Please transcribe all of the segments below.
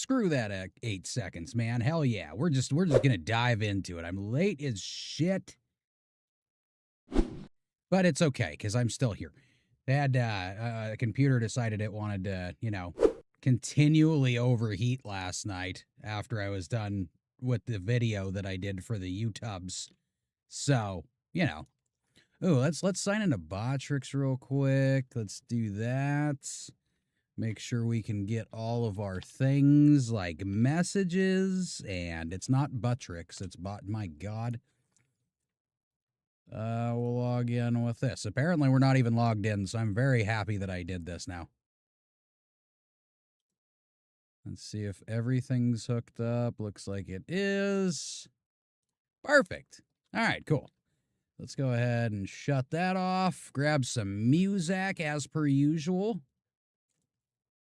screw that 8 seconds, man. Hell yeah. We're just gonna dive into it. I'm late as shit. But it's okay, because I'm still here. They had the computer decided it wanted to, continually overheat last night after I was done with the video that I did for the YouTubes. So, Ooh, let's sign into Botrix real quick. Let's do that. Make sure we can get all of our things like messages, and it's not Buttrix, it's my God. We'll log in with this. Apparently we're not even logged in, so I'm very happy that I did this now. Let's see if everything's hooked up. Looks like it is. Perfect. All right, cool. Let's go ahead and shut that off. Grab some music as per usual.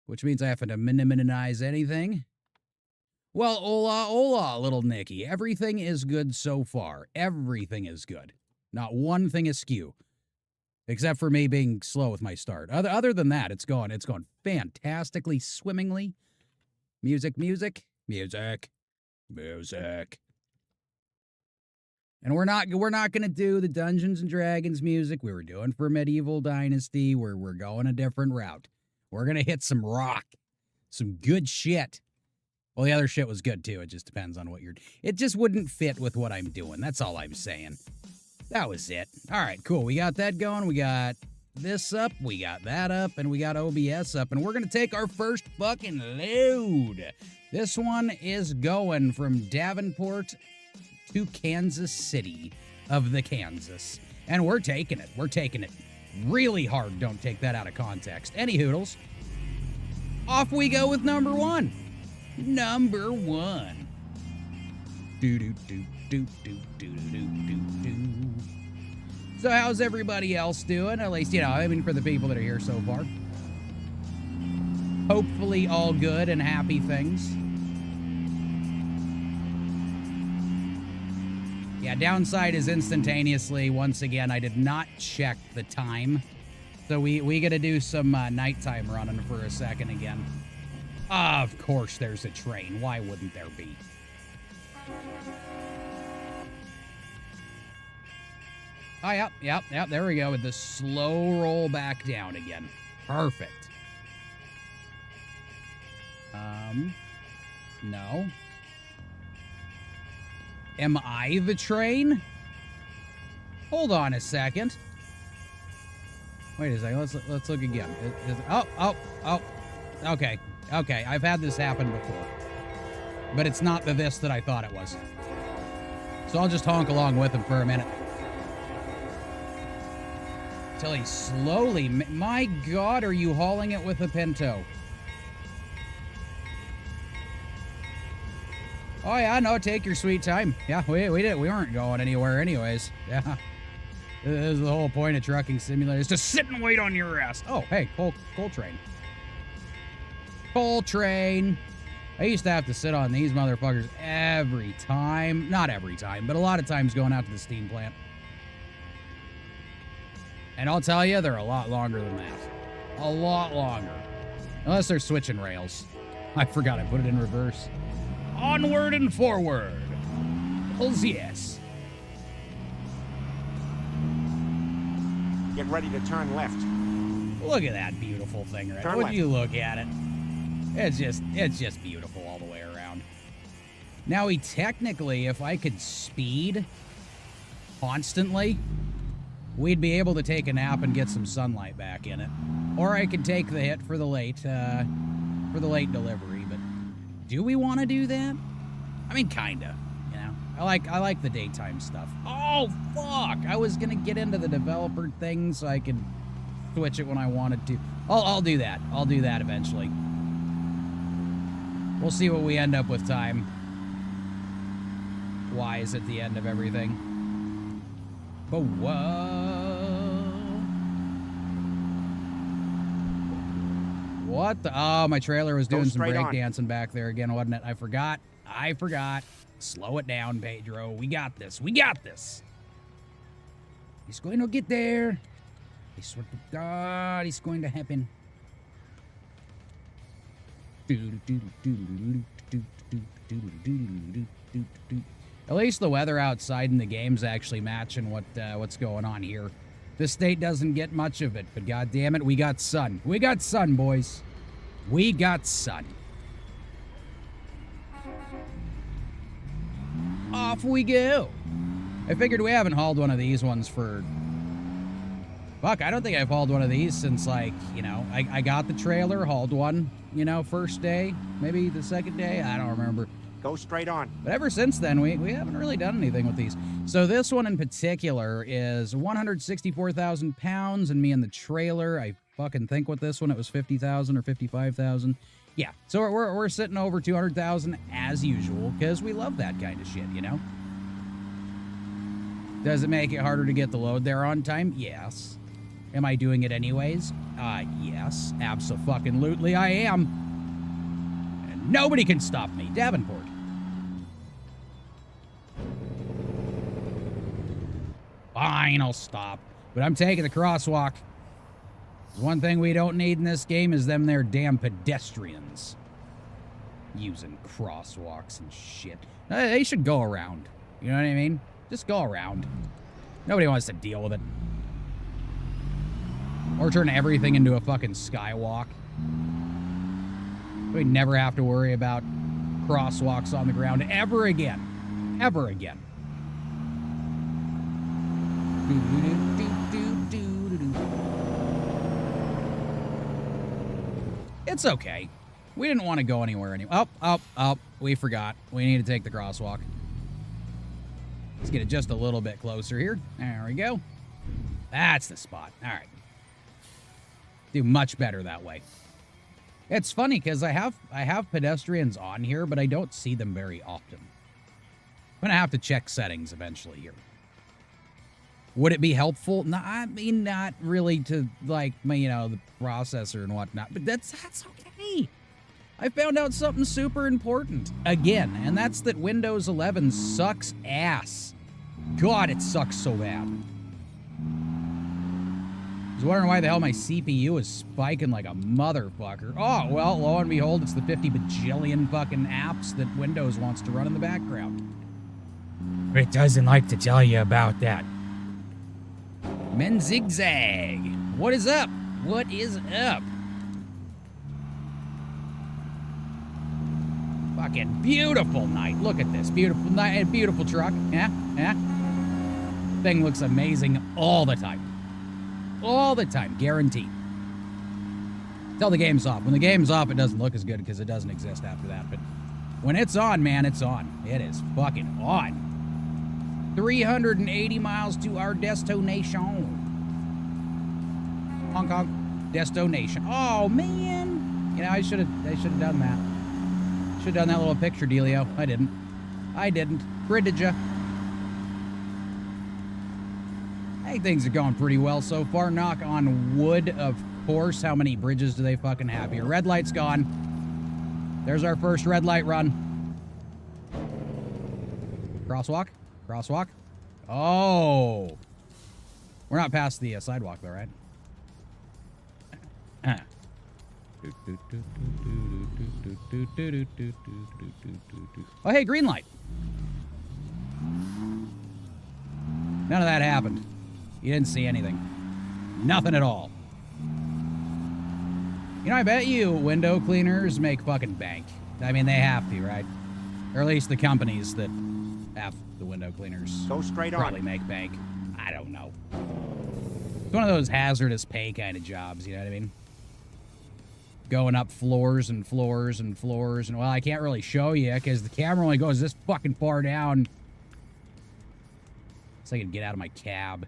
Which means I have to minimize anything. Well, hola, hola, little Nicky. Everything is good so far. Everything is good. Not one thing askew. Except for me being slow with my start. Other than that, it's going fantastically, swimmingly. Music, music, music, music. And we're not going to do the Dungeons and Dragons music we were doing for Medieval Dynasty. We're going a different route. We're going to hit some rock. Some good shit. Well, the other shit was good, too. It just depends on what you're... It just wouldn't fit with what I'm doing. That's all I'm saying. That was it. All right, cool. We got that going. We got this up. We got that up. And we got OBS up. And we're going to take our first fucking load. This one is going from Davenport to Kansas City of the Kansas. And we're taking it. We're taking it really hard. Don't take that out of context. Any hoodles. Off we go with number one. Number one. So how's everybody else doing? At least, for the people that are here so far. Hopefully all good and happy things. Yeah, downside is instantaneously. Once again, I did not check the time. So we got to do some nighttime running for a second again. Of course there's a train. Why wouldn't there be? Oh, yep. There we go with the slow roll back down again. Perfect. No. Am I the train? Hold on a second. Wait a second. Let's look again. Oh. Okay. I've had this happen before. But it's not the this that I thought it was. So I'll just honk along with him for a minute. Till he slowly... My God, are you hauling it with a Pinto? Oh, yeah, no, take your sweet time. Yeah, we weren't going anywhere anyways. Yeah. This is the whole point of Trucking Simulator, is to sit and wait on your ass. Oh, hey, coal train. Coal train. I used to have to sit on these motherfuckers every time. Not every time, but a lot of times going out to the steam plant. And I'll tell you, they're a lot longer than that. A lot longer. Unless they're switching rails. I forgot I put it in reverse. Onward and forward. Hells yes. Get ready to turn left. Look at that beautiful thing right there. Would you look at it? It's just beautiful all the way around. Now, technically, if I could speed constantly, we'd be able to take a nap and get some sunlight back in it. Or I could take the hit for the late delivery. But do we want to do that? I mean, kinda. I like the daytime stuff. Oh fuck! I was gonna get into the developer thing so I can switch it when I wanted to. I'll do that. I'll do that eventually. We'll see what we end up with time. Wise at the end of everything. But whoa! What the? Oh, my trailer was doing some breakdancing back there again, wasn't it? I forgot. Slow it down, Pedro. We got this. He's going to get there. I swear to God, it's going to happen. At least the weather outside in the game's actually matching what's going on here. This state doesn't get much of it, but goddamn it, we got sun. We got sun, boys. We got sun. Off we go. I figured we haven't hauled one of these ones for... Fuck, I don't think I've hauled one of these since, like, you know, I got the trailer, hauled one, you know, first day, maybe the second day, I don't remember. Go straight on. But ever since then, we haven't really done anything with these. So this one in particular is 164,000 pounds, and me in the trailer, I fucking think with this one it was 50,000 or 55,000. Yeah, so we're sitting over 200,000 as usual, because we love that kind of shit, you know? Does it make it harder to get the load there on time? Yes. Am I doing it anyways? Yes. Abso-fucking-lutely I am. And nobody can stop me. Davenport. Fine, I'll stop. But I'm taking the crosswalk. One thing we don't need in this game is them there damn pedestrians. Using crosswalks and shit. They should go around. You know what I mean? Just go around. Nobody wants to deal with it. Or turn everything into a fucking skywalk. We never have to worry about crosswalks on the ground ever again. Ever again. It's okay. We didn't want to go anywhere anyway. Oh, we forgot. We need to take the crosswalk. Let's get it just a little bit closer here. There we go. That's the spot. All right. Do much better that way. It's funny because I have pedestrians on here, but I don't see them very often. I'm gonna have to check settings eventually here. Would it be helpful? No, I mean, not really to, like, you know, the processor and whatnot, but that's okay. I found out something super important again, and that's that Windows 11 sucks ass. God, it sucks so bad. I was wondering why the hell my CPU is spiking like a motherfucker. Oh, well, lo and behold, it's the 50 bajillion fucking apps that Windows wants to run in the background. It doesn't like to tell you about that. Men Zigzag. What is up? What is up? Fucking beautiful night. Look at this. Beautiful night and beautiful truck. Yeah? Thing looks amazing all the time. All the time. Guaranteed. Till the game's off. When the game's off, it doesn't look as good because it doesn't exist after that. But when it's on, man, it's on. It is fucking on. 380 miles to our destination. Hong Kong. Destination. Oh, man. You know, I should have done that. Should have done that little picture dealio. I didn't. Gridded ya. I think things are going pretty well so far. Knock on wood, of course. How many bridges do they fucking have here? Red light's gone. There's our first red light run. Crosswalk? Crosswalk? Oh. We're not past the sidewalk, though, right? Oh, hey, green light. None of that happened. You didn't see anything. Nothing at all. You know, I bet you window cleaners make fucking bank. I mean, they have to, right? Or at least the companies that have the window cleaners Go straight probably on. make bank. I don't know. It's one of those hazardous pay kind of jobs, you know what I mean? Going up floors and floors and floors, and well, I can't really show you because the camera only goes this fucking far down. So I can get out of my cab.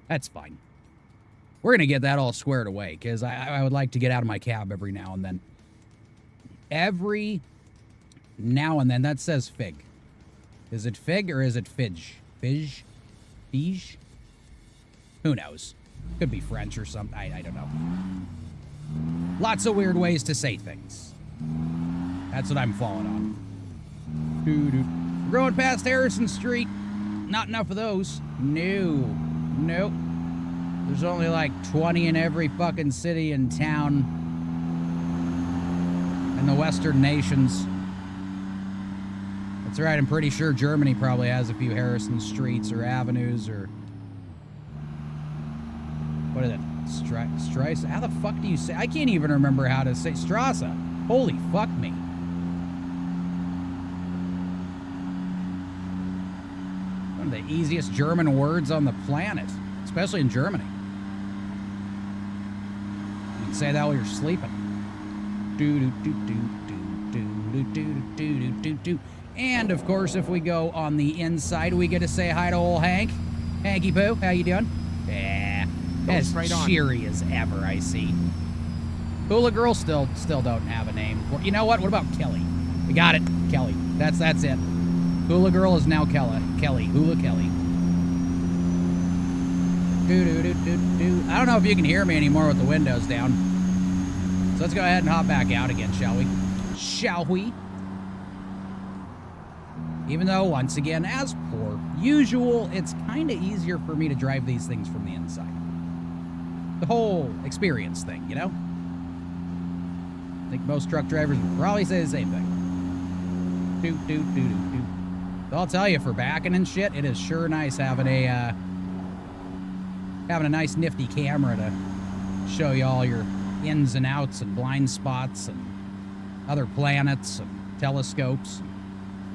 That's fine. We're gonna get that all squared away because I would like to get out of my cab every now and then. Every now and then. That says fig. Is it fig or is it fidge? Fidge? Fige? Who knows? Could be French or something. I don't know. Lots of weird ways to say things. That's what I'm falling on. We're going past Harrison Street. Not enough of those. No. Nope. There's only like 20 in every fucking city and town. in the Western nations. That's right, I'm pretty sure Germany probably has a few Harrison streets or avenues or... What is it? Strasse? How the fuck do you say? I can't even remember how to say Strasse. Holy fuck me. One of the easiest German words on the planet, especially in Germany. You can say that while you're sleeping. And of course, if we go on the inside, we get to say hi to old Hank. Hanky Poo, how you doing? Yeah, as cheery as ever, I see. Hula Girl still don't have a name. You know what? What about Kelly? We got it, Kelly. That's it. Hula Girl is now Kelly. Hula Kelly. I don't know if you can hear me anymore with the windows down. So let's go ahead and hop back out again, shall we? Shall we? Even though, once again, as per usual, it's kind of easier for me to drive these things from the inside. The whole experience thing, you know? I think most truck drivers would probably say the same thing. So I'll tell you, for backing and shit, it is sure nice having a nice nifty camera to show you all your ins and outs and blind spots and other planets and telescopes,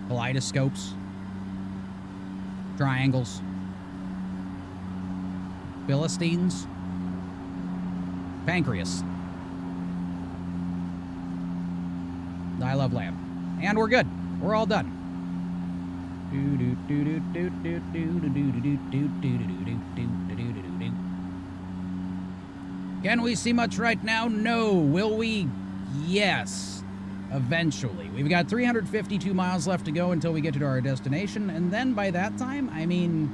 kaleidoscopes, triangles, Philistines, pancreas. I love lamb. And we're good. We're all done. Can we see much right now? No. Will we? Yes. Eventually. We've got 352 miles left to go until we get to our destination, and then by that time, I mean,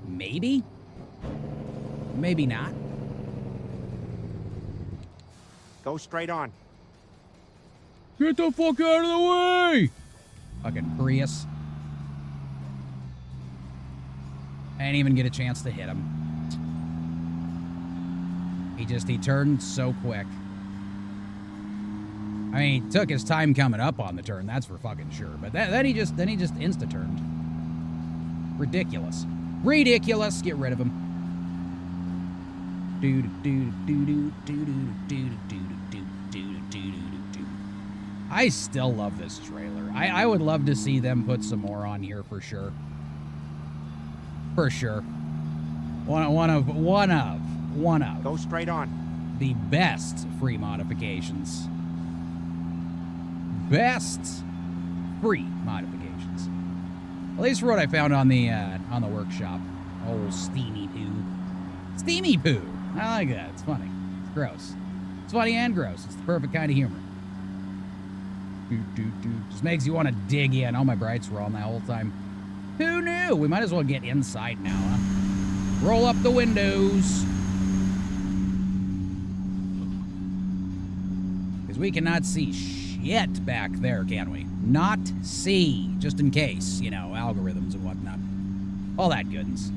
maybe? Maybe not. Go straight on. Get the fuck out of the way! Fucking Prius. I didn't even get a chance to hit him. He turned so quick. I mean, he took his time coming up on the turn, that's for fucking sure. But then he just insta-turned. Ridiculous. Ridiculous! Get rid of him. I still love this trailer. I would love to see them put some more on here for sure. For sure. One of. Go straight on. The best free modifications. Best free modifications. At least for what I found on the workshop. Old Steamy Poo. Steamy Poo. I like that. It's funny. It's gross. It's funny and gross. It's the perfect kind of humor. Just makes you want to dig in. All my brights were on that whole time. Who knew? We might as well get inside now, huh? Roll up the windows. Because we cannot see shit back there, can we? Not see. Just in case, you know, algorithms and whatnot. All that goodness.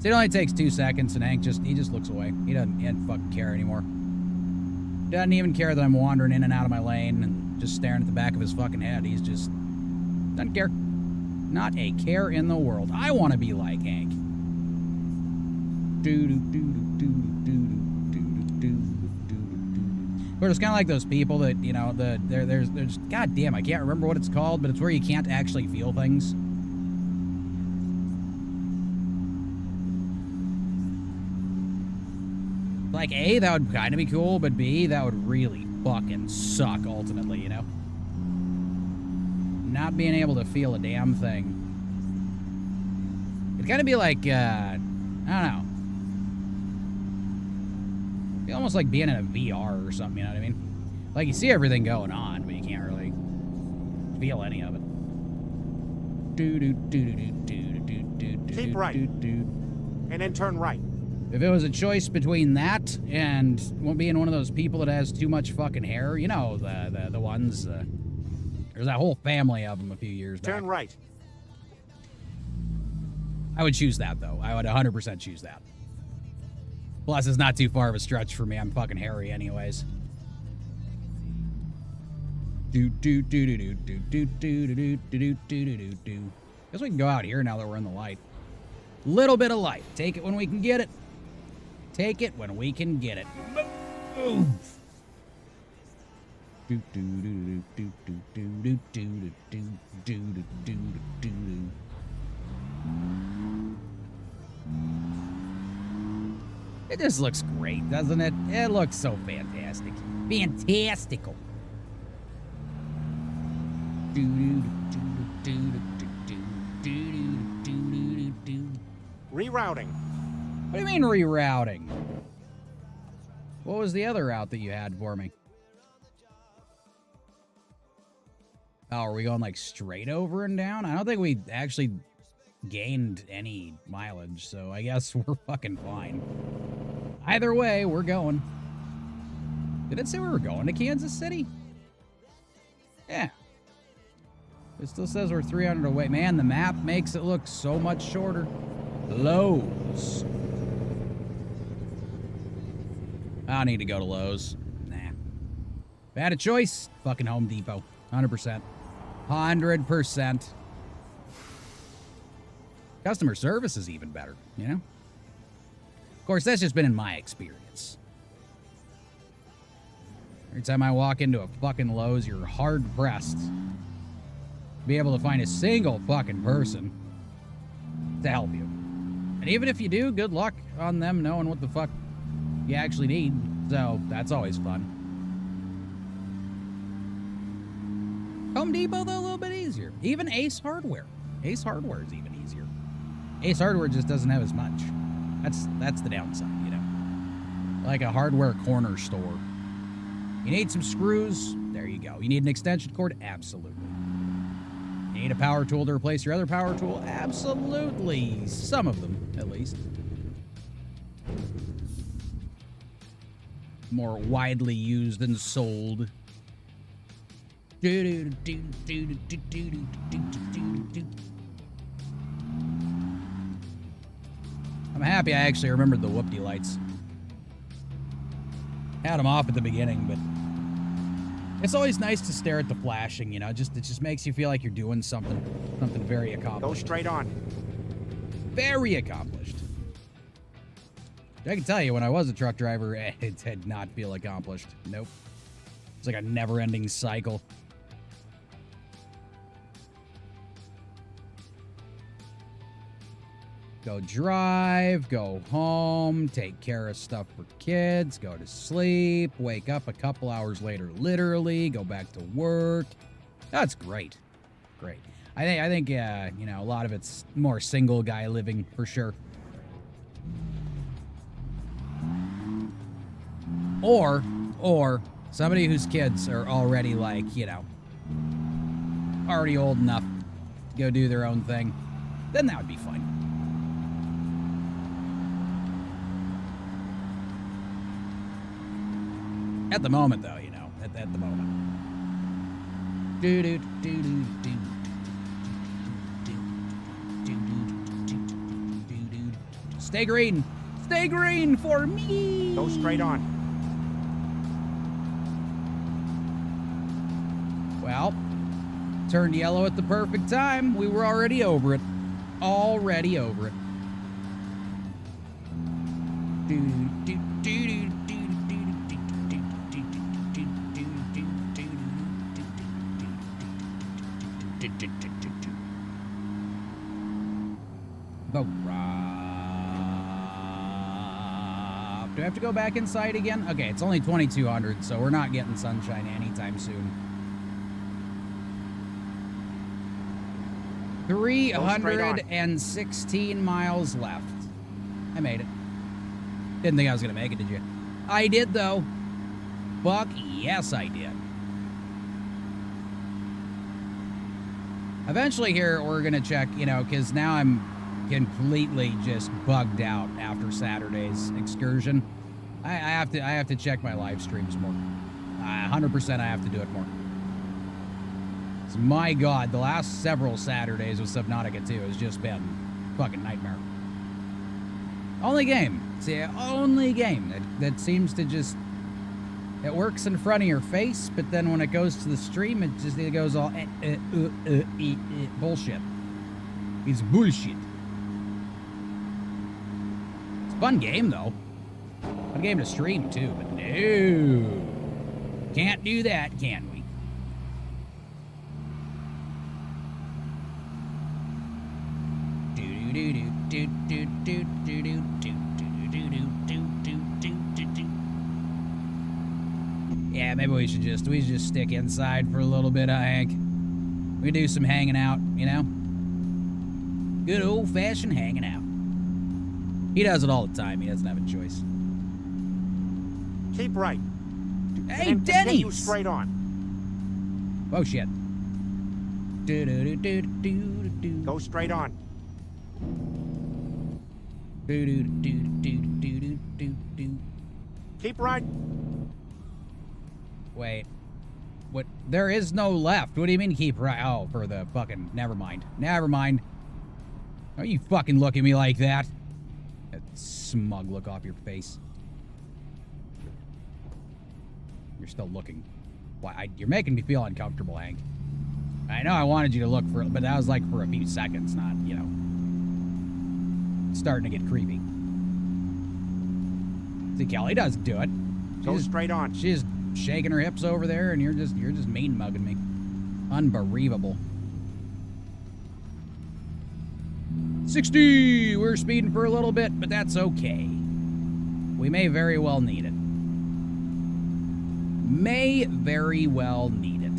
So it only takes 2 seconds, and Hank he just looks away. He doesn't fucking care anymore. Doesn't even care that I'm wandering in and out of my lane and just staring at the back of his fucking head. He's just doesn't care. Not a care in the world. I want to be like Hank. But it's kind of like those people that, you know, there's God damn, I can't remember what it's called, but it's where you can't actually feel things. Like, A, that would kind of be cool, but B, that would really fucking suck ultimately, you know? Not being able to feel a damn thing. It'd kind of be like, I don't know. It'd be almost like being in a VR or something, you know what I mean? Like, you see everything going on, but you can't really feel any of it. Keep right. And then turn right. If it was a choice between that and being one of those people that has too much fucking hair, you know, the ones, there's that whole family of them a few years back. Turn right. I would choose that, though. I would 100% choose that. Plus, it's not too far of a stretch for me. I'm fucking hairy anyways. Do do do do do do do do do do do do do. Guess we can go out here now that we're in the light. Little bit of light. Take it when we can get it. Take it when we can get it. Move. Do do do do do do do do do do do do do do. It just looks great, doesn't it? It looks so fantastic. Fantastical. Rerouting. What do you mean rerouting? What was the other route that you had for me? Oh, are we going like straight over and down? I don't think we actually gained any mileage, so I guess we're fucking fine. Either way, we're going. Did it say we were going to Kansas City? Yeah. It still says we're 300 away. Man, the map makes it look so much shorter. Lowe's. I don't need to go to Lowe's. Nah. If I had a choice, fucking Home Depot. 100%. 100%. Customer service is even better, you know? Of course, that's just been in my experience. Every time I walk into a fucking Lowe's, you're hard-pressed to be able to find a single fucking person to help you. And even if you do, good luck on them knowing what the fuck you actually need. So, that's always fun. Home Depot, though, a little bit easier. Even Ace Hardware. Ace Hardware is even easier. Ace Hardware just doesn't have as much. That's the downside, you know? Like a hardware corner store. You need some screws? There you go. You need an extension cord? Absolutely. You need a power tool to replace your other power tool? Absolutely. Some of them, at least. More widely used and sold. I'm happy I actually remembered the whoop-de lights. Had them off at the beginning, but it's always nice to stare at the flashing, you know. It just makes you feel like you're doing something very accomplished. Go straight on. Very accomplished. I can tell you, when I was a truck driver, it did not feel accomplished. Nope. It's like a never-ending cycle. Go drive, go home, take care of stuff for kids, go to sleep, wake up a couple hours later, literally, go back to work. That's great. Great. I think, you know, a lot of it's more single guy living for sure. Or somebody whose kids are already like, you know, already old enough to go do their own thing. Then that would be fun. At the moment, though, you know, at the moment. Stay green. Stay green for me. Go straight on. Well, turned yellow at the perfect time. We were already over it. Already over it. Do I have to go back inside again? Okay, it's only 2200, so we're not getting sunshine anytime soon. 316 miles left. I made it. Didn't think I was gonna make it, did you? I did, though. Fuck yes, I did. Eventually here, we're gonna check, you know, because now I'm completely just bugged out after Saturday's excursion. I have to check my live streams more. 100% I have to do it more. So my God, the last several Saturdays with Subnautica 2 has just been fucking nightmare. Only game. It's the only game that seems to just... It works in front of your face, but then when it goes to the stream, it goes all bullshit. It's bullshit. It's a fun game, though. Fun game to stream, too, but no. Can't do that, can we? Yeah, maybe we should just stick inside for a little bit, Hank. We do some hanging out, you know? Good old-fashioned hanging out. He does it all the time. He doesn't have a choice. Keep right. Hey, and Denny's! continue straight on. Oh, shit. Go straight on. Keep right. Wait. What? There is no left. What do you mean keep right? Oh, for the fucking... Never mind. Never mind. Don't you fucking look at me like that. That smug look off your face. You're still looking. Why? You're making me feel uncomfortable, Hank. I know I wanted you to look for... But that was like for a few seconds, not, you know... Starting to get creepy. See, Kelly doesn't do it. Go straight on. She's shaking her hips over there, and you're just mean mugging me. Unbelievable. 60! We're speeding for a little bit, but that's okay. We may very well need it. May very well need it.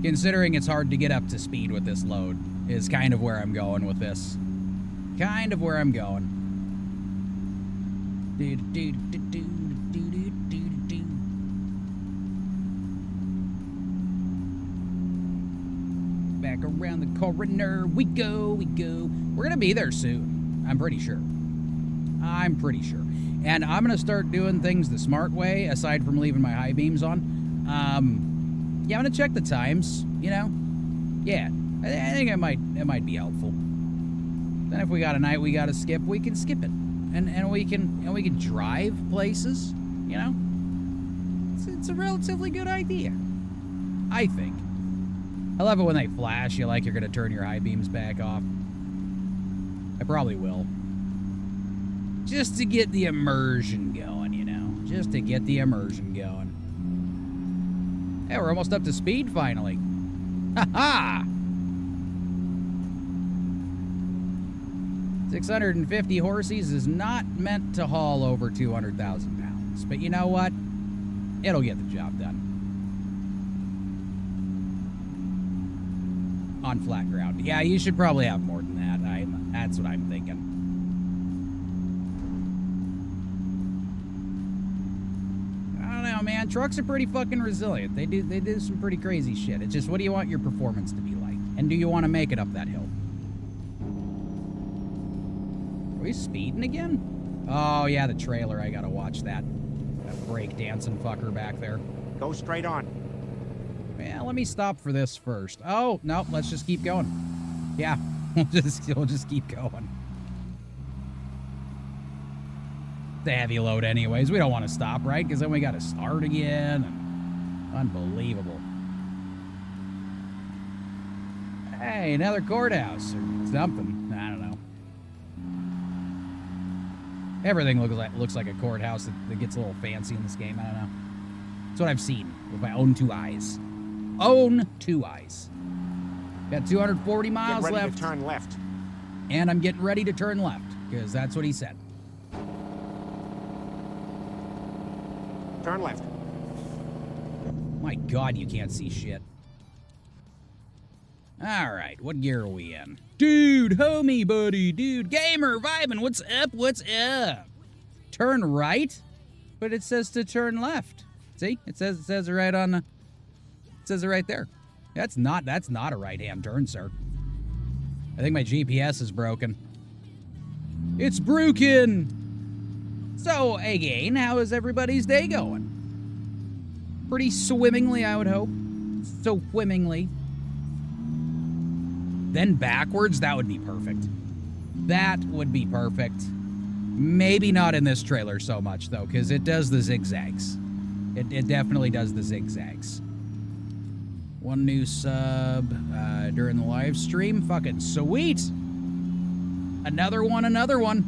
Considering it's hard to get up to speed with this load, is kind of where I'm going with this. Kind of where I'm going. Back around the corner we go, we go. We're gonna be there soon. I'm pretty sure. I'm pretty sure. And I'm gonna start doing things the smart way, aside from leaving my high beams on. Yeah, I'm gonna check the times, you know? Yeah, I think it might be helpful. Then if we got a night we gotta skip, we can skip it. And we can drive places, you know? It's a relatively good idea. I think. I love it when they flash you like you're gonna turn your high beams back off. I probably will. Just to get the immersion going, you know? Just to get the immersion going. Hey, we're almost up to speed finally. Ha-ha! 650 horses is not meant to haul over 200,000 pounds. But you know what? It'll get the job done. On flat ground. Yeah, you should probably have more than that. That's what I'm thinking. I don't know, man. Trucks are pretty fucking resilient. They do some pretty crazy shit. It's just, what do you want your performance to be like? And do you want to make it up that hill? Are we speeding again? Oh, yeah, the trailer. I gotta watch that. That break-dancing fucker back there. Go straight on. Yeah, let me stop for this first. Oh, no, let's just keep going. Yeah, we'll just keep going. The heavy load anyways. We don't want to stop, right? Because then we got to start again. Unbelievable. Hey, another courthouse or something. I don't know. Everything looks like a courthouse that gets a little fancy in this game. I don't know. That's what I've seen with my own two eyes. Own two eyes. Got 240 miles Get ready left. to turn left. And I'm getting ready to turn left, because that's what he said. Turn left. My God, you can't see shit. All right, what gear are we in? Dude, homie, buddy, dude, gamer, vibing, what's up, what's up? Turn right? But it says to turn left. See? It says it right on the... It says it right there. That's not a right-hand turn, sir. I think my GPS is broken. It's broken! So, again, how is everybody's day going? Pretty swimmingly, I would hope. So swimmingly. then backwards, that would be perfect. That would be perfect. Maybe not in this trailer so much, though, because it does the zigzags. It definitely does the zigzags. One new sub during the live stream. Fucking sweet. Another one.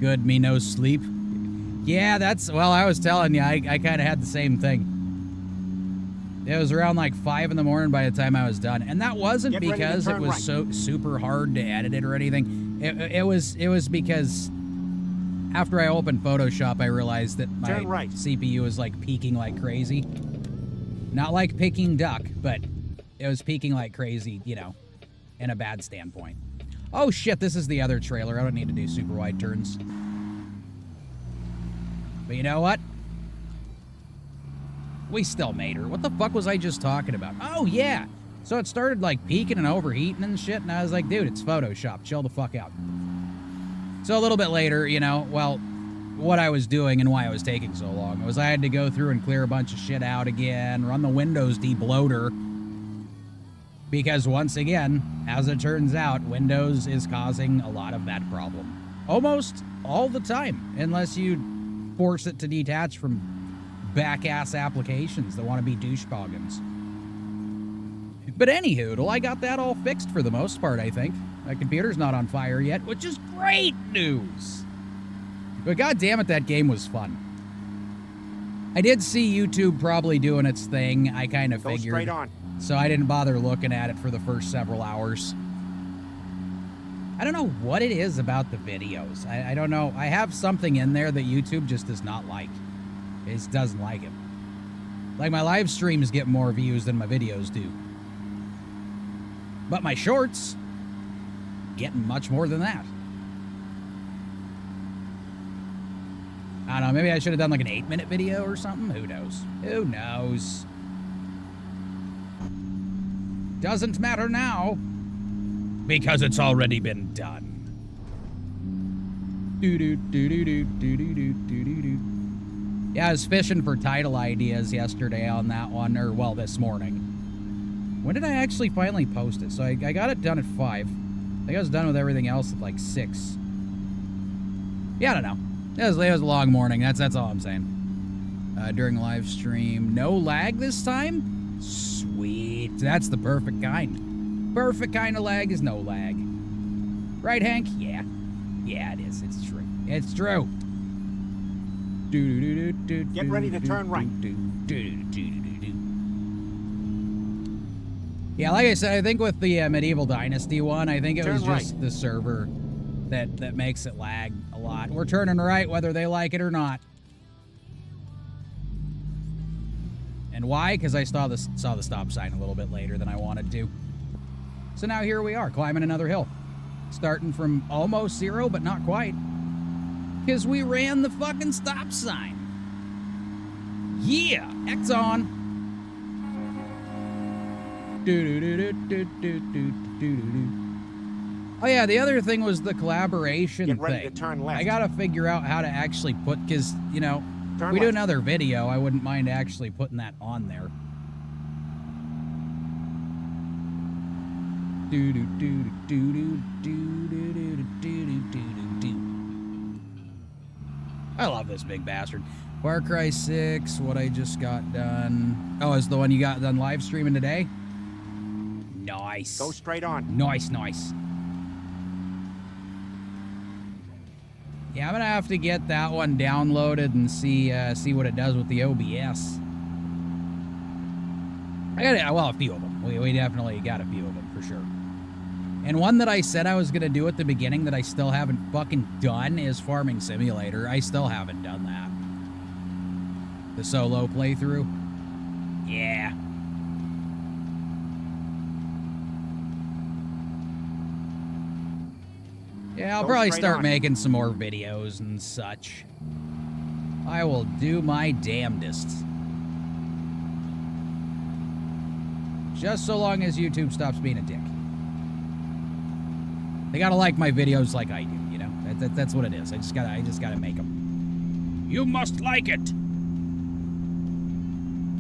Good, me no sleep. Yeah, well, I was telling you, I kind of had the same thing. It was around like 5 in the morning by the time I was done. And that wasn't because it was so super hard to edit it or anything. It was because after I opened Photoshop, I realized that my CPU was like peaking like crazy. Not like Peking duck, but it was peaking like crazy, you know, in a bad standpoint. Oh shit, this is the other trailer. I don't need to do super wide turns. But you know what? We still made her. What the fuck was I just talking about? Oh, yeah. So it started, like, peaking and overheating and shit, and I was like, dude, it's Photoshop. Chill the fuck out. So a little bit later, you know, well, what I was doing and why it was taking so long was I had to go through and clear a bunch of shit out again, run the Windows debloater, because once again, as it turns out, Windows is causing a lot of that problem. Almost all the time, unless you force it to detach from back-ass applications that want to be douchebaggins. But anywho, I got that all fixed for the most part, I think. My computer's not on fire yet, which is great news. But goddammit, that game was fun. I did see YouTube probably doing its thing, I kind of figured. Go straight on. So I didn't bother looking at it for the first several hours. I don't know what it is about the videos. I don't know. I have something in there that YouTube just does not like. It just doesn't like it. Like, my live streams get more views than my videos do. But my shorts, getting much more than that. I don't know, maybe I should have done like an 8-minute video or something. Who knows? Who knows? Doesn't matter now, because it's already been done. Yeah, I was fishing for title ideas yesterday on that one, or well, this morning. When did I actually finally post it? So I got it done at 5. I think I was done with everything else at like 6. Yeah, I don't know. It was a long morning. That's all I'm saying. During live stream, no lag this time? Sweet. That's the perfect kind. Perfect kind of lag is no lag. Right, Hank? Yeah. Yeah, it is. It's true. It's true. Get ready to turn right. Yeah, like I said, I think with the Medieval Dynasty one, I think it was just the server that makes it lag a lot. We're turning right whether they like it or not. And why? Because I saw the stop sign a little bit later than I wanted to. So now here we are, climbing another hill. Starting from almost 0, but not quite. Because we ran the fucking stop sign. Yeah, X on. Oh yeah, the other thing was the collaboration Get ready thing. to turn left. I gotta figure out how to actually put, because, you know, if we do another video, I wouldn't mind actually putting that on there. I love this big bastard. Far Cry 6, what I just got done. Oh, is the one you got done live streaming today? Nice. Go straight on. Nice, nice. Yeah, I'm gonna have to get that one downloaded and see what it does with the OBS. I got well, a few of them. We definitely got a few of them for sure. And one that I said I was gonna do at the beginning that I still haven't fucking done is Farming Simulator. I still haven't done that. The solo playthrough. Yeah. Yeah, I'll probably start making some more videos and such. I will do my damnedest. Just so long as YouTube stops being a dick. They gotta like my videos like I do, you know? That's what it is. I just gotta make them. You must like it!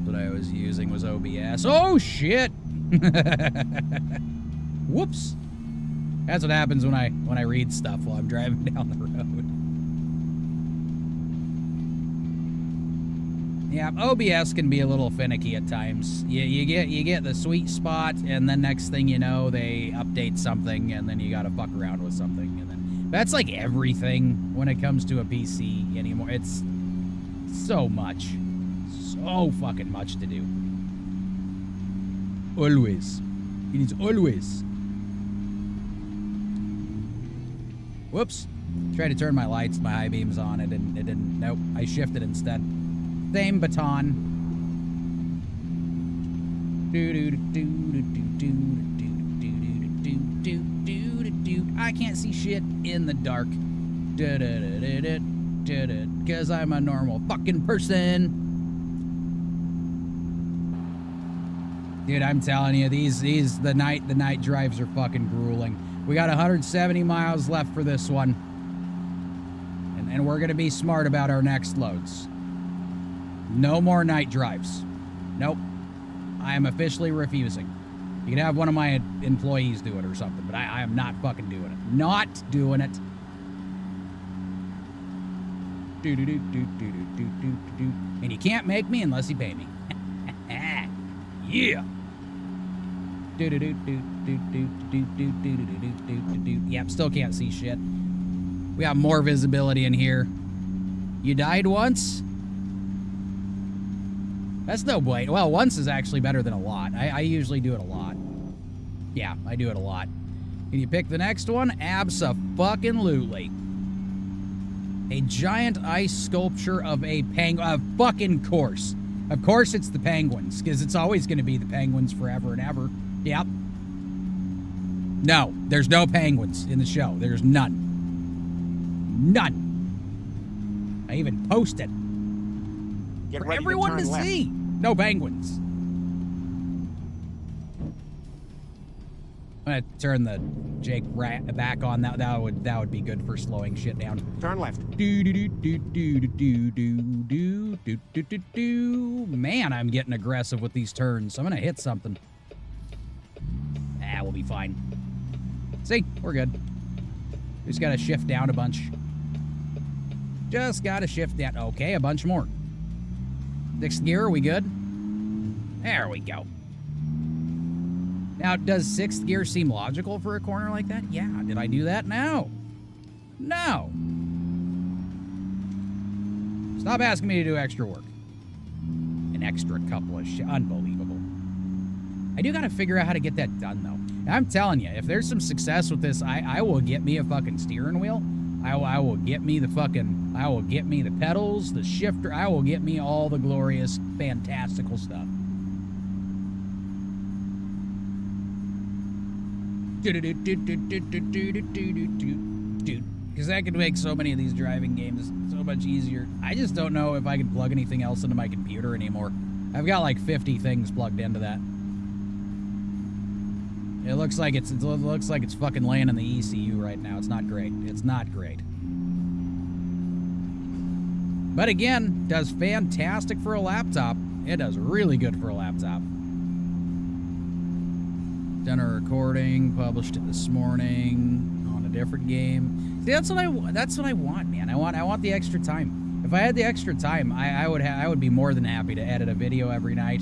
What I was using was OBS. Oh, shit! Whoops. That's what happens when I read stuff while I'm driving down the road. Yeah, OBS can be a little finicky at times. You get the sweet spot, and then next thing you know, they update something, and then you gotta fuck around with something, and then that's like everything when it comes to a PC anymore. It's so much, so fucking much to do. Always, it is always. Whoops! Tried to turn my lights, my high beams on. It didn't. Nope. I shifted instead. Same baton. I can't see shit in the dark. Cause I'm a normal fucking person. Dude, I'm telling you, the night drives are fucking grueling. We got 170 miles left for this one. And we're gonna be smart about our next loads. No more night drives. Nope. I am officially refusing. You can have one of my employees do it or something, but I am not fucking doing it. Not doing it. And you can't make me unless you pay me. Yeah. Yep, still can't see shit. We got more visibility in here. You died once? That's no blame. Well, once is actually better than a lot. I usually do it a lot. Yeah, I do it a lot. Can you pick the next one? Abso-fucking-lutely. A giant ice sculpture of a penguin. Of fucking course. Of course it's the penguins, because it's always going to be the penguins forever and ever. Yep. No, there's no penguins in the show. There's none. None. I even posted. Get for ready everyone to turn left. see. No penguins. I'm gonna turn the Jake back on. That would be good for slowing shit down. Turn left. Man, I'm getting aggressive with these turns. I'm gonna hit something. We'll be fine. See, we're good. We just gotta shift down a bunch. Just gotta shift down. Okay, a bunch more. Sixth gear, are we good? There we go. Now, does sixth gear seem logical for a corner like that? Yeah. Did I do that? No. No. Stop asking me to do extra work. An extra couple of shit. Unbelievable. I do gotta figure out how to get that done, though. And I'm telling you, if there's some success with this, I will get me a fucking steering wheel. I will get me the pedals, the shifter. I will get me all the glorious, fantastical stuff. Because that could make so many of these driving games so much easier. I just don't know if I can plug anything else into my computer anymore. I've got like 50 things plugged into that. It looks like it's fucking laying in the ECU right now. It's not great. It's not great. But again, does fantastic for a laptop. It does really good for a laptop. Done a recording, published it this morning on a different game. See, that's what I want, man. I want the extra time. If I had the extra time, I would be more than happy to edit a video every night.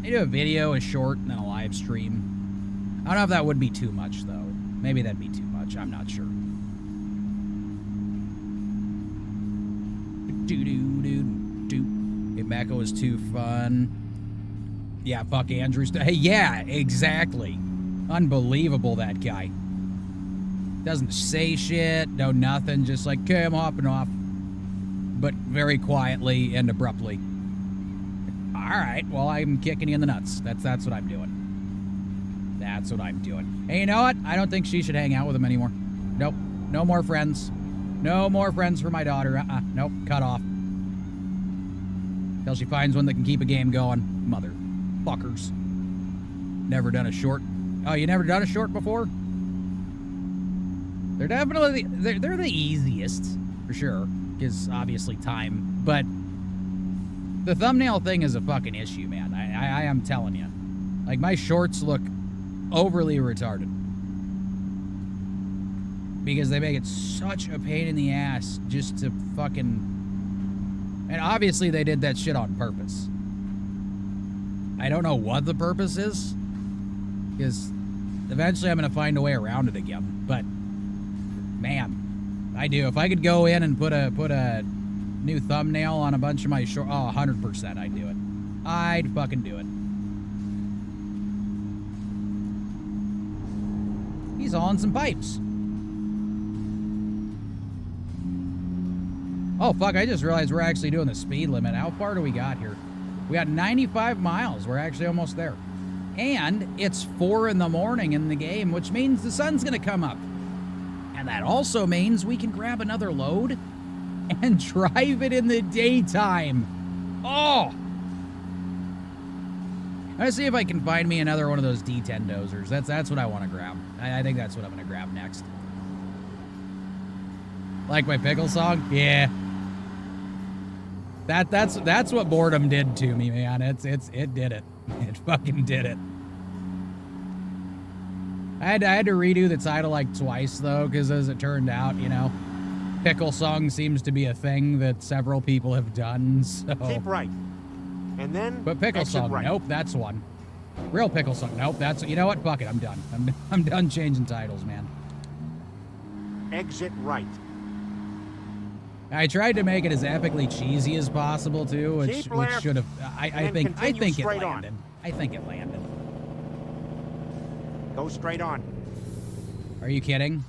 I do a video, a short, and then a live stream. I don't know if that would be too much, though. Maybe that'd be too much. I'm not sure. Hey, Mecca was too fun. Yeah, fuck Andrews. Hey, yeah, exactly. Unbelievable, that guy. Doesn't say shit, no nothing, just like, okay, I'm hopping off. But very quietly and abruptly. Alright, well, I'm kicking you in the nuts. That's what I'm doing. That's what I'm doing. Hey, you know what? I don't think she should hang out with him anymore. Nope. No more friends. No more friends for my daughter. Nope. Cut off. Till she finds one that can keep a game going. Motherfuckers. Never done a short. Oh, you never done a short before? They're definitely... They're the easiest, for sure. Because, obviously, time. But... The thumbnail thing is a fucking issue, man. I am telling you. Like, my shorts look overly retarded. Because they make it such a pain in the ass just to fucking... And obviously they did that shit on purpose. I don't know what the purpose is. Because eventually I'm going to find a way around it again. But, man, I do. If I could go in and put a new thumbnail on a bunch of my short... Oh, 100% I'd do it. I'd fucking do it. He's hauling some pipes. Oh, fuck, I just realized we're actually doing the speed limit. How far do we got here? We got 95 miles. We're actually almost there. And it's 4 in the morning in the game, which means the sun's going to come up. And that also means we can grab another load and drive it in the daytime. Oh! Let's see if I can find me another one of those D10 dozers. That's what I want to grab. I think that's what I'm going to grab next. Like my pickle song? Yeah. That's what boredom did to me, man. It did it. It fucking did it. I had to redo the title like twice though, because as it turned out, you know, pickle song seems to be a thing that several people have done. So Keep right. And then but pickle song, right. nope, that's one. Real pickle song, nope, that's, you know what? Fuck it, I'm done. I'm done changing titles, man. Exit right. I tried to make it as epically cheesy as possible too, which should have. I think it landed. I think it landed. Go straight on. Are you kidding?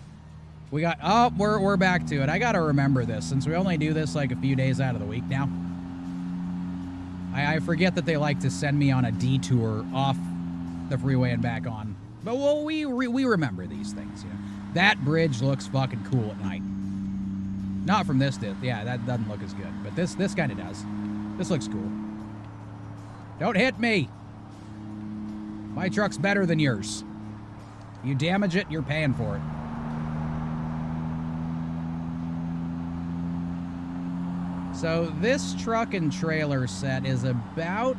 We got. Oh, we're back to it. I gotta remember this since we only do this like a few days out of the week now. I forget that they like to send me on a detour off the freeway and back on. But well, we remember these things. You know, that bridge looks fucking cool at night. Not from this dip. Yeah, that doesn't look as good. But this kind of does. This looks cool. Don't hit me. My truck's better than yours. You damage it, you're paying for it. So this truck and trailer set is about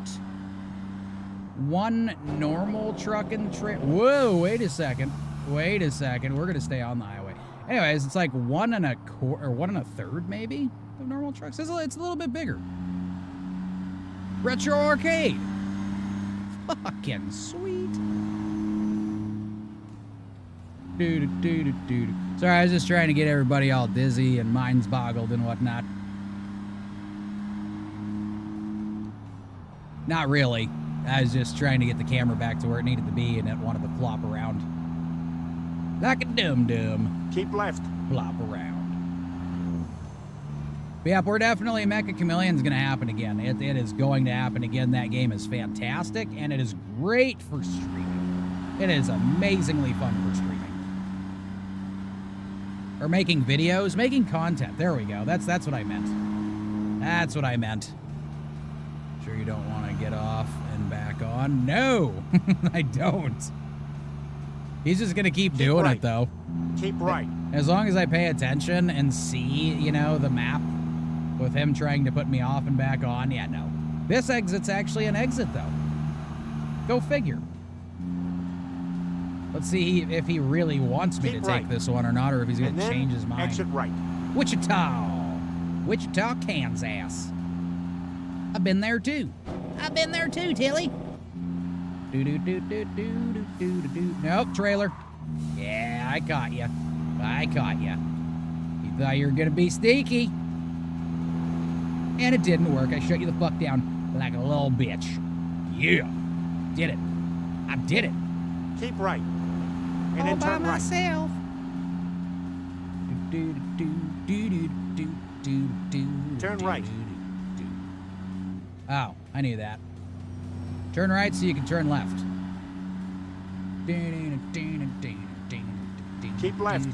one normal truck and trailer. Whoa, wait a second. Wait a second. We're going to stay on the highway. Anyways, it's like 1 1/4 or 1 1/3 maybe of normal trucks. It's a little bit bigger. Retro arcade. Fucking sweet. Sorry, I was just trying to get everybody all dizzy and minds boggled and whatnot. Not really. I was just trying to get the camera back to where it needed to be and it wanted to flop around. Like a dum-dum. Keep left. Flop around. But yeah, we're definitely Mecha Chameleon's going to happen again. It is going to happen again. That game is fantastic, and it is great for streaming. It is amazingly fun for streaming. Or making videos, making content. There we go. That's what I meant. That's what I meant. Sure you don't want to get off and back on? No, I don't. He's just going to keep doing it, though. Keep right. As long as I pay attention and see, you know, the map with him trying to put me off and back on, yeah, no. This exit's actually an exit, though. Go figure. Let's see if he really wants me to take this one or not, or if he's going to change his mind. Exit right. Wichita, Kansas. I've been there, too. I've been there, too, Tilly. Nope, trailer. Yeah, I caught you. I caught you. You thought you were gonna be sneaky. And it didn't work. I shut you the fuck down like a little bitch. Yeah. Did it. I did it. Keep right. And all then by turn right. myself. Turn right. Oh, I knew that. Turn right so you can turn left. Keep left.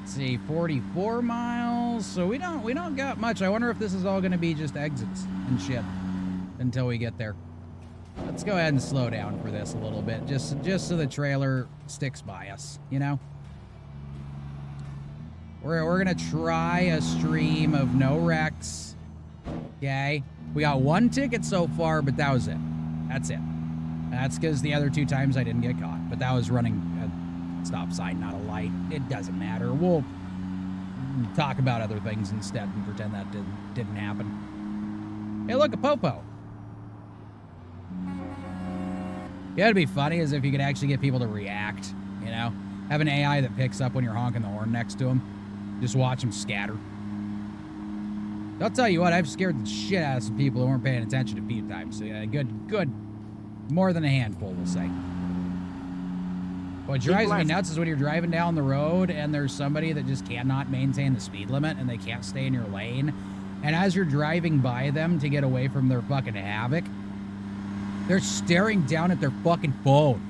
Let's see, 44 miles. So we don't got much. I wonder if this is all going to be just exits and shit until we get there. Let's go ahead and slow down for this a little bit, just so the trailer sticks by us, you know? We're gonna try a stream of no wrecks. Okay? We got 1 ticket so far, but that was it. That's it. That's because the other 2 times I didn't get caught. But that was running a stop sign, not a light. It doesn't matter. We'll talk about other things instead and pretend that didn't happen. Hey, look, a popo. Yeah, it'd be funny as if you could actually get people to react, you know? Have an AI that picks up when you're honking the horn next to them. Just watch them scatter. I'll tell you what, I've scared the shit out of some people who weren't paying attention a few times. So, yeah, good. More than a handful, we'll say. What drives me nuts is when you're driving down the road and there's somebody that just cannot maintain the speed limit and they can't stay in your lane. And as you're driving by them to get away from their fucking havoc, they're staring down at their fucking phone.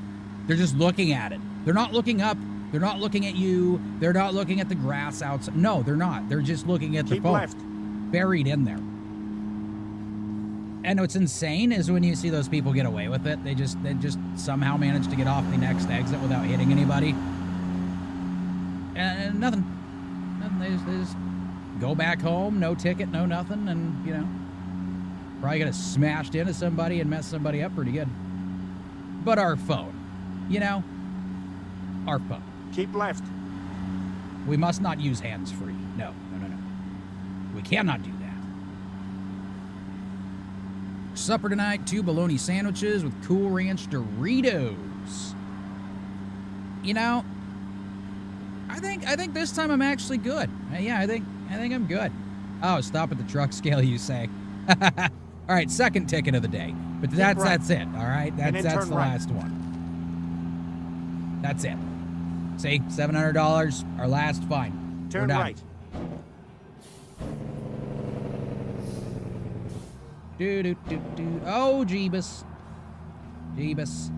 They're just looking at it. They're not looking up. They're not looking at you. They're not looking at the grass outside. No, they're not. They're just looking at their phone. Left. Buried in there. And what's insane is when you see those people get away with it, they just somehow manage to get off the next exit without hitting anybody. And nothing. They just go back home, no ticket, no nothing, and, you know, probably get smashed into somebody and mess somebody up pretty good. But our phone, you know, our phone. Keep left. We must not use hands-free. No. We cannot do that. Supper tonight, 2 bologna sandwiches with Cool Ranch Doritos. You know, I think this time I'm actually good. Yeah, I think I'm good. Oh, stop at the truck scale, you say. All right, second ticket of the day. But that's it. All right, that's the last one. That's it. See, $700, our last fine. Turn right. Oh, Jeebus. And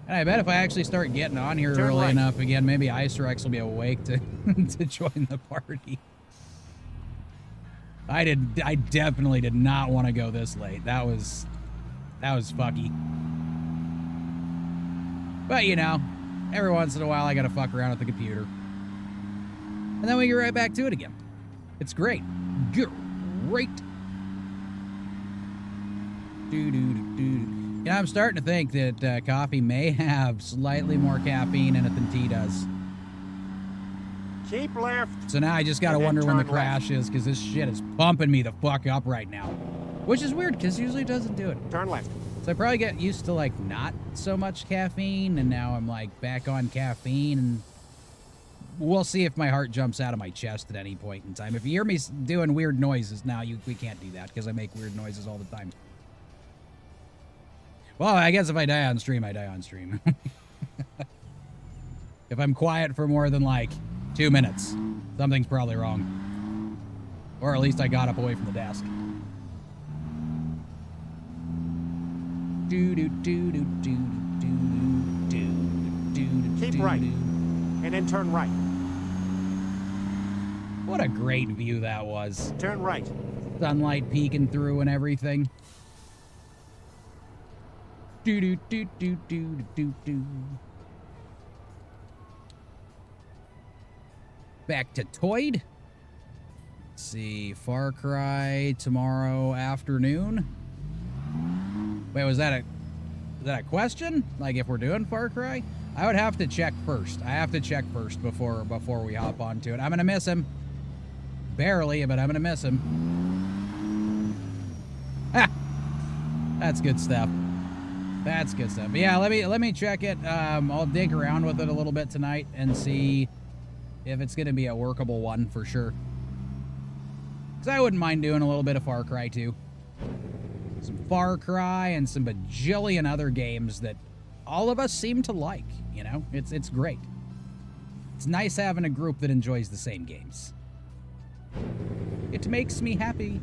I bet if I actually start getting on here early enough again, maybe Ice Rex will be awake to to join the party. I definitely did not want to go this late. That was fucky. But you know, every once in a while I gotta fuck around with the computer. And then we get right back to it again. It's great. Great. Yeah, I'm starting to think that coffee may have slightly more caffeine in it than tea does. Keep left. So now I just gotta wonder when the crash is, because this shit is pumping me the fuck up right now. Which is weird, because usually it doesn't do it. Turn left. So I probably get used to, like, not so much caffeine, and now I'm, like, back on caffeine, and we'll see if my heart jumps out of my chest at any point in time. If you hear me doing weird noises, now we can't do that, because I make weird noises all the time. Well, I guess if I die on stream, I die on stream. If I'm quiet for more than, like, 2 minutes, something's probably wrong. Or at least I got up away from the desk. Keep right, and then turn right. What a great view that was. Turn right. Sunlight peeking through and everything. Back to Toyd. Let's see, Far Cry tomorrow afternoon. Wait, was that a question? Like if we're doing Far Cry? I would have to check first. I have to check first before we hop onto it. I'm gonna miss him. Barely, but I'm gonna miss him. Ha! That's good stuff. That's good stuff. But yeah, let me check it. I'll dig around with it a little bit tonight and see if it's gonna be a workable one for sure. Cause I wouldn't mind doing a little bit of Far Cry too. Some Far Cry and some bajillion other games that all of us seem to like, you know? It's great. It's nice having a group that enjoys the same games. It makes me happy.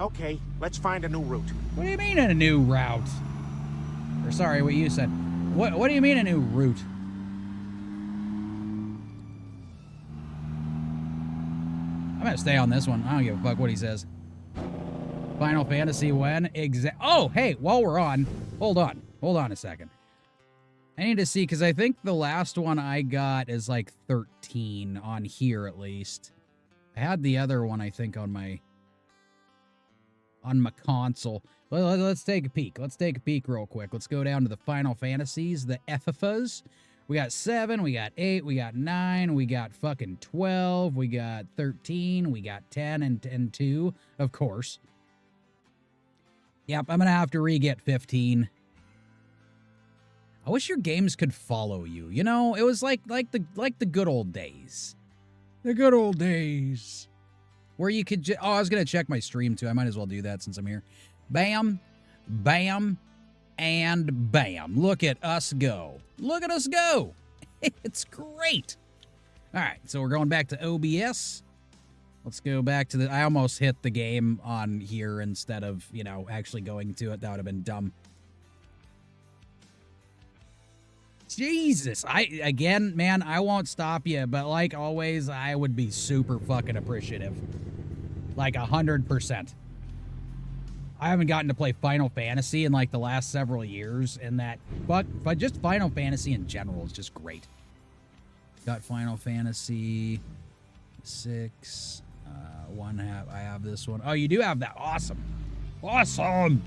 Okay, let's find a new route. What do you mean a new route? Or sorry, what you said. What do you mean a new route? I'm gonna stay on this one. I don't give a fuck what he says. Final Fantasy when? Oh, hey, while we're on, hold on a second. I need to see, because I think the last one I got is like 13 on here at least. I had the other one, I think, on my console. Let's take a peek. Let's take a peek real quick. Let's go down to the Final Fantasies, the FFAs. We got 7, we got 8, we got 9, we got fucking 12, we got 13, we got 10 and 2, of course. Yep, I'm gonna have to re-get 15. I wish your games could follow you. You know, it was like the good old days. The good old days. Where you could oh, I was gonna check my stream too. I might as well do that since I'm here. Bam, bam, and bam. Look at us go. Look at us go. It's great. All right, so we're going back to OBS. Let's go back to I almost hit the game on here instead of, you know, actually going to it. That would have been dumb. Jesus. Again, man, I won't stop you, but like always, I would be super fucking appreciative. Like 100%. I haven't gotten to play Final Fantasy in like the last several years, and that, but just Final Fantasy in general is just great. Got Final Fantasy 6. I have this one. Oh, you do have that. Awesome. Awesome.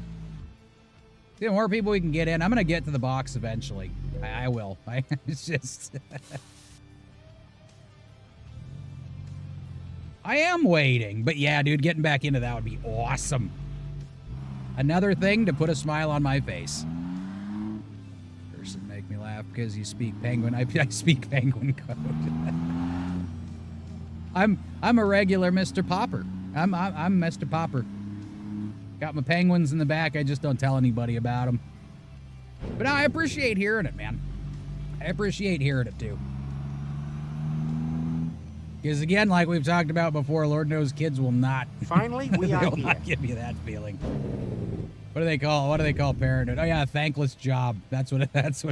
The more people we can get in, I'm gonna get to the box eventually. I will. It's just. I am waiting, but yeah, dude, getting back into that would be awesome. Another thing to put a smile on my face. Person make me laugh because you speak Penguin. I speak Penguin code. I'm a regular Mr. Popper. I'm Mr. Popper. Got my penguins in the back. I just don't tell anybody about them. But no, I appreciate hearing it, man. I appreciate hearing it too. Because again, like we've talked about before, Lord knows kids will not. Finally, we are they'll here. not give you that feeling. What do they call parenthood? Oh yeah, thankless job. That's what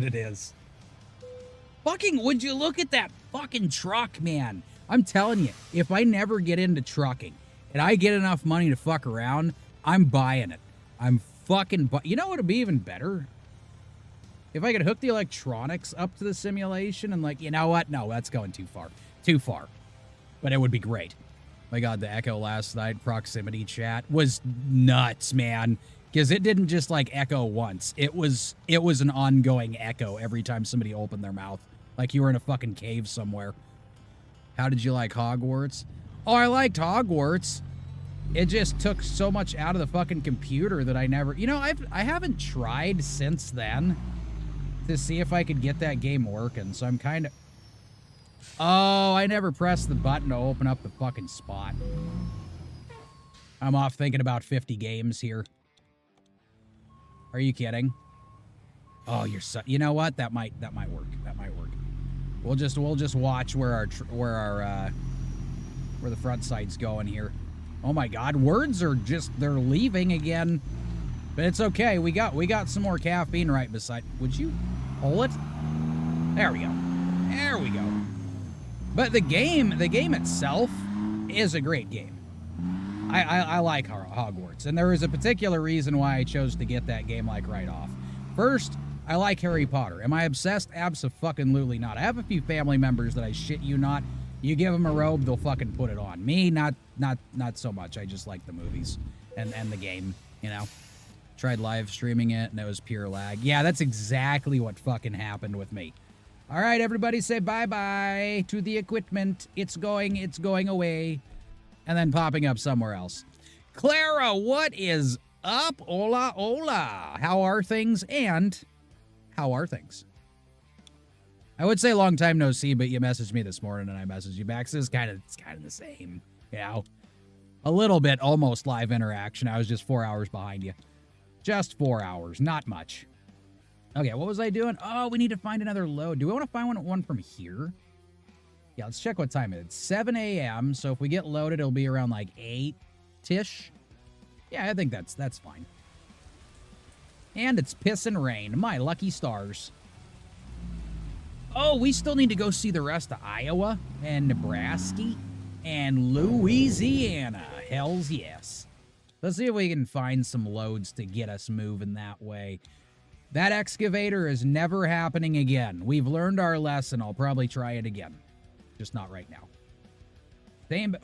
it is. Fucking, would you look at that fucking truck, man? I'm telling you, if I never get into trucking and I get enough money to fuck around, I'm buying it. I'm fucking you know what would be even better? If I could hook the electronics up to the simulation and like, you know what? No, that's going too far. Too far. But it would be great. My God, the echo last night, proximity chat, was nuts, man. Because it didn't just like echo once. It was an ongoing echo every time somebody opened their mouth. Like you were in a fucking cave somewhere. How did you like Hogwarts? Oh, I liked Hogwarts. It just took so much out of the fucking computer that I never... You know, I haven't tried since then to see if I could get that game working. So I'm kind of... Oh, I never pressed the button to open up the fucking spot. I'm off thinking about 50 games here. Are you kidding? Oh, you're so... You know what? That might work. That might work. We'll just watch where the front sight's going here. Oh my God, words are just, they're leaving again. But it's okay. We got some more caffeine right beside. Would you pull it? There we go. There we go. But the game itself is a great game. I like Hogwarts, and there is a particular reason why I chose to get that game like right off. First, I like Harry Potter. Am I obsessed? Abso-fucking-lutely not. I have a few family members that I shit you not. You give them a robe, they'll fucking put it on. Me, not so much. I just like the movies and the game, you know. Tried live streaming it, and it was pure lag. Yeah, that's exactly what fucking happened with me. All right, everybody say bye-bye to the equipment. It's going away. And then popping up somewhere else. Clara, what is up? Hola, hola. How are things? And how are things? I would say long time no see, but you messaged me this morning and I messaged you back. So it's kind of the same. You know, a little bit almost live interaction. I was just 4 hours behind you. Just 4 hours, not much. Okay, what was I doing? Oh, we need to find another load. Do we want to find one from here? Yeah, let's check what time it is. It's 7 a.m., so if we get loaded, it'll be around like 8-ish. Yeah, I think that's fine. And it's piss and rain. My lucky stars. Oh, we still need to go see the rest of Iowa and Nebraska and Louisiana. Hells yes. Let's see if we can find some loads to get us moving that way. That excavator is never happening again. We've learned our lesson. I'll probably try it again. Just not right now. Same.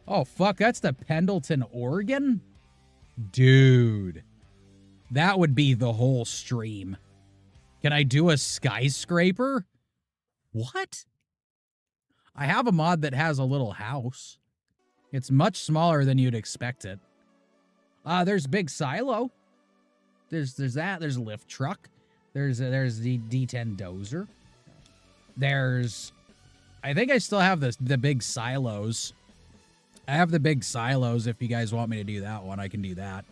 Oh, fuck. That's the Pendleton, Oregon? Dude. That would be the whole stream. Can I do a skyscraper? What? I have a mod that has a little house. It's much smaller than you'd expect it. There's big silo. There's that. There's a lift truck. There's the D10 dozer. There's... I think I still have the big silos. I have the big silos. If you guys want me to do that one, I can do that.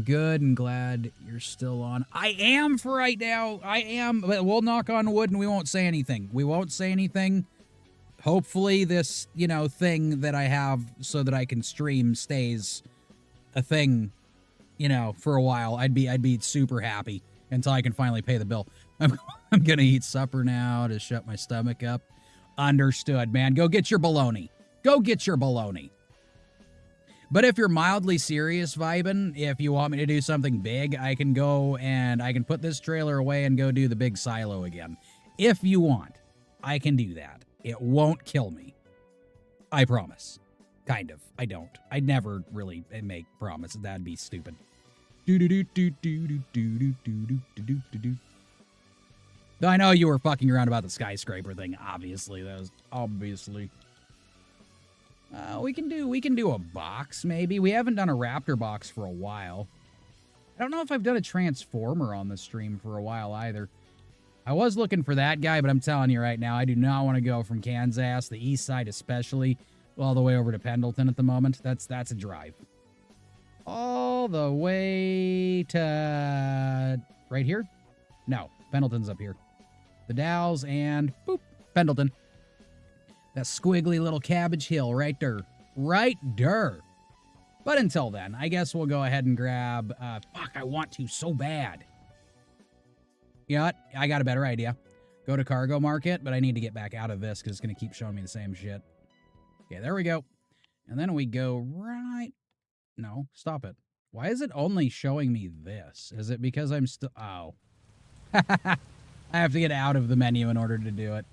Good and glad you're still on. I am for right now. I am. But we'll knock on wood and we won't say anything. We won't say anything. Hopefully this, thing that I have so that I can stream stays a thing, for a while. I'd be super happy until I can finally pay the bill. I'm gonna eat supper now to shut my stomach up. Understood, man. Go get your bologna. Go get your bologna. But if you're mildly serious vibing, if you want me to do something big, I can go and I can put this trailer away and go do the big silo again. If you want, I can do that. It won't kill me. I promise. Kind of. I don't. I'd never really make promises. That'd be stupid. I know you were fucking around about the skyscraper thing. Obviously, that was obviously. We can do a box maybe. We haven't done a raptor box for a while. I don't know if I've done a transformer on the stream for a while either. I was looking for that guy, but I'm telling you right now, I do not want to go from Kansas, the east side especially, all the way over to Pendleton at the moment. That's a drive. All the way to right here? No, Pendleton's up here. The Dalles and boop, Pendleton. That squiggly little Cabbage Hill right there. Right there. But until then, I guess we'll go ahead and grab... fuck, I want to so bad. You know what? I got a better idea. Go to Cargo Market, but I need to get back out of this because it's going to keep showing me the same shit. Okay, there we go. And then we go right... No, stop it. Why is it only showing me this? Is it because I'm still... Oh. I have to get out of the menu in order to do it.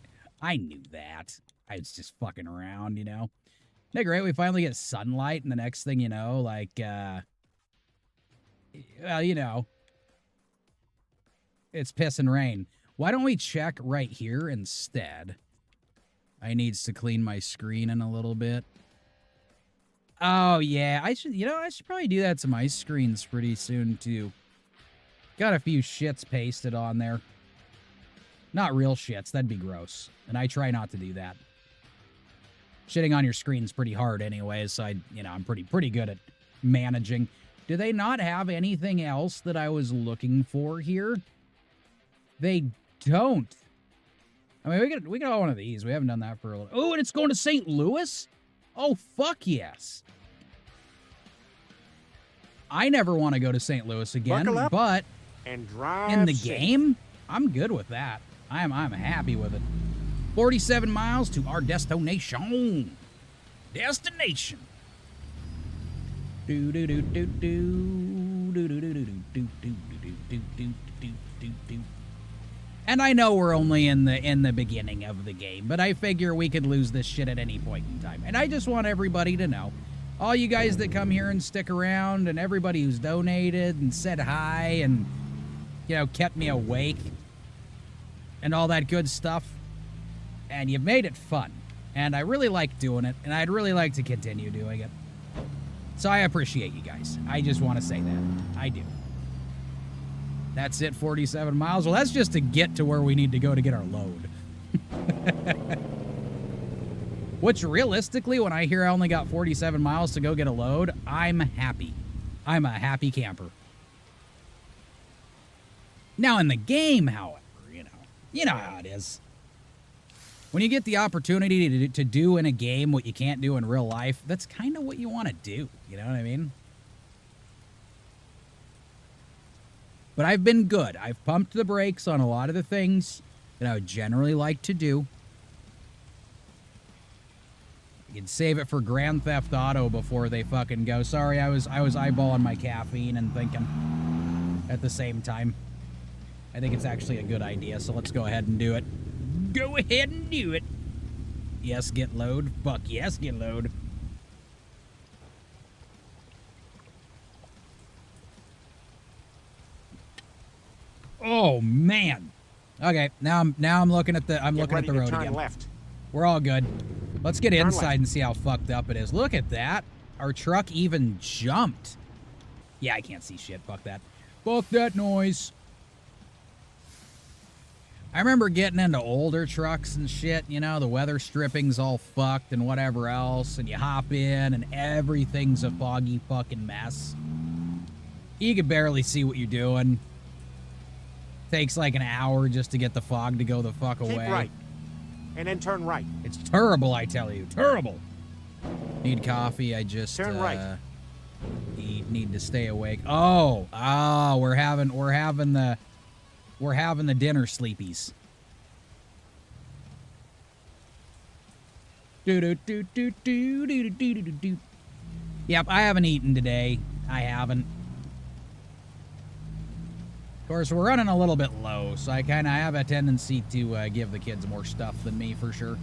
I knew that. I was just fucking around, Isn't it great? We finally get sunlight, and the next thing you know, like, well, it's piss and rain. Why don't we check right here instead? I needs to clean my screen in a little bit. Oh, yeah. I should probably do that to my screens pretty soon, too. Got a few shits pasted on there. Not real shits. That'd be gross. And I try not to do that. Shitting on your screen's pretty hard anyways, so I'm pretty good at managing. Do they not have anything else that I was looking for here? They don't. I mean, we got one of these. We haven't done that for a little... Oh, and it's going to St. Louis? Oh, fuck yes. I never want to go to St. Louis again, but and drive in the safe. game, I'm good with that. I'm happy with it. 47 miles to our destination. Destination. Do do do do do do do do do do do do do do do. And I know we're only in the beginning of the game, but I figure we could lose this shit at any point in time. And I just want everybody to know, all you guys that come here and stick around, and everybody who's donated and said hi and kept me awake and all that good stuff. And you've made it fun. And I really like doing it, and I'd really like to continue doing it. So I appreciate you guys. I just want to say that. I do. That's it, 47 miles. Well, that's just to get to where we need to go to get our load. Which, realistically, when I hear I only got 47 miles to go get a load, I'm happy. I'm a happy camper. Now, in the game, however, you know how it is. When you get the opportunity to do in a game what you can't do in real life, that's kind of what you want to do. You know what I mean? But I've been good. I've pumped the brakes on a lot of the things that I would generally like to do. You can save it for Grand Theft Auto before they fucking go. Sorry, I was eyeballing my caffeine and thinking. at the same time. I think it's actually a good idea, so let's go ahead and do it. Go ahead and do it. Yes, get load. Fuck yes, get load. Oh man. Okay, now I'm looking at the looking at the road again. Left. We're all good. Let's get Turn inside left. and see how fucked up it is. Look at that. Our truck even jumped. Yeah, I can't see shit. Fuck that. Fuck that noise. I remember getting into older trucks and shit, you know, the weather stripping's all fucked and whatever else, and you hop in and everything's a foggy fucking mess. You can barely see what you're doing. Takes like an hour just to get the fog to go the fuck away. Keep right. And then turn right. It's terrible, I tell you. Terrible. Need coffee. I just Turn right. Need to stay awake. Oh, we're having the dinner sleepies. Do. Yep, I haven't eaten today. I haven't. Of course, we're running a little bit low, so I kind of have a tendency to give the kids more stuff than me, for sure.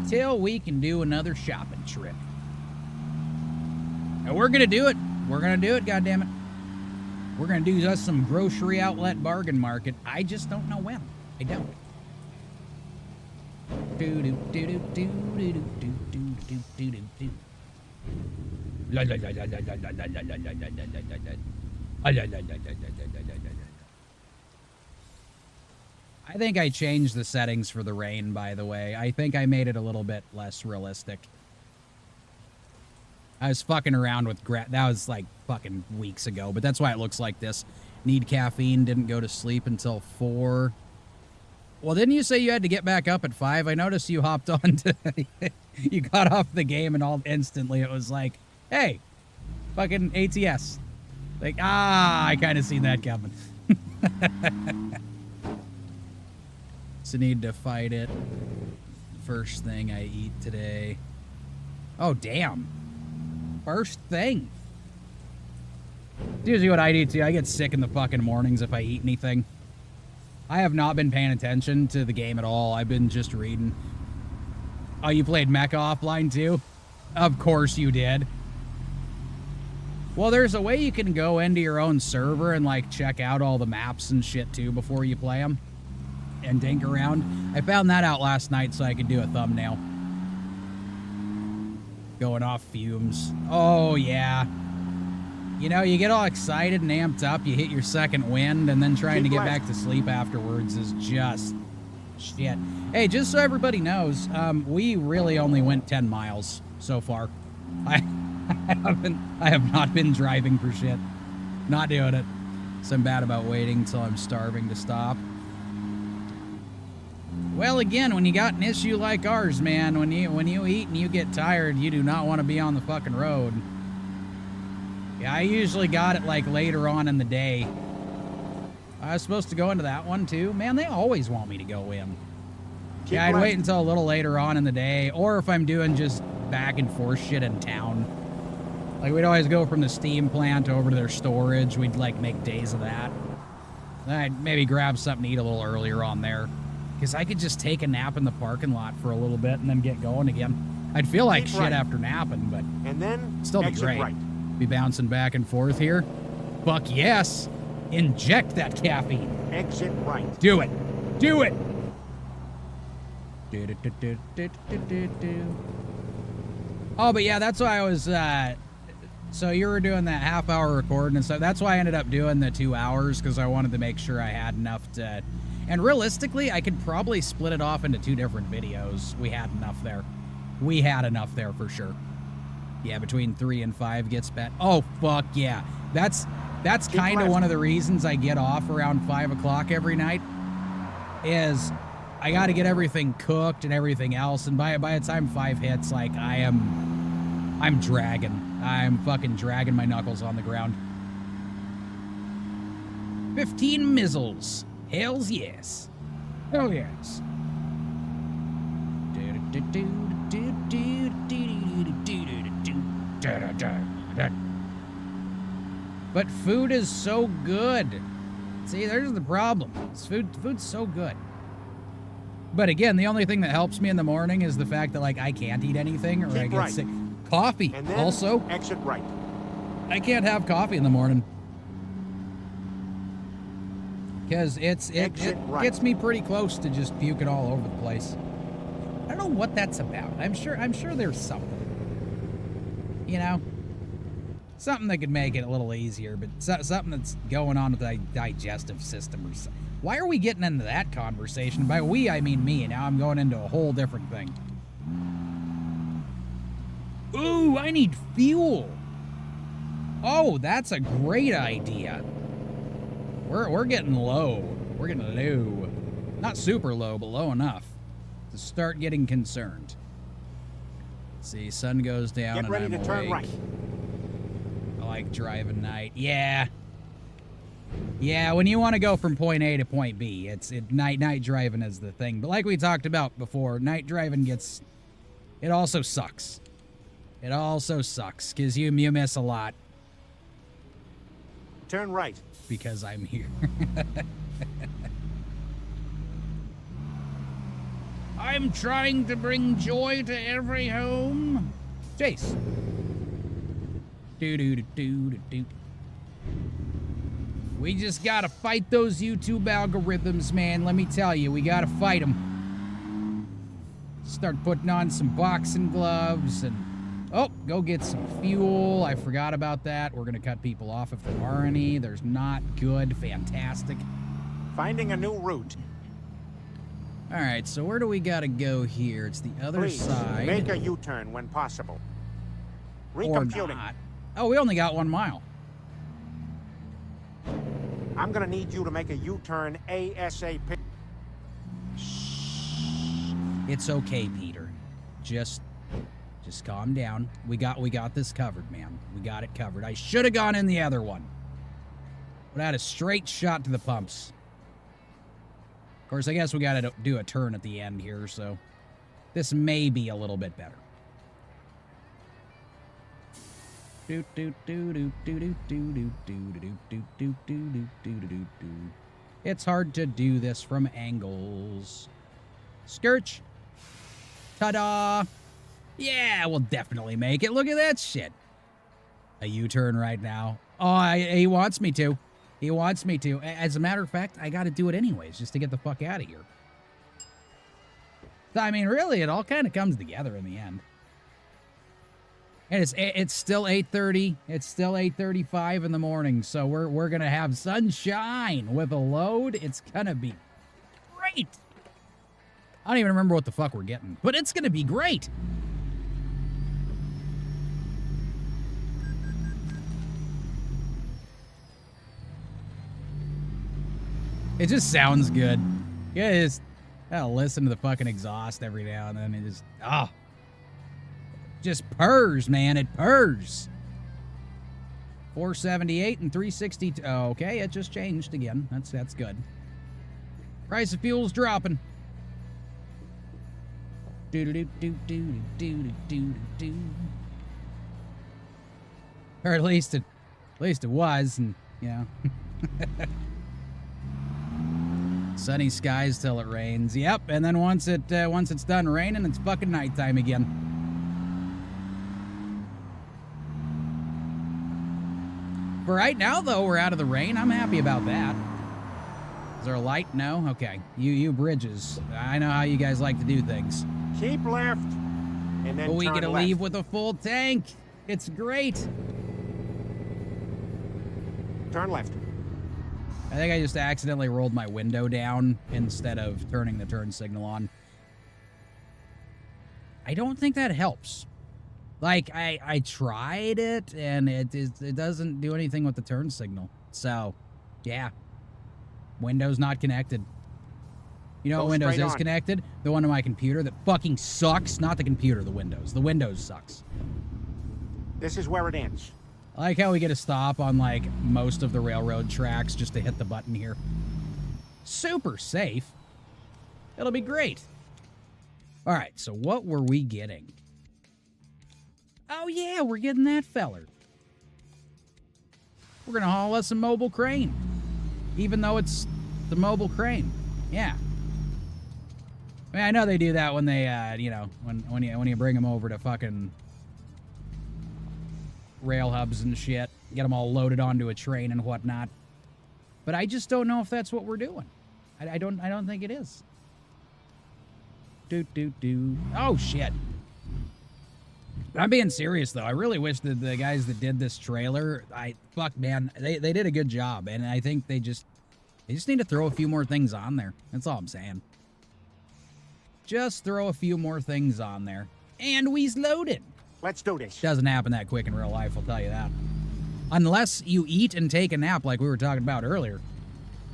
Until we can do another shopping trip. And we're going to do it. We're going to do it, goddammit. We're going to do us some grocery outlet bargain market. I just don't know when. I don't. I think I changed the settings for the rain, by the way. I think I made it a little bit less realistic. I was fucking around with that was like fucking weeks ago, but that's why it looks like this. Need caffeine, didn't go to sleep until 4. Well, didn't you say you had to get back up at 5? I noticed you hopped on to... you got off the game and all instantly it was like, hey, fucking ATS. Like, I kind of seen that coming. So need to fight it. First thing I eat today. Oh, damn. First thing. It's usually what I do too. I get sick in the fucking mornings if I eat anything. I have not been paying attention to the game at all. I've been just reading. Oh, you played Mecha offline too? Of course you did. Well, there's a way you can go into your own server and like check out all the maps and shit too before you play them. And dink around. I found that out last night so I could do a thumbnail. Going off fumes. Oh, yeah. You know, you get all excited and amped up, you hit your second wind, and then trying to get back to sleep afterwards is just shit. Hey, just so everybody knows, we really only went 10 miles so far. I have not been driving for shit. Not doing it. So I'm bad about waiting until I'm starving to stop. Well, again, when you got an issue like ours, man, when you eat and you get tired, you do not want to be on the fucking road. Yeah, I usually got it like later on in the day. I was supposed to go into that one too. Man, they always want me to go in. Yeah, I'd wait until a little later on in the day, or if I'm doing just back and forth shit in town. Like, we'd always go from the steam plant over to their storage. We'd like make days of that. Then I'd maybe grab something to eat a little earlier on there. Because I could just take a nap in the parking lot for a little bit and then get going again. I'd feel like shit after napping, but and then still be great. Right. Be bouncing back and forth here. Fuck yes. Inject that caffeine. Exit right. Do it. Do it. Oh, but yeah, that's why I was, so you were doing that half-hour recording and stuff. That's why I ended up doing the 2 hours, because I wanted to make sure I had enough to... And realistically, I could probably split it off into 2 different videos. We had enough there. We had enough there for sure. Yeah, between 3 and 5 gets bet. Oh, fuck yeah. That's kind of one of the reasons I get off around 5 o'clock every night. Is I got to get everything cooked and everything else. And by the time 5 hits, like, I'm dragging. I'm fucking dragging my knuckles on the ground. 15 mizzles. Hells yes. Hell yes. That, But food is so good. See, there's the problem. Food's so good. But again, the only thing that helps me in the morning is the fact that, like, I can't eat anything or I Keep get right. sick. Coffee, And then also. exit right. I can't have coffee in the morning. Because it Right. gets me pretty close to just puking all over the place. I don't know what that's about. I'm sure there's something. You know? Something that could make it a little easier, but something that's going on with the digestive system or something. Why are we getting into that conversation? By we, I mean me. Now I'm going into a whole different thing. Ooh, I need fuel. Oh, that's a great idea. We're getting low. We're getting low. Not super low, but low enough to start getting concerned. Let's see, sun goes down Get and ready I'm to turn awake. right. I like driving night. Yeah. Yeah, when you want to go from point A to point B, night driving is the thing. But like we talked about before, night driving it also sucks. It also sucks because you miss a lot Turn right. because I'm here. I'm trying to bring joy to every home. Chase. Do. We just gotta fight those YouTube algorithms, man. Let me tell you, we gotta fight them. Start putting on some boxing gloves and... Oh, go get some fuel. I forgot about that. We're gonna cut people off if there are any. There's not. Good. Fantastic. Finding a new route. All right, so where do we gotta go here? It's the other Please, side. make a U-turn when possible. Or Recomputing. not. Oh, we only got 1 mile. I'm gonna need you to make a U-turn ASAP. It's okay, Peter. Just calm down. We got this covered, man. We got it covered. I should have gone in the other one. But I had a straight shot to the pumps. Of course, I guess we got to do a turn at the end here, so this may be a little bit better. It's hard to do this from angles. Skirch. Ta-da! Yeah, we'll definitely make it. Look at that shit. A U-turn right now. Oh, he wants me to. He wants me to. As a matter of fact, I got to do it anyways, just to get the fuck out of here. So, I mean, really, it all kind of comes together in the end. And it's still 8:30. It's still 8:35 in the morning, so we're gonna have sunshine with a load. It's gonna be great. I don't even remember what the fuck we're getting, but it's gonna be great. It just sounds good. Yeah, just gotta listen to the fucking exhaust every now and then. It just purrs, man. It purrs. 478 and 362. Oh, okay, it just changed again. That's good. Price of fuel's dropping. Do. Or at least it was, and you know. Sunny skies till it rains. Yep, and then once it's done raining, it's fucking nighttime again. For right now, though, we're out of the rain. I'm happy about that. Is there a light? No? Okay. You bridges. I know how you guys like to do things. Keep left, and then But we turn get to left. leave with a full tank. It's great. Turn left. I think I just accidentally rolled my window down instead of turning the turn signal on. I don't think that helps. Like, I tried it, and it doesn't do anything with the turn signal. So, yeah. Window's not connected. You know what Go Windows straight is on. connected? The one on my computer that fucking sucks. Not the computer, the Windows. The Windows sucks. This is where it ends. I like how we get a stop on, like, most of the railroad tracks just to hit the button here. Super safe. It'll be great. All right, so what were we getting? Oh, yeah, we're getting that feller. We're gonna haul us a mobile crane. Even though it's the mobile crane. Yeah. I mean, I know they do that when they, you know, when you bring them over to fucking rail hubs and shit. Get them all loaded onto a train and whatnot. But I just don't know if that's what we're doing. I don't think it is. Oh, shit. I'm being serious, though. I really wish that the guys that did this trailer, fuck, man, they did a good job. And I think they just need to throw a few more things on there. That's all I'm saying. Just throw a few more things on there. And we's loaded. Let's do this. Doesn't happen that quick in real life, I'll tell you that. Unless you eat and take a nap like we were talking about earlier.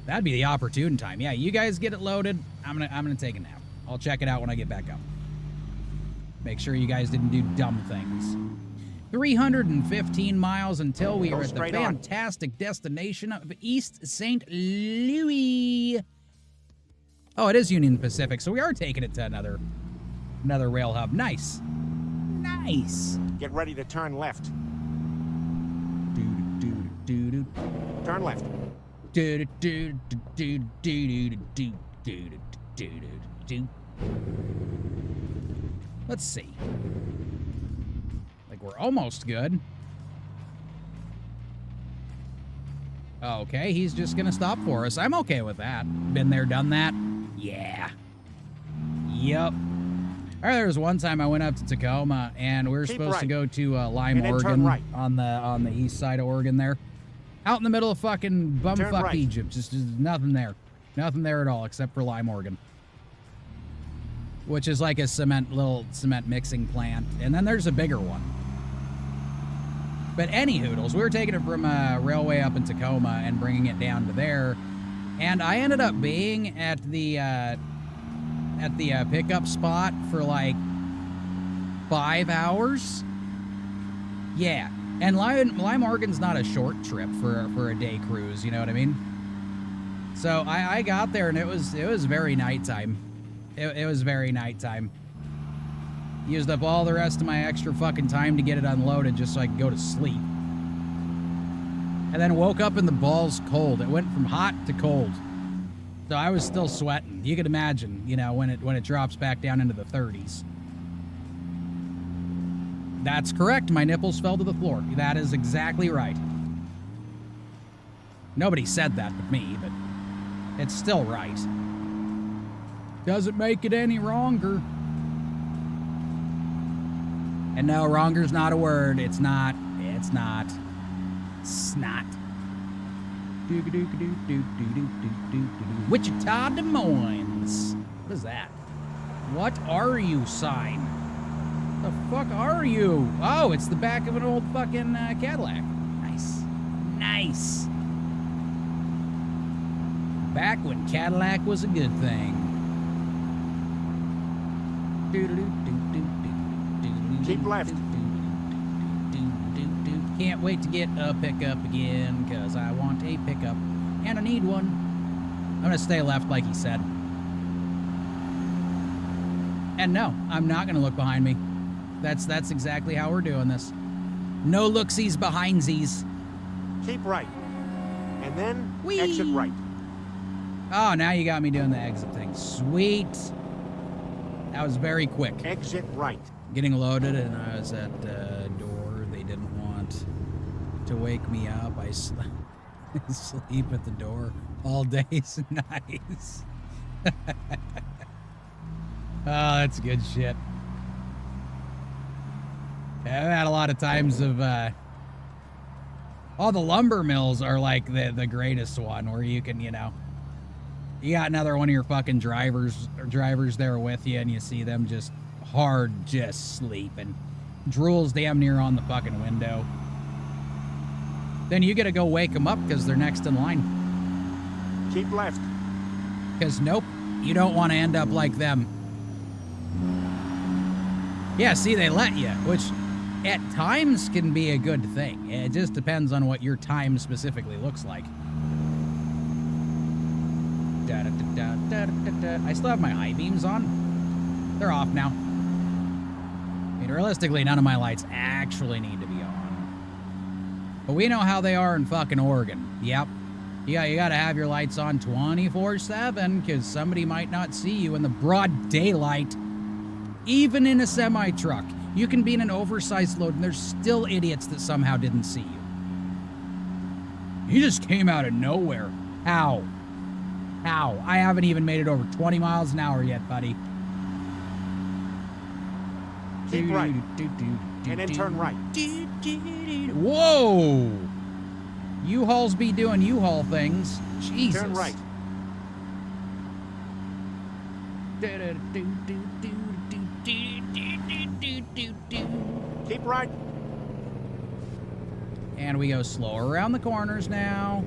That'd be the opportune time. Yeah, you guys get it loaded. I'm gonna take a nap. I'll check it out when I get back up. Make sure you guys didn't do dumb things. 315 miles until we are at the fantastic destination of East St. Louis. Oh, it is Union Pacific, so we are taking it to another rail hub. Nice. Nice. Get ready to turn left. Turn left. Let's see. Like, we're almost good. Okay, he's just gonna stop for us. I'm okay with that. Been there, done that. Yeah. Yep. All right, there was one time I went up to Tacoma, and we were supposed to go to Lime, Oregon, on the east side of Oregon there. Out in the middle of fucking bumfuck Egypt. Just nothing there. Nothing there at all, except for Lime, Oregon. Which is like a little cement mixing plant. And then there's a bigger one. But anyhoodles, we were taking it from a railway up in Tacoma and bringing it down to there. And I ended up being at the pickup spot for like 5 hours. Yeah. And Lime, Oregon's not a short trip for a day cruise, you know what I mean? So I got there and it was very nighttime. It was very nighttime. Used up all the rest of my extra fucking time to get it unloaded just so I could go to sleep. And then woke up and the balls cold. It went from hot to cold. So I was still sweating. You could imagine, you know, when it drops back down into the 30s. That's correct. My nipples fell to the floor. That is exactly right. Nobody said that but me, but it's still right. Doesn't make it any wronger. And no, wronger's not a word. It's not. It's not. Snot. Wichita, Des Moines. What is that? What are you sign? The fuck are you? Oh, it's the back of an old fucking Cadillac. Nice. Nice. Back when Cadillac was a good thing. Keep left. Can't wait to get a pickup again, because I want a pickup, and I need one. I'm going to stay left like he said. And no, I'm not going to look behind me. That's exactly how we're doing this. No looksies behindsies. Keep right. And then exit right. Oh, now you got me doing the exit thing. Sweet. That was very quick. Exit right. Getting loaded, and I was at the door. They didn't want to wake me up. I sleep at the door all days and nights. Oh, that's good shit. I've had a lot of times of, all the lumber mills are like the greatest one, where you can, you know, you got another one of your fucking drivers there with you, and you see them just sleeping. Drool's damn near on the fucking window. Then you gotta go wake them up because they're next in line. Keep left. Because nope, you don't want to end up like them. Yeah, see, they let you, which at times can be a good thing. It just depends on what your time specifically looks like. I still have my high beams on. They're off now. I mean, realistically, none of my lights actually need to be on. But we know how they are in fucking Oregon. Yep. You gotta have your lights on 24/7 because somebody might not see you in the broad daylight. Even in a semi-truck. You can be in an oversized load and there's still idiots that somehow didn't see you. You just came out of nowhere. How? How? I haven't even made it over 20 miles an hour yet, buddy. Keep right. And then turn right. Whoa! U-Hauls be doing U-Haul things. Jesus. Turn right. Keep right. And we go slower around the corners now.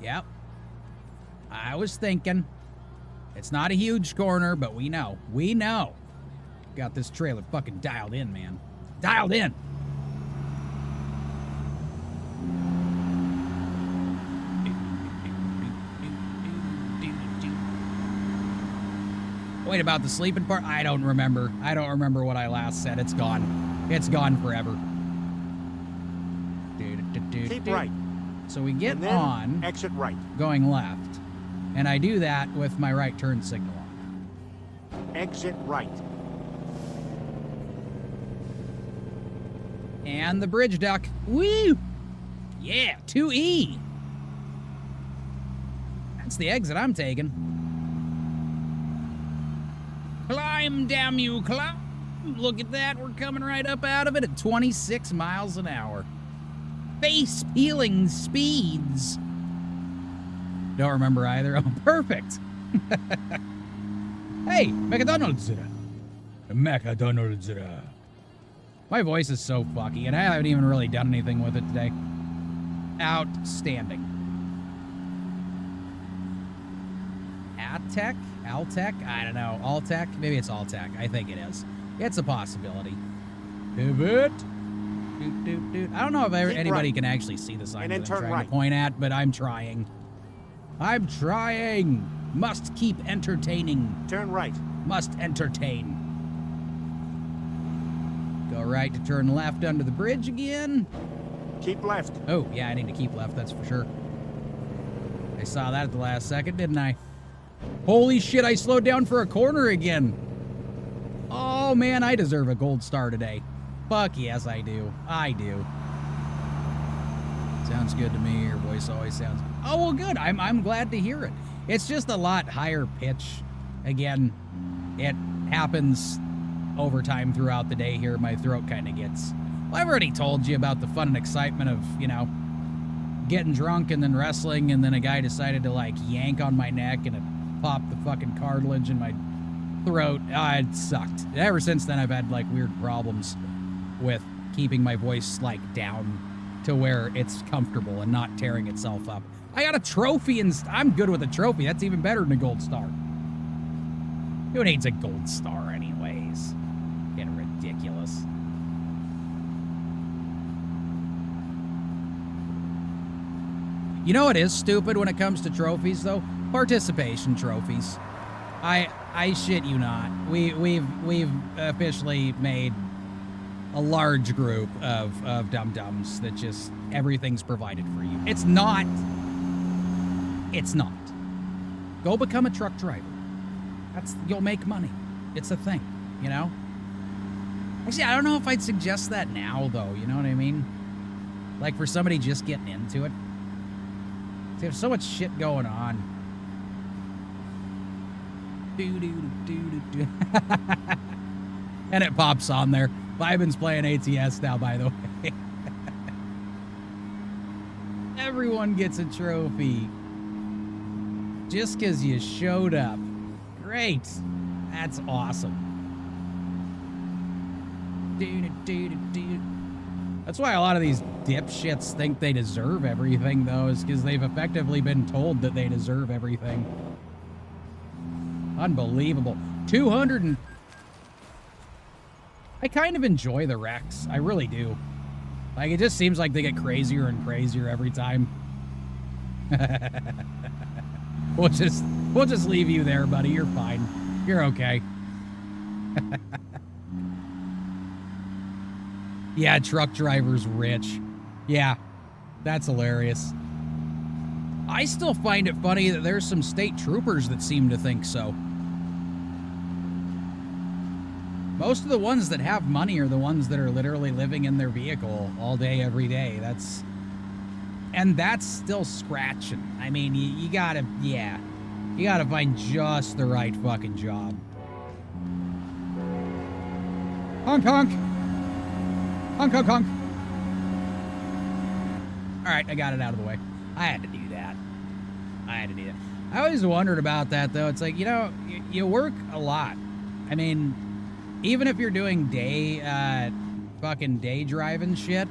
Yep. I was thinking. It's not a huge corner, but we know. We know. Got this trailer fucking dialed in, man. Dialed in. Wait, about the sleeping part? I don't remember. I don't remember what I last said. It's gone. It's gone forever. Keep right. So we get And then on, exit right. going left. And I do that with my right turn signal on. Exit right. And the bridge duck. Woo! Yeah, 2E. That's the exit I'm taking. Climb, damn you, climb. Look at that. We're coming right up out of it at 26 miles an hour. Face peeling speeds. Don't remember either. Oh, perfect. Hey, McDonald's. McDonald's. My voice is so fucky, and I haven't even really done anything with it today. Outstanding. Altec? Altec? I don't know. Altec? Maybe it's Altec. I think it is. It's a possibility. Pivot. Doot, doot, doot. I don't know if anybody can actually see the sign that I'm trying to point at, but I'm trying. I'm trying. Must keep entertaining. Turn right. Must entertain. Go right to turn left under the bridge again. Keep left. Oh, yeah, I need to keep left, that's for sure. I saw that at the last second, didn't I? Holy shit, I slowed down for a corner again. Oh, man, I deserve a gold star today. Fuck yes, I do. I do. Sounds good to me. Your voice always sounds... Oh, well, good. I'm glad to hear it. It's just a lot higher pitch. Again, it happens over time throughout the day here. My throat kind of gets... Well, I've already told you about the fun and excitement of, you know, getting drunk and then wrestling, and then a guy decided to, like, yank on my neck and it popped the fucking cartilage in my throat. It sucked. Ever since then, I've had, like, weird problems with keeping my voice, like, down to where it's comfortable and not tearing itself up. I got a trophy, and I'm good with a trophy. That's even better than a gold star. Who needs a gold star anyways? Getting ridiculous. You know what is stupid when it comes to trophies, though? Participation trophies. I shit you not. We've officially made a large group of dum-dums that just everything's provided for you. It's not. It's not. Go become a truck driver. You'll make money. It's a thing, you know? Actually, I don't know if I'd suggest that now, though. You know what I mean? Like for somebody just getting into it. There's so much shit going on. And it pops on there. Vibin's playing ATS now, by the way. Everyone gets a trophy. Just because you showed up. Great. That's awesome. That's why a lot of these dipshits think they deserve everything, though, is because they've effectively been told that they deserve everything. Unbelievable. 200 and... I kind of enjoy the wrecks. I really do. Like, it just seems like they get crazier and crazier every time. We'll just leave you there, buddy. You're fine. You're okay. Yeah, truck driver's rich. Yeah. That's hilarious. I still find it funny that there's some state troopers that seem to think so. Most of the ones that have money are the ones that are literally living in their vehicle all day, every day. And that's still scratching. I mean, you gotta find just the right fucking job. Honk, honk. Honk, honk, honk. All right, I got it out of the way. I had to do that. I always wondered about that, though. It's like, you work a lot. I mean, even if you're doing fucking day driving shit,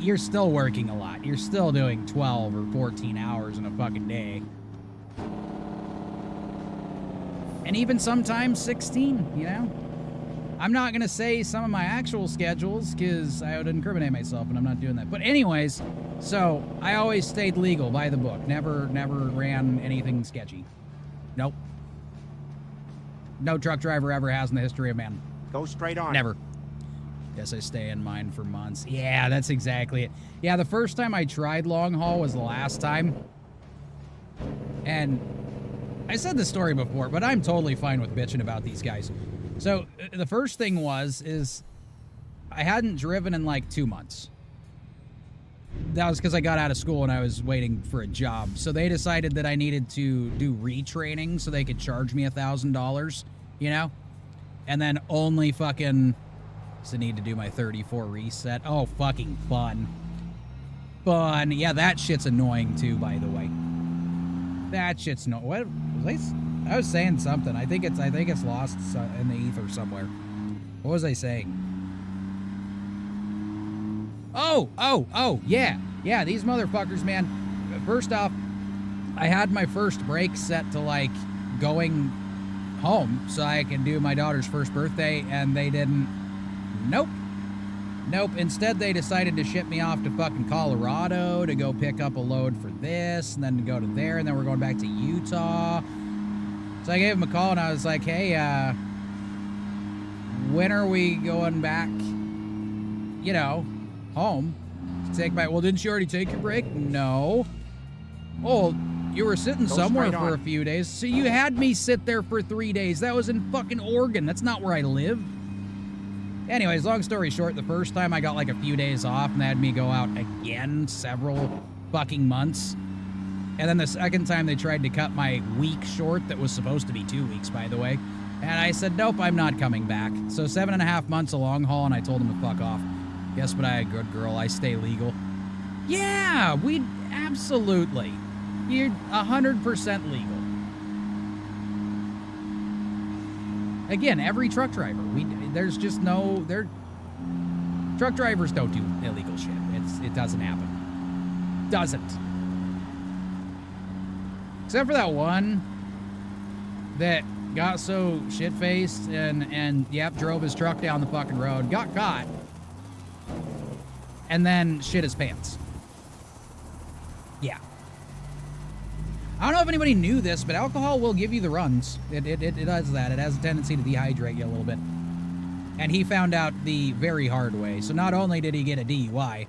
you're still working a lot. You're still doing 12 or 14 hours in a fucking day. And even sometimes 16, I'm not going to say some of my actual schedules because I would incriminate myself and I'm not doing that. But anyways, so I always stayed legal by the book. Never ran anything sketchy. Nope. No truck driver ever has in the history of man. Go straight on. Never. Yes, I stay in mine for months. Yeah, that's exactly it. Yeah, the first time I tried long haul was the last time. And I said this story before, but I'm totally fine with bitching about these guys. So the first thing is I hadn't driven in like 2 months. That was because I got out of school and I was waiting for a job. So they decided that I needed to do retraining so they could charge me $1,000, and then only fucking need to do my 34 reset. Oh, fucking fun. Yeah, that shit's annoying too, by the way. That shit's no. What was I was saying something. I think it's lost in the ether somewhere. What was I saying? Oh, yeah. These motherfuckers, man. First off, I had my first break set to like going home so I can do my daughter's first birthday, and they didn't. Nope. Instead, they decided to ship me off to fucking Colorado to go pick up a load for this, and then to go to there, and then we're going back to Utah. So I gave him a call, and I was like, hey, when are we going back, home? To take my... Well, didn't you already take your break? No. Oh, you were sitting somewhere for a few days, so you had me sit there for 3 days. That was in fucking Oregon. That's not where I live. Anyways, long story short, the first time I got like a few days off and they had me go out again several fucking months. And then the second time they tried to cut my week short that was supposed to be 2 weeks, by the way. And I said, nope, I'm not coming back. So 7.5 months a long haul, and I told them to fuck off. Yes, but I a good girl. I stay legal. Yeah, we absolutely. You're 100% legal. Again, every truck driver. There's just no... Truck drivers don't do illegal shit. It doesn't happen. Doesn't. Except for that one that got so shit-faced and drove his truck down the fucking road, got caught, and then shit his pants. Yeah. I don't know if anybody knew this, but alcohol will give you the runs. It does that. It has a tendency to dehydrate you a little bit. And he found out the very hard way. So not only did he get a DUI,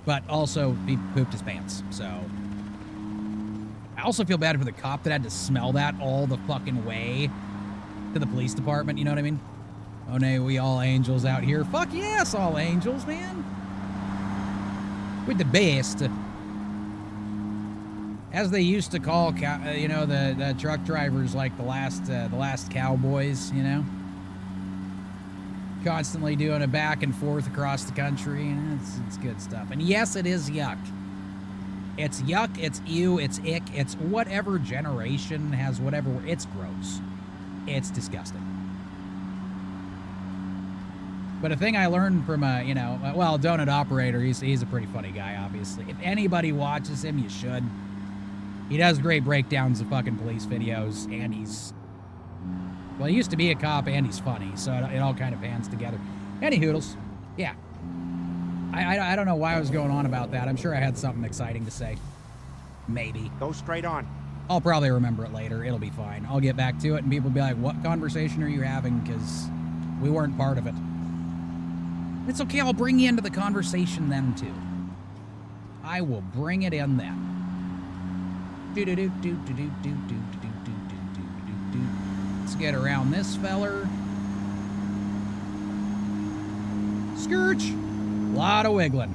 but also he pooped his pants. So I also feel bad for the cop that had to smell that all the fucking way to the police department. You know what I mean? Oh, no, we all angels out here. Fuck yes, all angels, man. We're the best. As they used to call, the truck drivers like the last cowboys, constantly doing a back and forth across the country. It's good stuff. And yes, it is yuck. It's yuck, it's ew, it's ick, it's whatever generation has whatever. It's gross. It's disgusting. But a thing I learned from Donut Operator, he's a pretty funny guy, obviously. If anybody watches him, you should. He does great breakdowns of fucking police videos, and he used to be a cop, and he's funny, so it all kind of pans together. Any hoodles. Yeah. I don't know why I was going on about that. I'm sure I had something exciting to say. Maybe. Go straight on. I'll probably remember it later. It'll be fine. I'll get back to it, and people will be like, what conversation are you having? Because we weren't part of it. It's okay. I'll bring you into the conversation then, too. I will bring it in then. Let's get around this feller. Skirch! A lot of wiggling.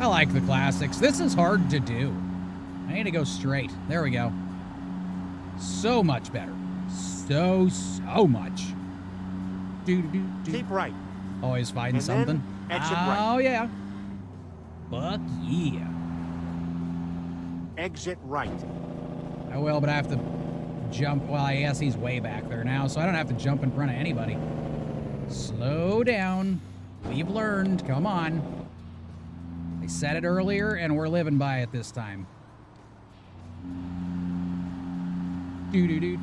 I like the classics. This is hard to do. I need to go straight. There we go. So much better. So much. Keep right. Always find And something. then exit right. Oh, yeah. Fuck yeah. Exit right. I will, but I have to jump. Well, I guess he's way back there now, so I don't have to jump in front of anybody. Slow down. We've learned. Come on. I said it earlier, and we're living by it this time. Do.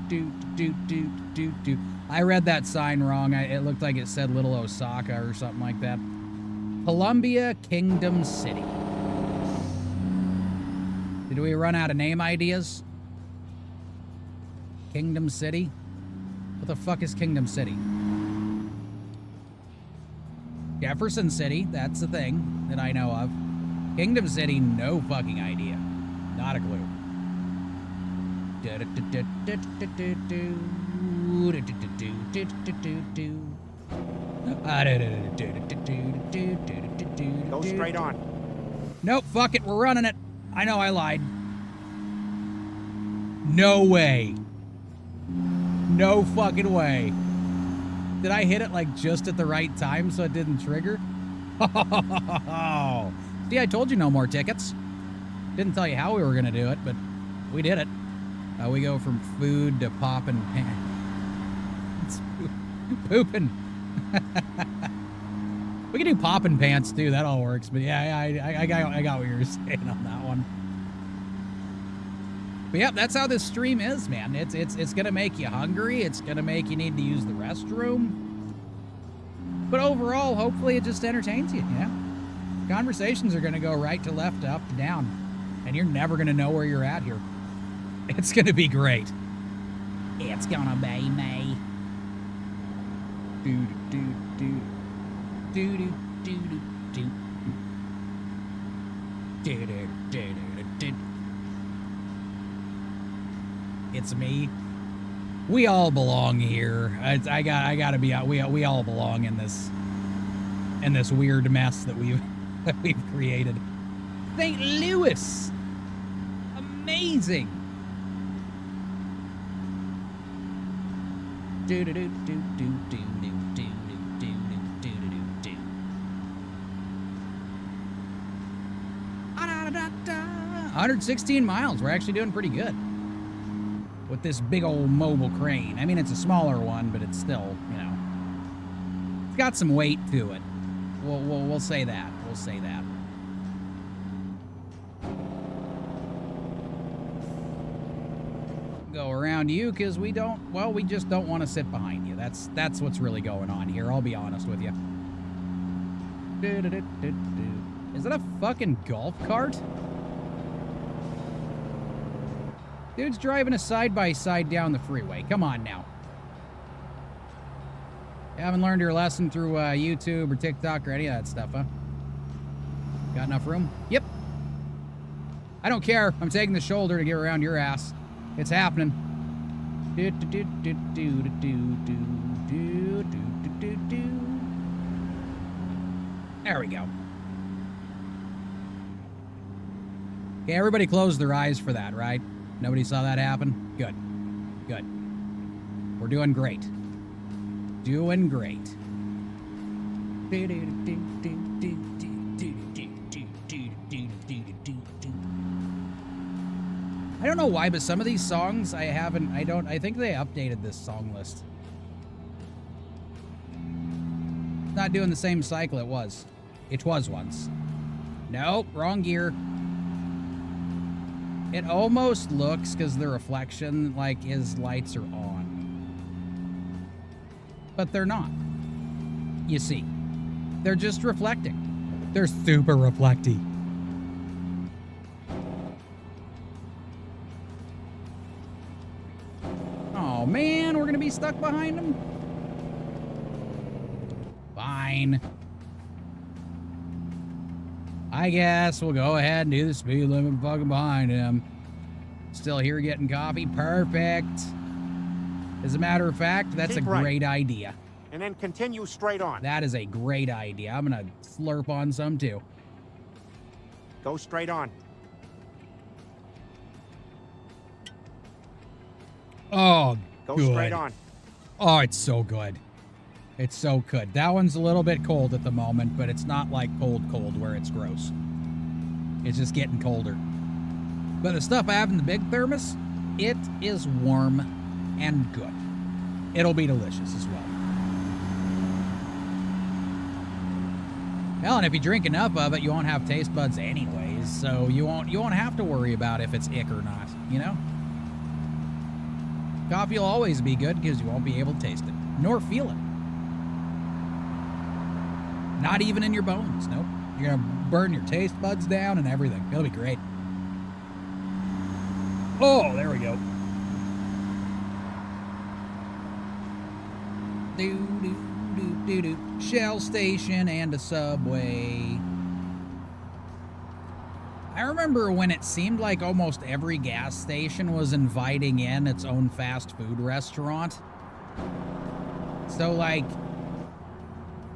I read that sign wrong. It looked like it said Little Osaka or something like that. Columbia Kingdom City. Did we run out of name ideas? Kingdom City? What the fuck is Kingdom City? Jefferson City, that's the thing that I know of. Kingdom City, no fucking idea. Not a clue. Go straight on. Nope, fuck it, we're running it. I know I lied. No way. No fucking way. Did I hit it like just at the right time so it didn't trigger? See, I told you no more tickets. Didn't tell you how we were gonna do it, but we did it. We go from food to popping pants. Pooping. We can do popping pants too. That all works. But yeah, I got what you were saying on that one. But yeah, that's how this stream is, man. It's gonna make you hungry. It's gonna make you need to use the restroom. But overall, hopefully, it just entertains you. Yeah. Conversations are gonna go right to left, to up to down, and you're never gonna know where you're at here. It's gonna be great. It's gonna be me. Do do do do do do do do do do do. It's me. We all belong here. I gotta be out. We all belong in this weird mess that we've created. St. Louis, amazing. Do do do do do do do do do do do do. 116 miles. We're actually doing pretty good with this big old mobile crane. I mean, it's a smaller one, but it's still, you know, it's got some weight to it. We'll say that. We'll say that. Go around you because we just don't want to sit behind you. That's what's really going on here. I'll be honest with you. Is that a fucking golf cart? Dude's driving a side-by-side down the freeway. Come on now. You haven't learned your lesson through YouTube or TikTok or any of that stuff, huh? Got enough room? Yep. I don't care. I'm taking the shoulder to get around your ass. It's happening. There we go. Okay, everybody close their eyes for that, right? Nobody saw that happen? Good. Good. We're doing great. Doing great. I don't know why, but some of these songs I think they updated this song list. It's not doing the same cycle it was. It was once. Nope, wrong gear. It almost looks, because the reflection, like his lights are on. But they're not. You see. They're just reflecting. They're super reflecty. Oh man, we're gonna be stuck behind him? Fine. I guess we'll go ahead and do the speed limit fucking behind him. Still here getting coffee. Perfect. As a matter of fact, that's Keep a right. great idea. And then continue straight on. That is a great idea. I'm gonna slurp on some too. Go straight on. Oh, Go good. straight on. Oh, it's so good. It's so good. That one's a little bit cold at the moment, but it's not like cold where it's gross. It's just getting colder. But the stuff I have in the big thermos, it is warm and good. It'll be delicious as well. Hell, and if you drink enough of it, you won't have taste buds anyways, so you won't have to worry about if it's ick or not, you know? Coffee will always be good because you won't be able to taste it, nor feel it. Not even in your bones, nope. You're gonna burn your taste buds down and everything. It'll be great. Oh, there we go. Do. Shell station and a Subway. I remember when it seemed like almost every gas station was inviting in its own fast food restaurant. So, like,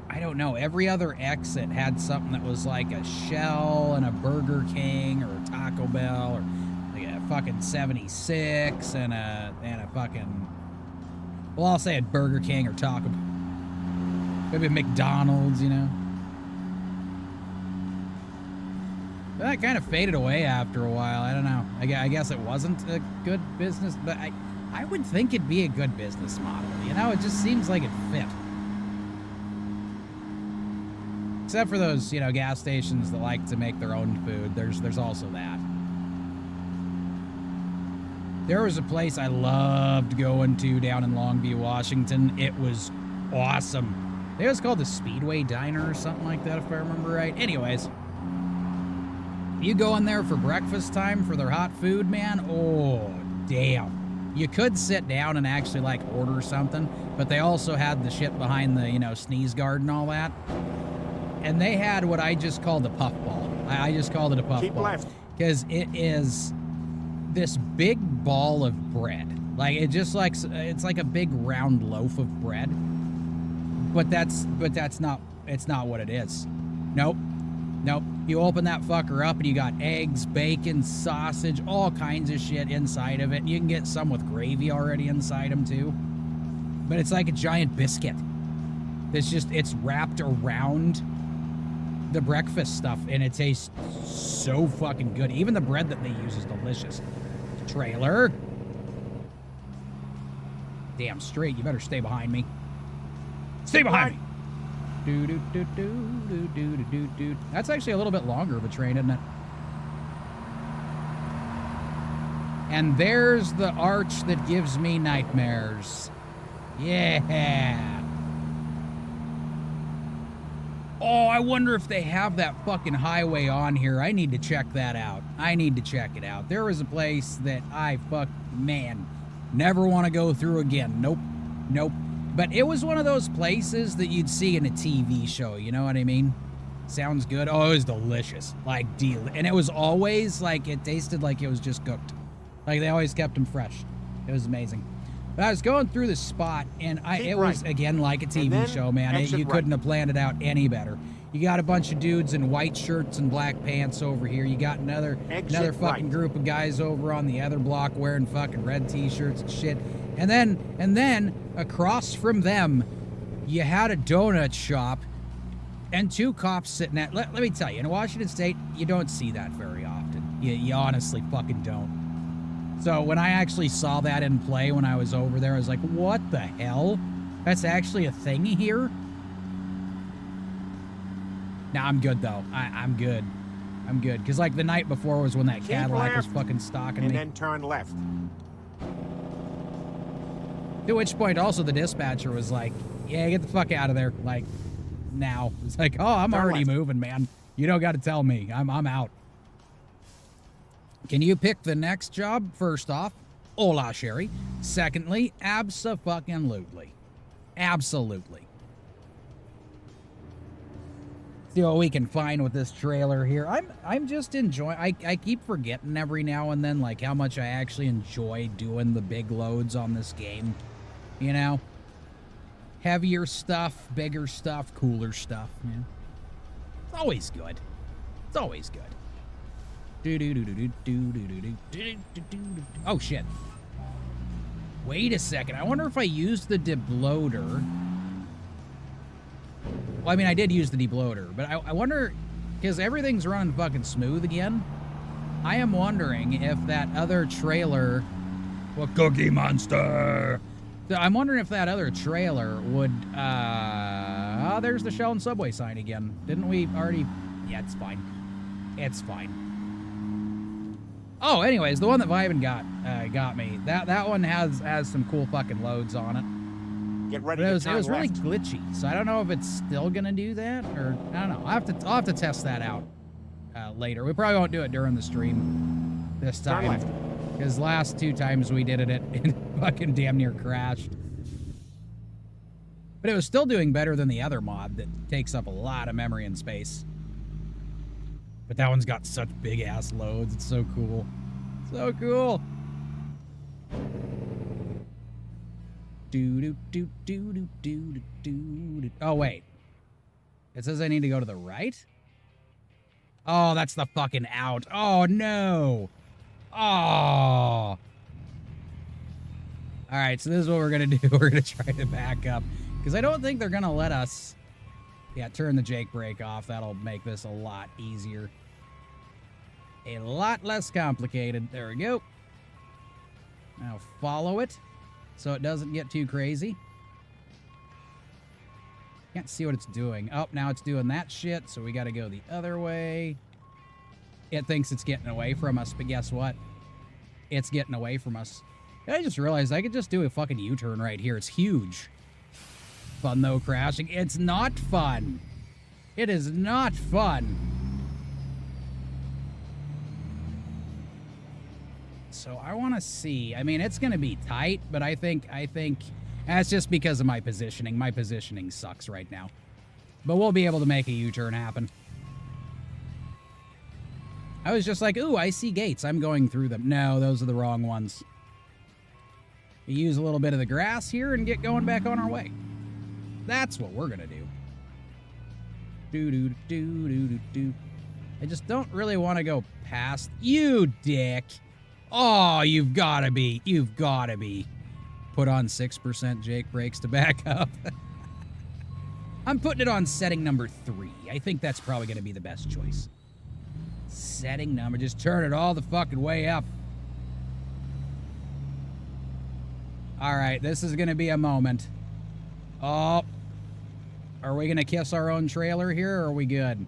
I don't know, every other exit had something that was like a Shell and a Burger King or a Taco Bell or like a fucking 76 and a fucking, well, I'll say a Burger King or Taco Bell. Maybe a McDonald's, you know. But that kind of faded away after a while. I don't know. I guess it wasn't a good business, but I would think it'd be a good business model. You know, it just seems like it fit. Except for those, you know, gas stations that like to make their own food. There's also that. There was a place I loved going to down in Longview, Washington. It was awesome. It was called the Speedway Diner or something like that, if I remember right. Anyways, you go in there for breakfast time for their hot food, man. Oh, damn. You could sit down and actually, like, order something, but they also had the shit behind the, you know, sneeze guard and all that. And they had what I just called a puffball. I just called it a puffball. Keep left. Because it is this big ball of bread. Like, it's like a big round loaf of bread. But it's not what it is. Nope. You open that fucker up and you got eggs, bacon, sausage, all kinds of shit inside of it. You can get some with gravy already inside them too. But it's like a giant biscuit. It's wrapped around the breakfast stuff and it tastes so fucking good. Even the bread that they use is delicious. Trailer. Damn straight, you better stay behind me. Stay behind me. Do. That's actually a little bit longer of a train, isn't it? And there's the arch that gives me nightmares. Yeah. Oh, I wonder if they have that fucking highway on here. I need to check that out. I need to check it out. There was a place that never want to go through again. Nope. But it was one of those places that you'd see in a TV show, you know what I mean? Sounds good. Oh, it was delicious. Like, and it was always, like, it tasted like it was just cooked. Like, they always kept them fresh. It was amazing. But I was going through the spot, and it was, again, like a TV show, man. You couldn't have planned it out any better. You got a bunch of dudes in white shirts and black pants over here. You got another fucking group of guys over on the other block wearing fucking red t-shirts and shit. And then across from them, you had a donut shop and two cops sitting at. Let me tell you, in Washington State, you don't see that very often. You honestly fucking don't. So when I actually saw that in play when I was over there, I was like, what the hell? That's actually a thing here? Nah, I'm good, though. I'm good. Because, like, the night before was when that Cadillac was fucking stalking me. And then turn left. To which point, also, the dispatcher was like, yeah, get the fuck out of there. Like, now. It's like, oh, I'm already moving, man. You don't got to tell me. I'm out. Can you pick the next job? First off, hola, Sherry. Secondly, abso-fucking-lutely. Absolutely. See what we can find with this trailer here. I'm just enjoying. I keep forgetting every now and then like how much I actually enjoy doing the big loads on this game. You know, heavier stuff, bigger stuff, cooler stuff. Yeah. It's always good. It's always good. Oh shit! Wait a second. I wonder if I used the debloater. Well, I mean, I did use the debloater, but I wonder, because everything's running fucking smooth again, I am wondering if that other trailer... What Cookie Monster? I'm wondering if that other trailer would... Oh, there's the Shell and Subway sign again. Didn't we already... Yeah, it's fine. It's fine. Oh, anyways, the one that Vyban got me. That one has some cool fucking loads on it. Get ready. But it was really glitchy, so I don't know if it's still gonna do that, or I don't know. I'll have to test that out later. We probably won't do it during the stream this time, because last 2 times we did it fucking damn near crashed. But it was still doing better than the other mod that takes up a lot of memory and space. But that one's got such big ass loads. It's so cool, so cool. Oh, wait. It says I need to go to the right? Oh, that's the fucking out. Oh, no. Oh. Alright, so this is what we're going to do. We're going to try to back up. Because I don't think they're going to let us... Yeah, turn the Jake brake off. That'll make this a lot easier. A lot less complicated. There we go. Now follow it, so it doesn't get too crazy. Can't see what it's doing. Oh, now it's doing that shit, so we gotta go the other way. It thinks it's getting away from us, but guess what? It's getting away from us. I just realized I could just do a fucking U-turn right here. It's huge. Fun, though, crashing. It's not fun. It is not fun. So I want to see. I mean, it's going to be tight, but I think that's just because of my positioning. My positioning sucks right now. But we'll be able to make a U-turn happen. I was just like, ooh, I see gates. I'm going through them. No, those are the wrong ones. We use a little bit of the grass here and get going back on our way. That's what we're going to do. Do. I just don't really want to go past you, dick. Oh, you've got to be. You've got to be. Put on 6% Jake brakes to back up. I'm putting it on setting number 3. I think that's probably going to be the best choice. Setting number. Just turn it all the fucking way up. All right, this is going to be a moment. Oh. Are we going to kiss our own trailer here, or are we good?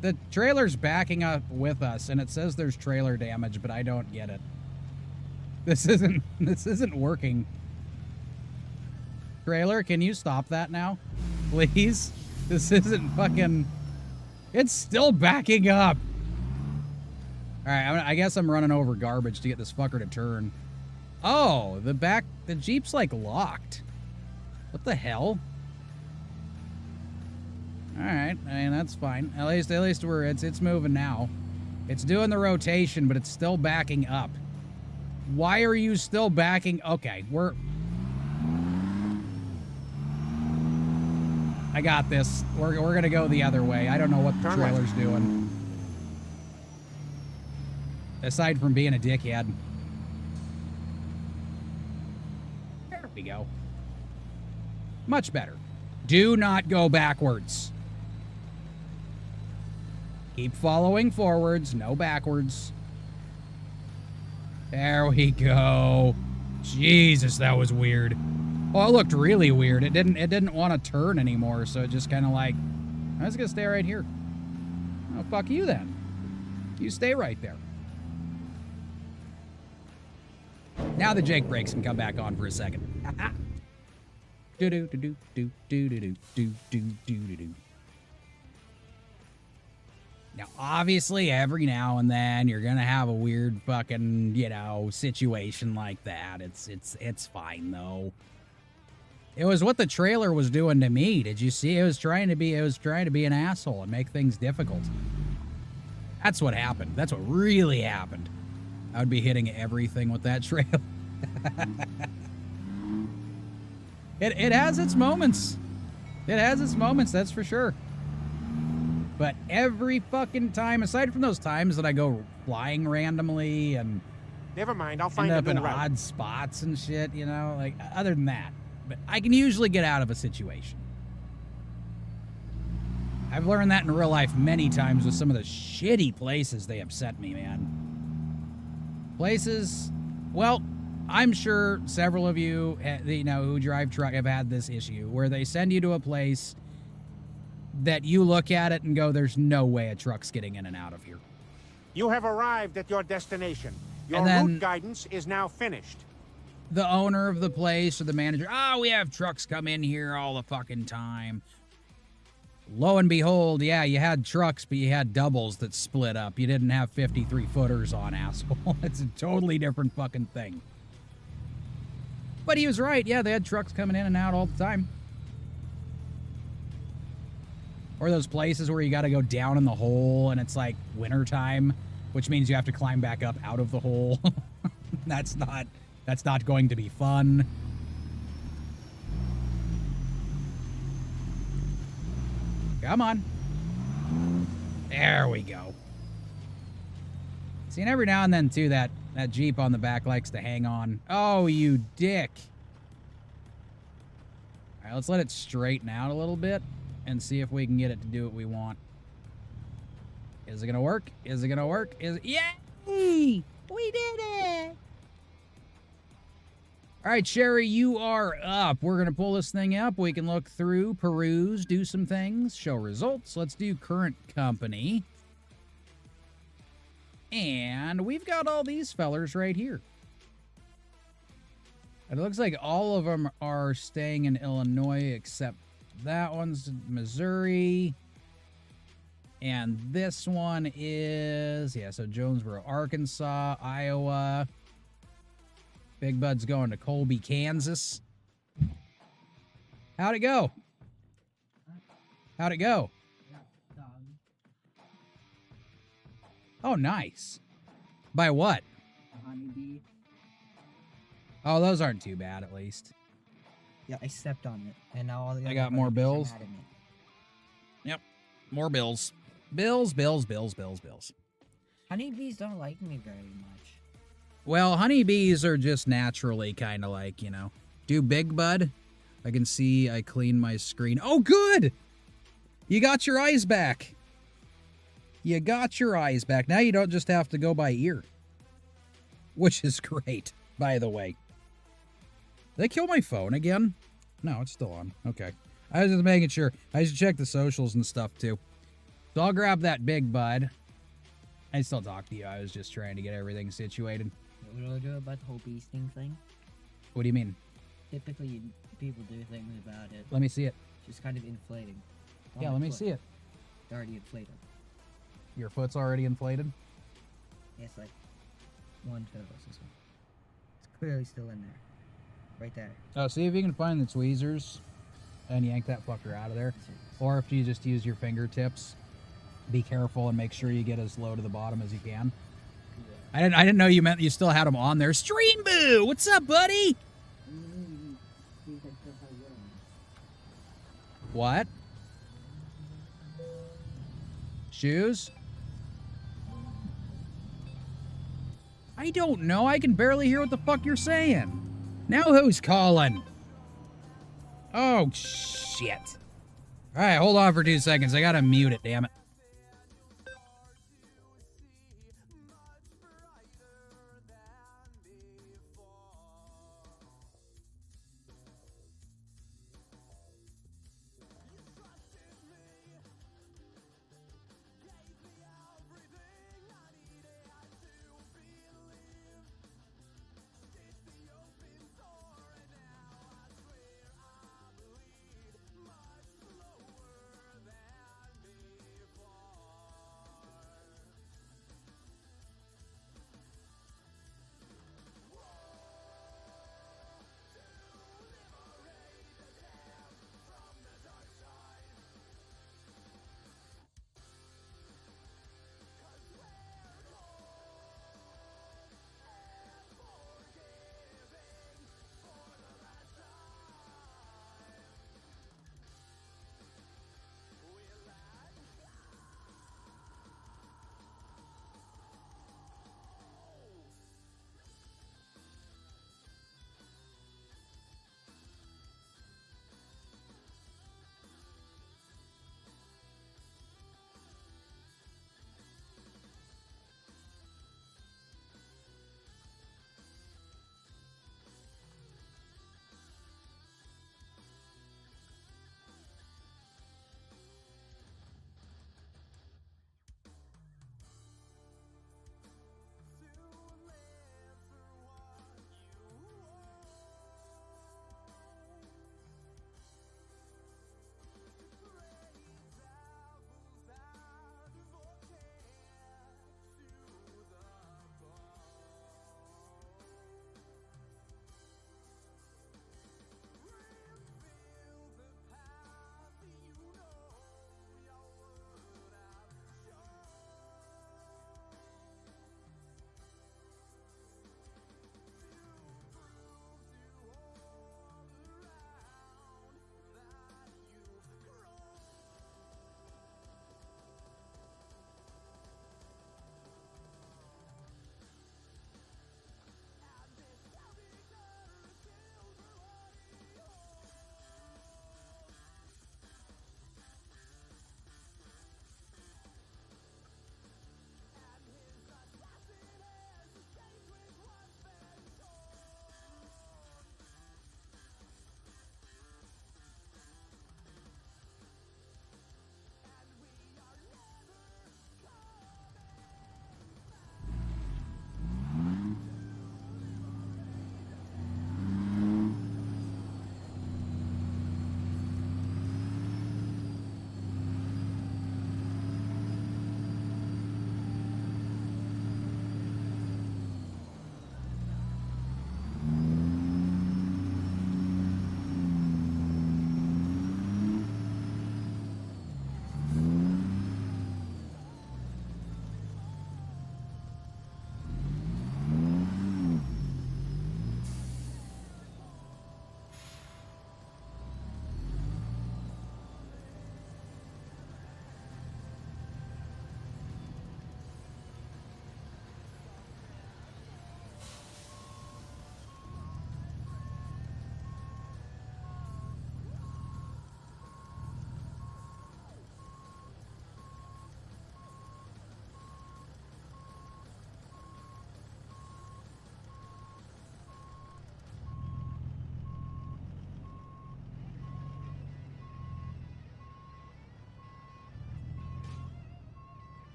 The trailer's backing up with us, and it says there's trailer damage, but I don't get it. This isn't working. Trailer, can you stop that now? Please? This isn't fucking... It's still backing up. Alright, I guess I'm running over garbage to get this fucker to turn. Oh, the Jeep's like locked. What the hell? Alright, I mean, that's fine. At least it's moving now. It's doing the rotation, but it's still backing up. Why are you still backing? Okay, I got this. We're gonna go the other way. I don't know what the trailer's doing. Aside from being a dickhead. There we go. Much better. Do not go backwards. Keep following forwards, no backwards. There we go. Jesus, that was weird. Oh, it looked really weird. It didn't want to turn anymore, so it just kind of like, I was gonna stay right here. Oh, fuck you then. You stay right there. Now the Jake brakes can come back on for a second. Do do do do do do do do do do do. Now, obviously, every now and then you're gonna have a weird fucking, situation like that. It's fine though. It was what the trailer was doing to me. Did you see? It was trying to be an asshole and make things difficult. That's what happened. That's what really happened. I would be hitting everything with that trailer. It has its moments. It has its moments, that's for sure. But every fucking time, aside from those times that I go flying randomly and Never mind, I'll find end a up new in route. odd spots and shit, you know, like other than that. But I can usually get out of a situation. I've learned that in real life many times with some of the shitty places they have sent me, man. Places, well, I'm sure several of you, who drive truck have had this issue where they send you to a place that you look at it and go, there's no way a truck's getting in and out of here. You have arrived at your destination. Your And then- route guidance is now finished. The owner of the place or the manager, we have trucks come in here all the fucking time. Lo and behold, yeah, you had trucks, but you had doubles that split up. You didn't have 53 footers on, asshole. It's a totally different fucking thing. But he was right. Yeah, they had trucks coming in and out all the time. Or those places where you got to go down in the hole and it's like wintertime, which means you have to climb back up out of the hole. That's not going to be fun. Come on. There we go. See, and every now and then, too, that Jeep on the back likes to hang on. Oh, you dick. All right, let's let it straighten out a little bit and see if we can get it to do what we want. Is it going to work? Is it going to work? Yay! We did it! All right, Sherry, you are up. We're going to pull this thing up. We can look through, peruse, do some things, show results. Let's do current company. And we've got all these fellers right here. It looks like all of them are staying in Illinois, except that one's Missouri. And this one is, so Jonesboro, Arkansas, Iowa. Big Bud's going to Colby, Kansas. How'd it go? How'd it go? Oh, nice. By what? A honeybee. Oh, those aren't too bad, at least. Yeah, I stepped on it, and now all the I other got more honeybees are bills. mad at me. Yep. More bills. Bills. Honeybees don't like me very much. Well, honeybees are just naturally kind of like, do Big Bud. I can see I cleaned my screen. Oh, good! You got your eyes back. You got your eyes back. Now you don't just have to go by ear. Which is great, by the way. Did they kill my phone again? No, it's still on. Okay. I was just making sure. I should check the socials and stuff, too. So I'll grab that Big Bud. I still talk to you. I was just trying to get everything situated. What do I do about the whole bee sting thing? What do you mean? Typically, people do things about it. Let me see it. Just kind of inflating. Yeah, let me see it. It's already inflated. Your foot's already inflated? Yeah, it's like one toe. This one. It's clearly still in there. Right there. Oh, see if you can find the tweezers and yank that fucker out of there. Or if you just use your fingertips, be careful and make sure you get as low to the bottom as you can. I didn't know you meant you still had them on there. Stream Boo! What's up, buddy? What? Shoes? I don't know. I can barely hear what the fuck you're saying. Now who's calling? Oh, shit. All right, hold on for 2 seconds. I gotta mute it, damn it.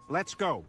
Let's go.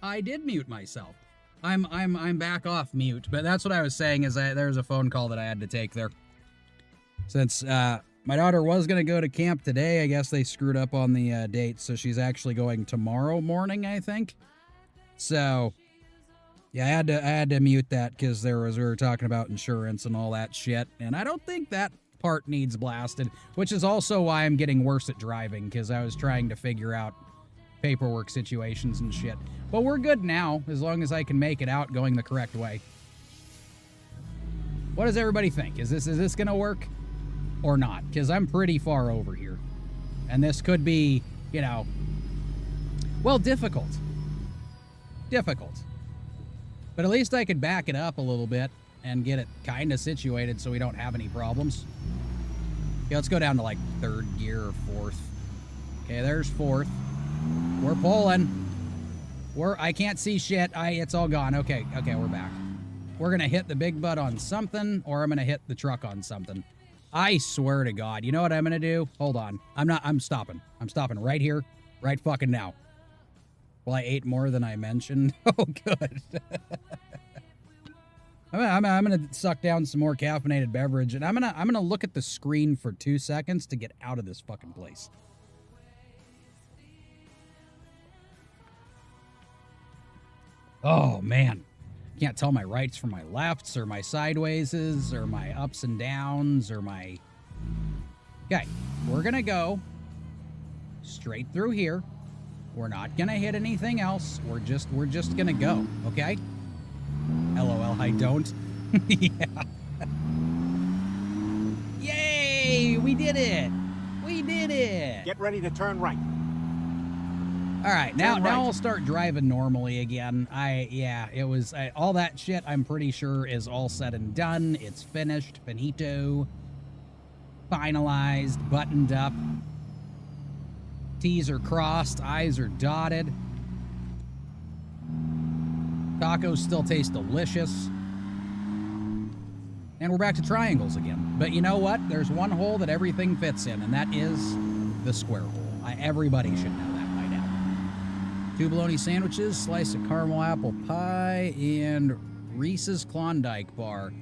I did mute myself. I'm back off mute, but that's what I was saying is there was a phone call that I had to take there. Since my daughter was going to go to camp today, I guess they screwed up on the date, so she's actually going tomorrow morning, I think. So, yeah, I had to mute that because we were talking about insurance and all that shit, and I don't think that part needs blasted, which is also why I'm getting worse at driving, because I was trying to figure out paperwork situations and shit. But we're good now, as long as I can make it out going the correct way. What does everybody think? Is this gonna work or not? Because I'm pretty far over here. And this could be, you know, well, difficult. Difficult. But at least I could back it up a little bit and get it kind of situated so we don't have any problems. Okay, let's go down to like third gear or fourth. Okay, there's fourth. We're pulling. I can't see shit. It's all gone. Okay, we're back. We're gonna hit the big butt on something, or I'm gonna hit the truck on something. I swear to God. You know what I'm gonna do? Hold on. I'm stopping. I'm stopping right here, right fucking now. Well, I ate more than I mentioned. Oh, good. I'm gonna suck down some more caffeinated beverage, and I'm gonna look at the screen for 2 seconds to get out of this fucking place. Oh, man. Can't tell my rights from my lefts, or my sidewayses, or my ups and downs, or my... Okay, we're gonna go straight through here. We're not gonna hit anything else. We're just gonna go, okay? LOL, I don't. Yeah. Yay! We did it! We did it! Get ready to turn right. All right, now I'll start driving normally again. All that shit I'm pretty sure is all said and done. It's finished, finito, finalized, buttoned up. T's are crossed, I's are dotted. Tacos still taste delicious. And we're back to triangles again. But you know what? There's one hole that everything fits in, and that is the square hole. Everybody should know that by now. 2 bologna sandwiches, slice of caramel apple pie, and Reese's Klondike bar.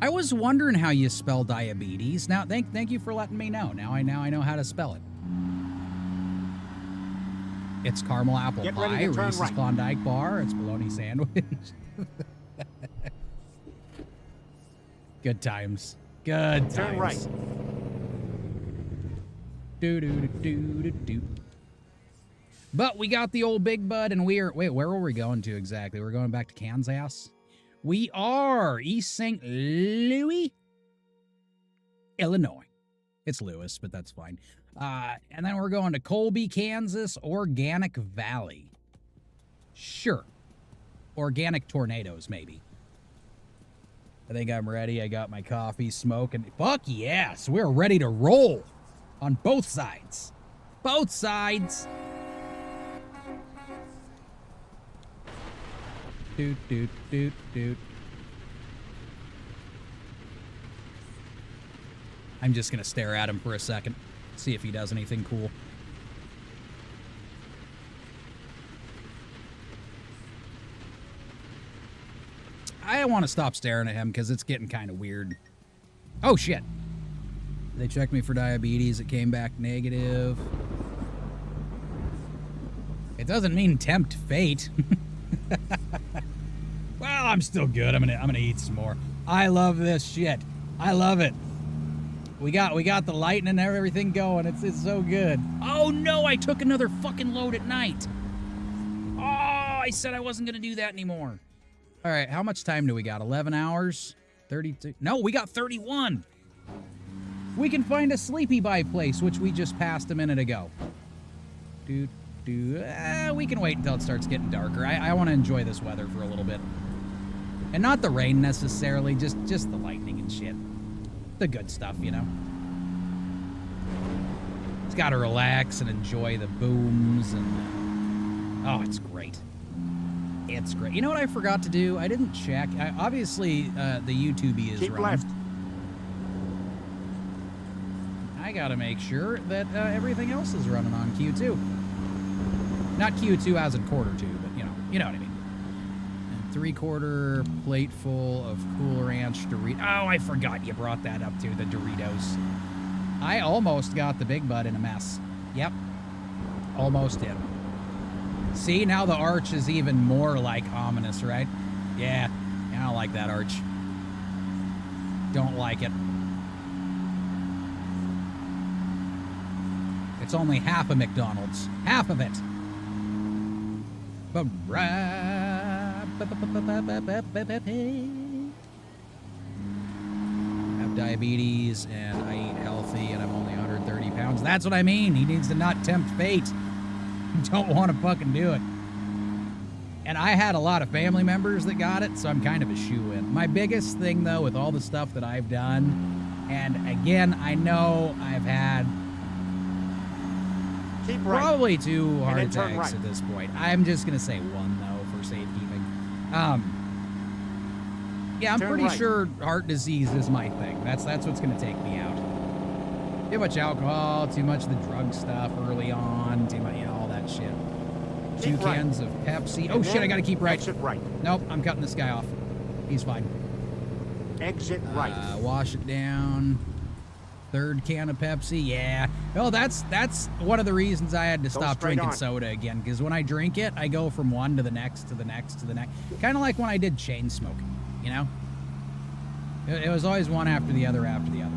I was wondering how you spell diabetes. Now, thank you for letting me know. Now I know how to spell it. It's caramel apple pie, Reese's Klondike bar, it's bologna sandwich. Good times. Good times. Turn right. Do. But we got the old Big Bud, and wait, where were we going to exactly? We're going back to Kansas. We are East St. Louis, Illinois. It's Lewis, but that's fine. And then we're going to Colby, Kansas, Organic Valley. Sure. Organic tornadoes, maybe. I think I'm ready. I got my coffee smoking. Fuck yes, we're ready to roll on both sides. Both sides. Doot. I'm just gonna stare at him for a second, see if he does anything cool. I want to stop staring at him because it's getting kind of weird. Oh shit. They checked me for diabetes. It came back negative. It doesn't mean tempt fate. Well, I'm still good. I'm gonna eat some more. I love this shit. I love it. We got the lighting and everything going. It's so good. Oh no, I took another fucking load at night. Oh, I said I wasn't gonna do that anymore. All right, how much time do we got? 11 hours? 32? No, we got 31. We can find a sleepy by place, which we just passed a minute ago. We can wait until it starts getting darker. I want to enjoy this weather for a little bit. And not the rain necessarily, just the lightning and shit. The good stuff, you know. It's got to relax and enjoy the booms and... oh, it's great. It's great. You know what I forgot to do? I didn't check. Obviously, the YouTube is Keep running. left. I gotta make sure that everything else is running on Q2. Not Q2 as in quarter 2, but you know what I mean. And 3/4 plate full of Cool Ranch Doritos. Oh, I forgot you brought that up too, the Doritos. I almost got the Big Bud in a mess. Yep. Almost did. See, now the arch is even more, like, ominous, right? Yeah, I don't like that arch. Don't like it. It's only half a McDonald's. Half of it. I have diabetes, and I eat healthy, and I'm only 130 pounds. That's what I mean. He needs to not tempt fate. Don't want to fucking do it. And I had a lot of family members that got it, so I'm kind of a shoo-in. My biggest thing, though, with all the stuff that I've done, and again, I know I've had probably 2 heart attacks at this point. I'm just going to say 1, though, for safekeeping. Yeah, I'm pretty sure heart disease is my thing. That's what's going to take me out. Too much alcohol, too much of the drug stuff early on, too much, all that shit. 2 cans of Pepsi. Oh shit, I gotta keep right. Exit right. Nope, I'm cutting this guy off. He's fine. Exit right. Wash it down. 3rd can of Pepsi, yeah. Well, that's one of the reasons I had to stop drinking soda again, because when I drink it, I go from one to the next, to the next, to the next. Kind of like when I did chain smoking, you know? It was always one after the other after the other.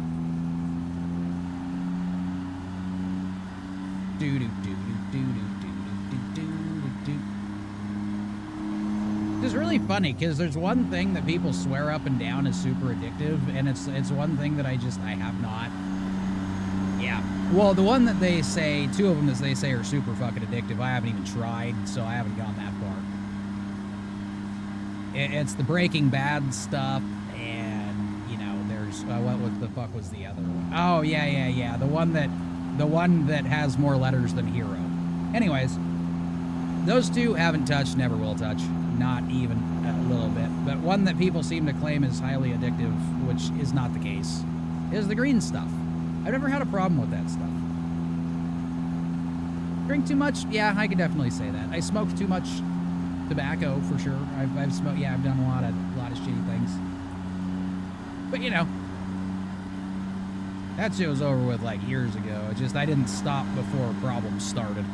It's really funny because there's one thing that people swear up and down is super addictive, and it's one thing that I have not. Yeah. Well, the one that they say, 2 of them that they say are super fucking addictive, I haven't even tried, so I haven't gone that far. It's the Breaking Bad stuff, and there's what the fuck was the other one? Oh yeah. The one that has more letters than hero. Anyways, those 2 haven't touched, never will touch. Not even a little bit. But one that people seem to claim is highly addictive, which is not the case, is the green stuff. I've never had a problem with that stuff. Drink too much? Yeah, I could definitely say that. I smoke too much tobacco for sure. I've smoked. Yeah, I've done a lot of shitty things. But you know, that shit was over with like years ago. It just I didn't stop before problems started.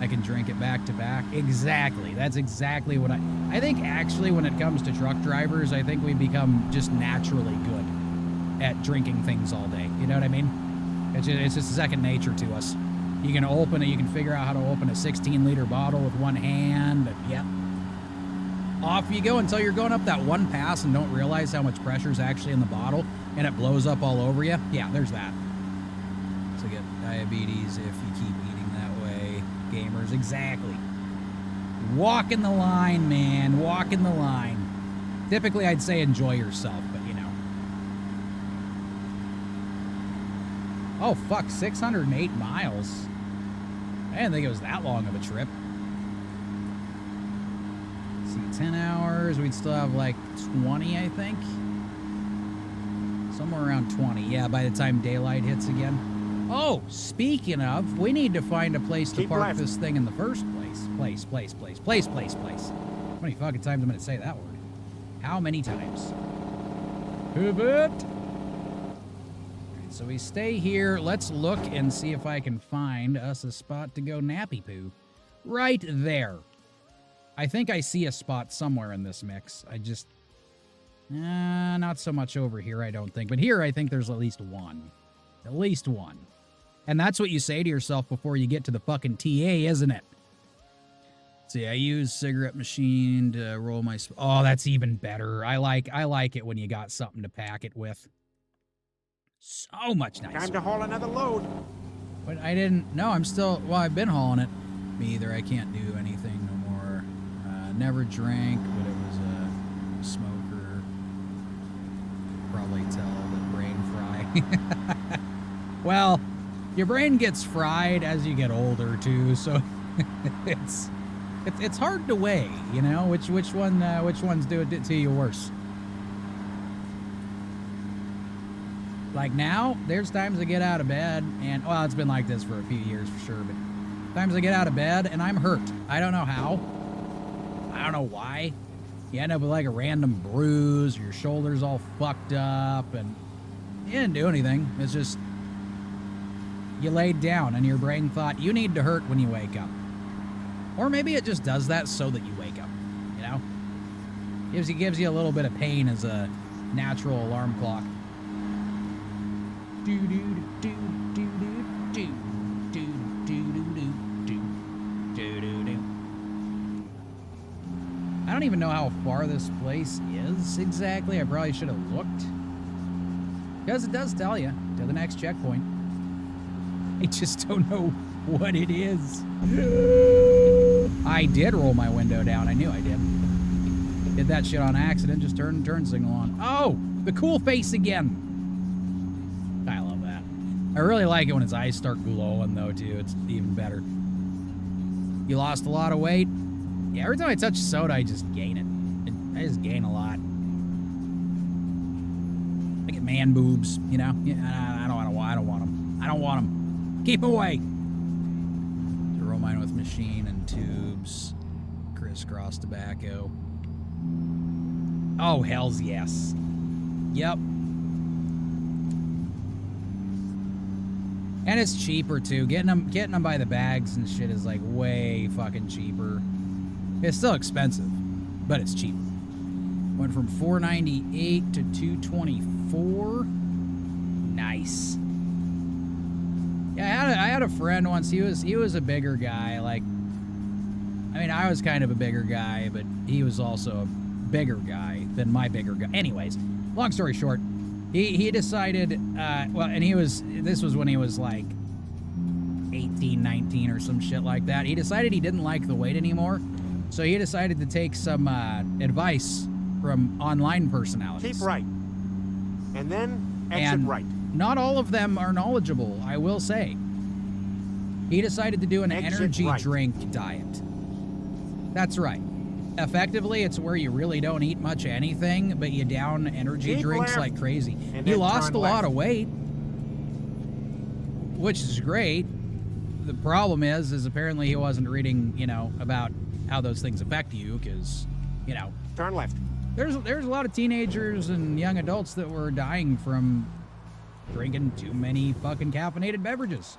I can drink it back to back. Exactly. That's exactly what I think actually when it comes to truck drivers, I think we become just naturally good at drinking things all day. You know what I mean? It's just second nature to us. You can open it, you can figure out how to open a 16-liter bottle with one hand, and yep. Off you go until you're going up that one pass and don't realize how much pressure is actually in the bottle, and it blows up all over you. Yeah, there's that. So get diabetes if you keep eating that way. Gamers, exactly. Walking the line, man. Walking the line. Typically, I'd say enjoy yourself, but you know. Oh, fuck, 608 miles. I didn't think it was that long of a trip. Let's see, 10 hours. We'd still have like 20, I think. Somewhere around 20. Yeah, by the time daylight hits again. Oh, speaking of, we need to find a place to park this thing in the first place. Place. How many fucking times am I going to say that word? How many times? Pivot! So we stay here. Let's look and see if I can find us a spot to go nappy poo. Right there. I think I see a spot somewhere in this mix. I just... not so much over here, I don't think. But here, I think there's at least one. At least one. And that's what you say to yourself before you get to the fucking TA, isn't it? See, I use cigarette machine to roll my... Oh, that's even better. I like it when you got something to pack it with. So much nicer. Time to haul another load. But I didn't... No, I'm still... Well, I've been hauling it. Me either. I can't do anything no more. Never drank, but it was a smoker. Probably tell the brain fry. Well, your brain gets fried as you get older, too, so it's hard to weigh, you know, which ones do it to you worse. Like now, there's times I get out of bed, and, well, it's been like this for a few years for sure, but times I get out of bed, and I'm hurt. I don't know how. I don't know why. You end up with, like, a random bruise, your shoulder's all fucked up, and you didn't do anything. It's just, you laid down, and your brain thought, you need to hurt when you wake up. Or maybe it just does that so that you wake up, you know? Gives you a little bit of pain as a natural alarm clock. Do do do do do do do do do do do do do. I don't even know how far this place is exactly. I probably should have looked. Because it does tell you to the next checkpoint. I just don't know what it is. I did roll my window down. I knew I did. Did that shit on accident. Just turned turn signal on. Oh, the cool face again. I love that. I really like it when his eyes start glowing, though, too. It's even better. You lost a lot of weight? Yeah, every time I touch soda, I just gain it. I just gain a lot. I get man boobs, you know? Yeah, I don't want them. I don't want them. Keep away. To roll mine with machine and tubes. Crisscross tobacco. Oh, hells yes. Yep. And it's cheaper too. Getting them by the bags and shit is like way fucking cheaper. It's still expensive, but it's cheaper. Went from $4.98 to $2.24. Nice. Yeah, I had a friend once. He was a bigger guy. Like, I mean, I was kind of a bigger guy, but he was also a bigger guy than my bigger guy. Anyways, long story short. He decided, well, and this was when he was like 18, 19 or some shit like that. He decided he didn't like the weight anymore. So he decided to take some advice from online personalities. Keep right. And then exit right. Not all of them are knowledgeable, I will say. He decided to do an energy drink diet. That's right. effectively, it's where you really don't eat much anything, but you down energy Keep drinks left, like crazy. and He then lost turn a lot left. of weight, which is great. The problem is apparently he wasn't reading, you know, about how those things affect you, because, you know, Turn left. there's a lot of teenagers and young adults that were dying from drinking too many fucking caffeinated beverages.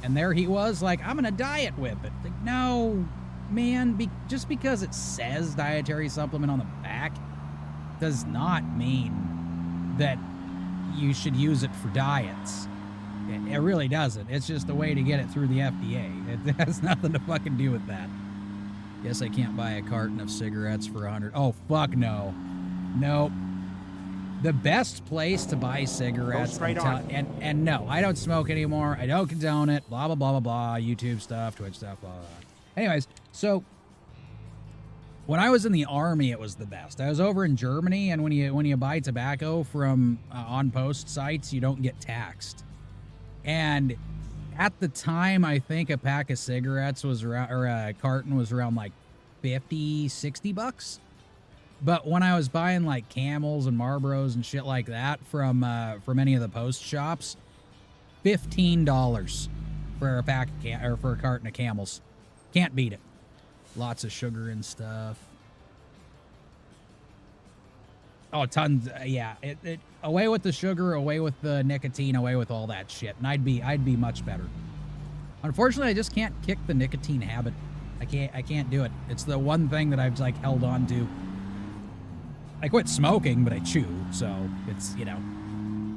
And there he was, like, I'm gonna diet whip it. Like, no, man, just because it says dietary supplement on the back does not mean that you should use it for diets. It really doesn't. It's just a way to get it through the FDA. It has nothing to fucking do with that. Guess I can't buy a carton of cigarettes for $100. Oh, fuck no. Nope. The best place to buy cigarettes, straight on. and no, I don't smoke anymore. I don't condone it. Blah blah blah blah blah. YouTube stuff, Twitch stuff, blah blah blah. Anyways, so when I was in the army, it was the best. I was over in Germany, and when you buy tobacco from on post sites, you don't get taxed. And at the time, I think a pack of cigarettes was around, or a carton was around like 50, 60 bucks. But when I was buying like Camels and Marlboros and shit like that from any of the post shops, $15 for a pack of or for a carton of Camels. Can't beat it. Lots of sugar and stuff. Oh, tons. Yeah, away with the sugar, away with the nicotine, away with all that shit, and I'd be much better. Unfortunately, I just can't kick the nicotine habit. I can't do it. It's the one thing that I've like held on to. I quit smoking, but I chew, so it's, you know.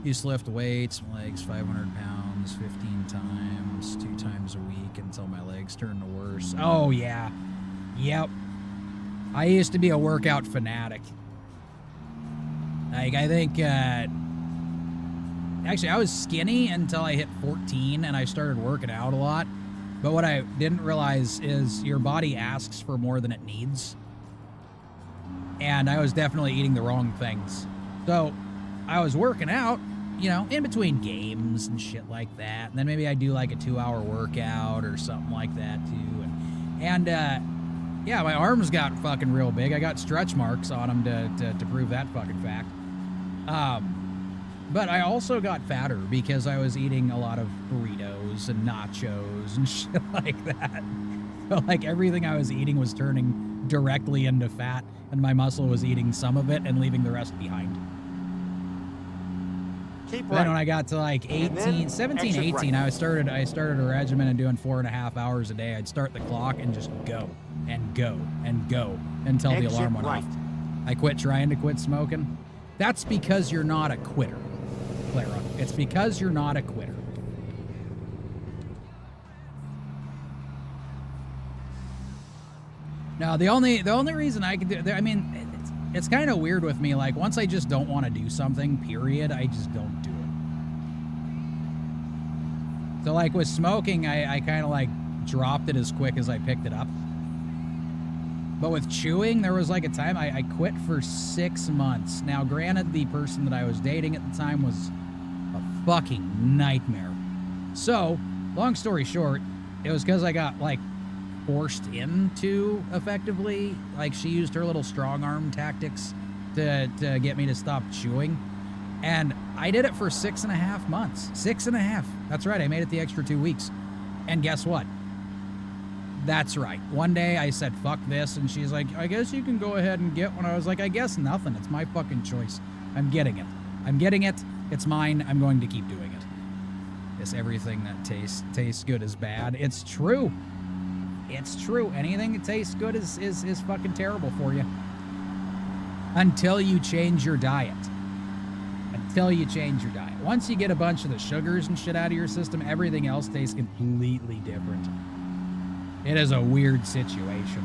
Used to lift weights, my legs 500 pounds, 15 times, 2 times a week until my legs turned to worse. Oh, yeah. Yep. I used to be a workout fanatic. Like, I think, actually, I was skinny until I hit 14, and I started working out a lot. But what I didn't realize is your body asks for more than it needs. And I was definitely eating the wrong things. So I was working out, you know, in between games and shit like that. And then maybe I do like a 2-hour workout or something like that too. And yeah, my arms got fucking real big. I got stretch marks on them to prove that fucking fact. But I also got fatter because I was eating a lot of burritos and nachos and shit like that. So like everything I was eating was turning directly into fat, and my muscle was eating some of it and leaving the rest behind. Keep Then right. when I got to like 17, exit 18, right. I started a regimen and doing 4.5 hours a day. I'd start the clock and just go and go and go until the Exit alarm went right. off. I quit trying to quit smoking. That's because you're not a quitter, Clara. It's because you're not a quitter. No, the only reason I can do, I mean, it's kind of weird with me. Like, once I just don't want to do something, period, I just don't do it. So, like, with smoking, I kind of, like, dropped it as quick as I picked it up. But with chewing, there was, like, a time I quit for 6 months. Now, granted, the person that I was dating at the time was a fucking nightmare. So, long story short, it was because I got, like, forced into, effectively, like, she used her little strong arm tactics to get me to stop chewing, and I did it for 6.5 months. 6.5. That's right, I made it the extra 2 weeks. And guess what? That's right. One day I said, fuck this, and she's like, I guess you can go ahead and get one. I was like, I guess nothing. It's my fucking choice. I'm getting it. I'm getting it. It's mine. I'm going to keep doing it. Guess everything that tastes good is bad. It's true. It's true. Anything that tastes good is fucking terrible for you. Until you change your diet. Until you change your diet. Once you get a bunch of the sugars and shit out of your system, everything else tastes completely different. It is a weird situation.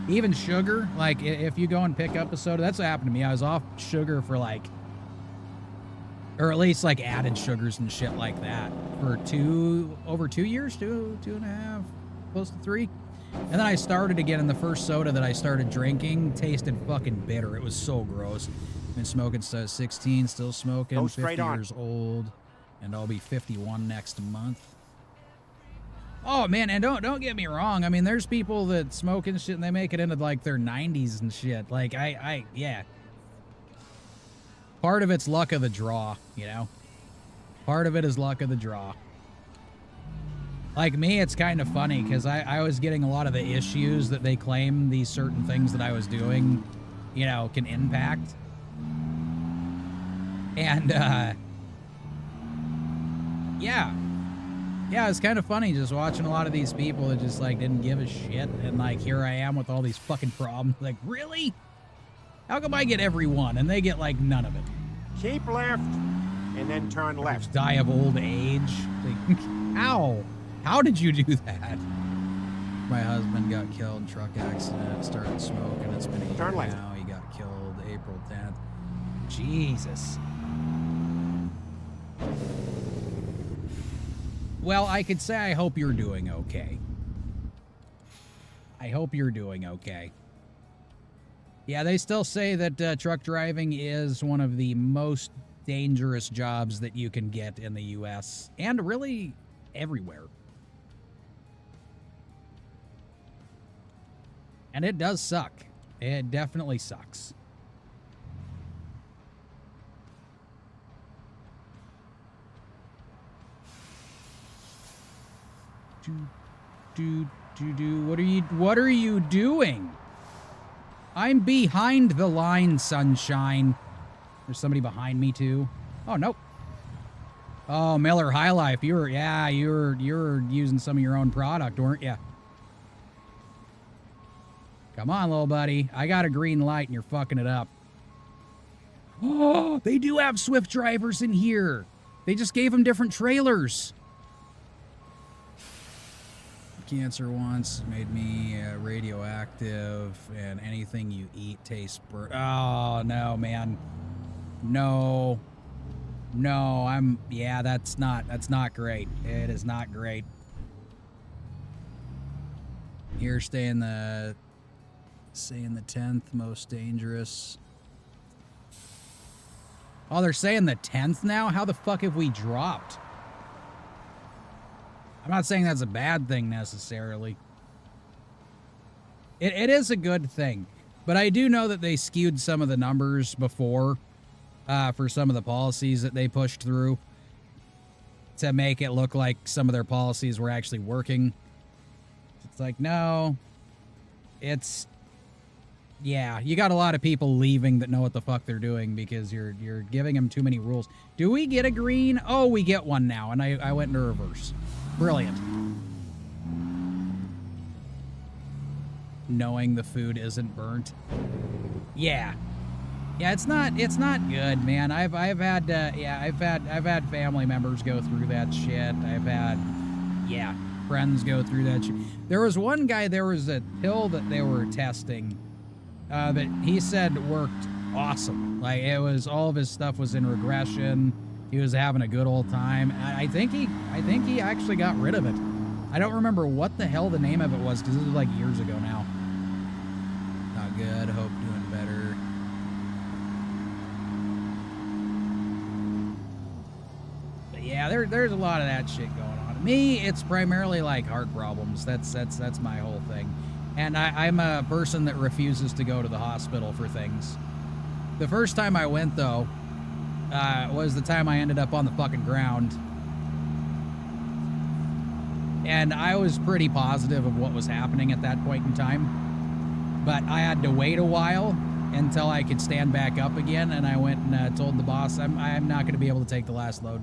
Even sugar, like, if you go and pick up a soda, that's what happened to me. I was off sugar for like, or at least like added sugars and shit like that for over 2 years, 2.5, close to 3. And then I started again, and the first soda that I started drinking tasted fucking bitter. It was so gross. Been smoking since 16, still smoking, Go 50 straight on. years old, and I'll be 51 next month. Oh man, and don't get me wrong. I mean, there's people that smoke and shit, and they make it into like their 90s and shit. Like yeah. Part of it's luck of the draw, you know. Part of it is luck of the draw. Like me, it's kind of funny because I was getting a lot of the issues that they claim these certain things that I was doing, you know, can impact. And yeah. Yeah, it's kind of funny just watching a lot of these people that just, like, didn't give a shit. And, like, here I am with all these fucking problems. Like, really? How come I get every one and they get, like, none of it? Keep left, and then turn left. Just die of old age. Like, how? How did you do that? My husband got killed in a truck accident, started smoking. It's been a year now. He got killed April 10th. Jesus. Well, I could say I hope you're doing okay. I hope you're doing okay. Yeah, they still say that truck driving is one of the most dangerous jobs that you can get in the U.S. and really everywhere. And it does suck. It definitely sucks. What are you doing? I'm behind the line, sunshine. There's somebody behind me too. Oh, nope. Oh, Miller High Life. You were using some of your own product, weren't you? Come on, little buddy. I got a green light and you're fucking it up. Oh, they do have Swift drivers in here. They just gave them different trailers. Cancer once made me radioactive, and anything you eat tastes oh no, man. No, yeah, that's not great. It is not great. Here, staying the 10th most dangerous. Oh, they're saying the 10th now? How the fuck have we dropped? I'm not saying that's a bad thing necessarily. It is a good thing. But I do know that they skewed some of the numbers before for some of the policies that they pushed through to make it look like some of their policies were actually working. It's like, no. It's... Yeah, you got a lot of people leaving that know what the fuck they're doing because you're giving them too many rules. Do we get a green? Oh, we get one now, and I went into reverse. Brilliant. Knowing the food isn't burnt. Yeah. Yeah, it's not good, man. I've had family members go through that shit. I've had friends go through that shit. There was one guy, there was a pill that they were testing that he said worked awesome. Like, it was, all of his stuff was in regression. He was having a good old time. I think he actually got rid of it. I don't remember what the hell the name of it was because this was like years ago now. Not good. Hope doing better. But yeah, there's a lot of that shit going on. Me, it's primarily like heart problems. That's my whole thing. And I'm a person that refuses to go to the hospital for things. The first time I went though, was the time I ended up on the fucking ground. And I was pretty positive of what was happening at that point in time. But I had to wait a while until I could stand back up again, and I went and told the boss I'm not going to be able to take the last load.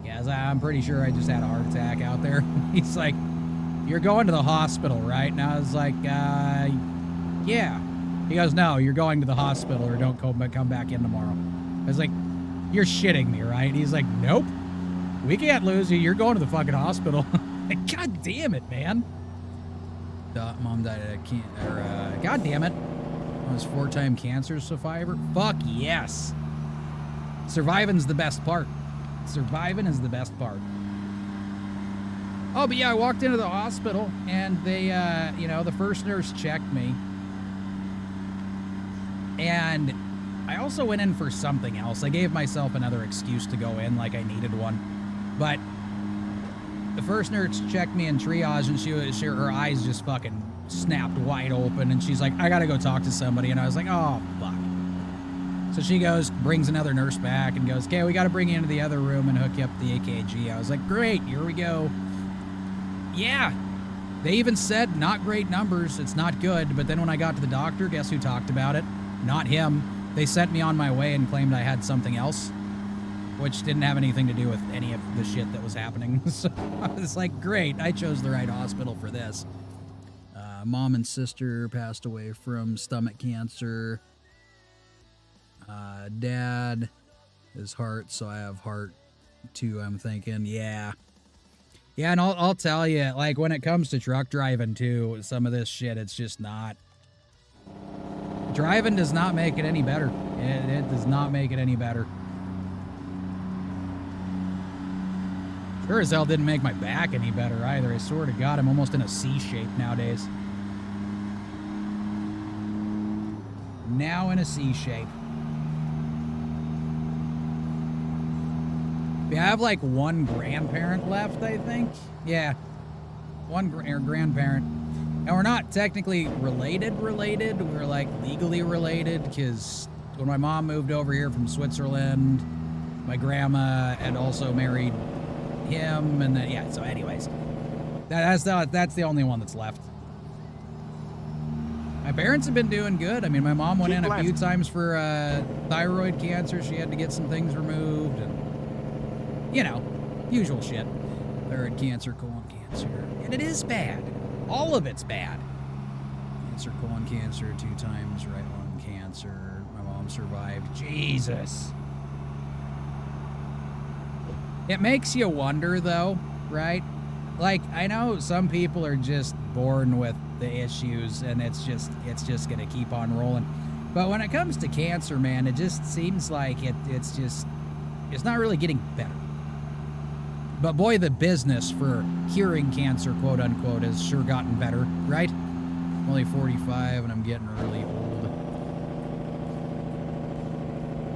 Yeah, I'm pretty sure I just had a heart attack out there. He's like, "You're going to the hospital, right?" And I was like, yeah. He goes, "No, you're going to the hospital or don't come back in tomorrow." I was like, "You're shitting me, right?" He's like, "Nope. We can't lose you. You're going to the fucking hospital." Like, God damn it, man. Mom died of cancer. God damn it. I was 4-time cancer survivor. Fuck yes. Surviving's the best part. Surviving is the best part. Oh, but yeah, I walked into the hospital and they, the first nurse checked me. And I also went in for something else. I gave myself another excuse to go in, like I needed one. But the first nurse checked me in triage, and her eyes just fucking snapped wide open, and she's like, I gotta go talk to somebody. And I was like, oh, fuck. So she goes, brings another nurse back and goes, okay, we gotta bring you into the other room and hook you up to the EKG. I was like, great, here we go. Yeah. They even said not great numbers, it's not good. But then when I got to the doctor, guess who talked about it? Not him. They sent me on my way and claimed I had something else, which didn't have anything to do with any of the shit that was happening. So I was like, great, I chose the right hospital for this. Mom and sister passed away from stomach cancer. Dad, his heart, so I have heart too, I'm thinking. Yeah, and I'll tell you, like, when it comes to truck driving too, some of this shit, it's just not. Driving does not make it any better. It does not make it any better. Sure as hell didn't make my back any better either. I swear to God, I'm almost in a C shape nowadays. Now in a C shape. Yeah, I have like one grandparent left, I think. Yeah, one grandparent. And we're not technically related. We're like legally related because when my mom moved over here from Switzerland, my grandma had also married him, and then, yeah, so anyways, that's the only one that's left. My parents have been doing good. I mean, my mom went in a few times for thyroid cancer. She had to get some things removed, and you know, usual shit. Thyroid cancer, colon cancer, and it is bad. All of it's bad. Cancer, colon cancer, 2 times, right lung cancer. My mom survived. Jesus. It makes you wonder, though, right? Like, I know some people are just born with the issues, and it's just gonna keep on rolling. But when it comes to cancer, man, it just seems like it's not really getting better. But boy, the business for curing cancer, quote unquote, has sure gotten better, right? I'm only 45 and I'm getting really old.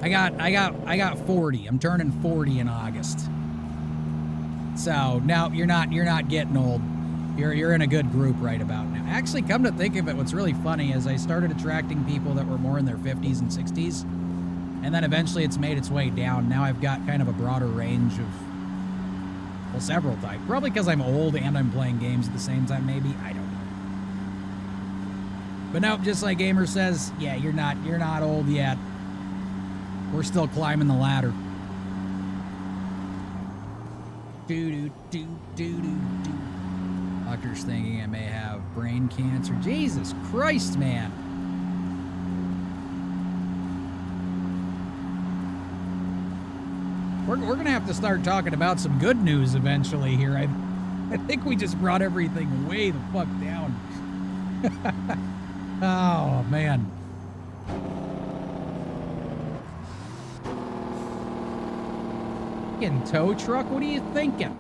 I got 40. I'm turning 40 in August. So now you're not getting old. You're in a good group right about now. Actually, come to think of it, what's really funny is I started attracting people that were more in their 50s and 60s, and then eventually it's made its way down. Now I've got kind of a broader range of, well, several types. Probably because I'm old and I'm playing games at the same time, maybe. I don't know. But no, just like Gamer says, yeah, you're not old yet. We're still climbing the ladder. Do-do-do-do-do-do. Doctor's thinking I may have brain cancer. Jesus Christ, man. We're going to have to start talking about some good news eventually here. I think we just brought everything way the fuck down. Oh, man. In tow truck, what are you thinking?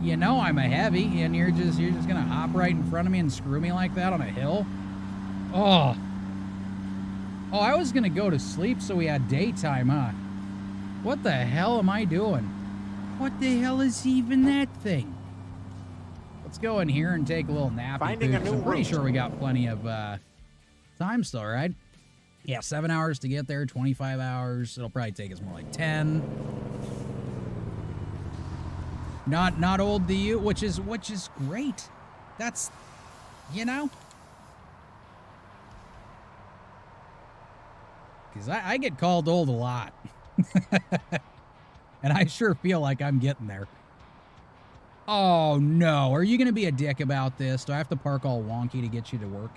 You know I'm a heavy, and you're just gonna hop right in front of me and screw me like that on a hill? Oh, I was gonna go to sleep so we had daytime, huh? What the hell am I doing? What the hell is even that thing? Let's go in here and take a little nap. I'm pretty sure we got plenty of time still, right? Yeah, 7 hours to get there, 25 hours. It'll probably take us more like 10. Not old to you, which is great. That's, you know. Because I get called old a lot. And I sure feel like I'm getting there. Oh, no. Are you going to be a dick about this? Do I have to park all wonky to get you to work?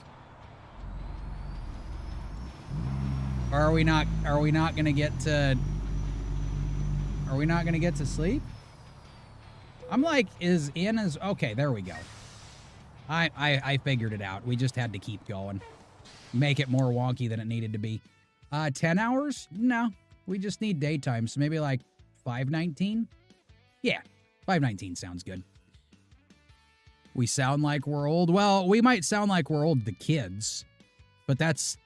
Or are we not going to get to... Are we not going to get to sleep? I'm like, okay, there we go. I figured it out. We just had to keep going. Make it more wonky than it needed to be. 10 hours? No. We just need daytime, so maybe like 5:19? Yeah, 5:19 sounds good. We sound like we're old. Well, we might sound like we're old to kids, but that's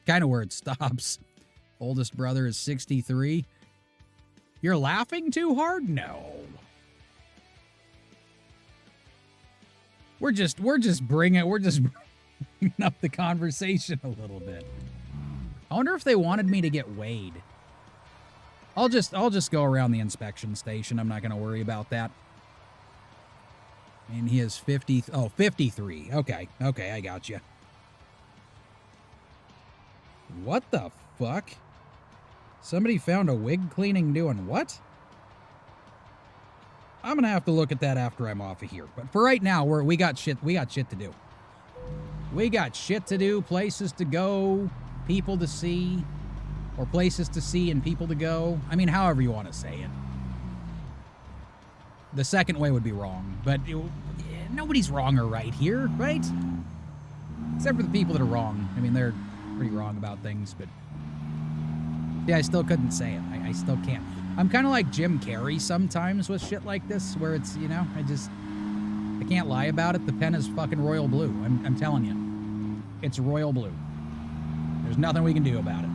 kind of where it stops. Oldest brother is 63. You're laughing too hard? No. We're just bringing up the conversation a little bit. I wonder if they wanted me to get weighed. I'll just go around the inspection station. I'm not going to worry about that. And he is 53. Okay, I got you. What the fuck? Somebody found a wig cleaning doing what? I'm gonna have to look at that after I'm off of here. But for right now, we got shit to do. We got shit to do, places to go, people to see, or places to see and people to go. I mean, however you want to say it. The second way would be wrong, but nobody's wrong or right here, right? Except for the people that are wrong. I mean, they're pretty wrong about things, but yeah, I still couldn't say it. I still can't. I'm kind of like Jim Carrey sometimes with shit like this, where it's, you know, I can't lie about it. The pen is fucking royal blue. I'm telling you. It's royal blue. There's nothing we can do about it.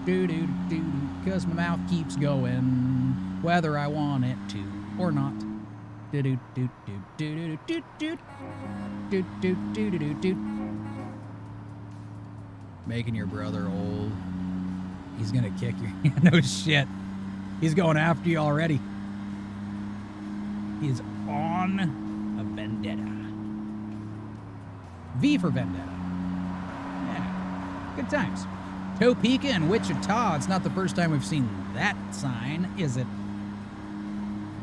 Do-do-do-do, because my mouth keeps going, whether I want it to or not. Do-do-do-do-do-do-do-do. Do-do-do-do-do-do. Making your brother old. He's gonna kick your... No shit. He's going after you already. He's on a vendetta. V for vendetta. Yeah. Good times. Topeka and Wichita. It's not the first time we've seen that sign, is it?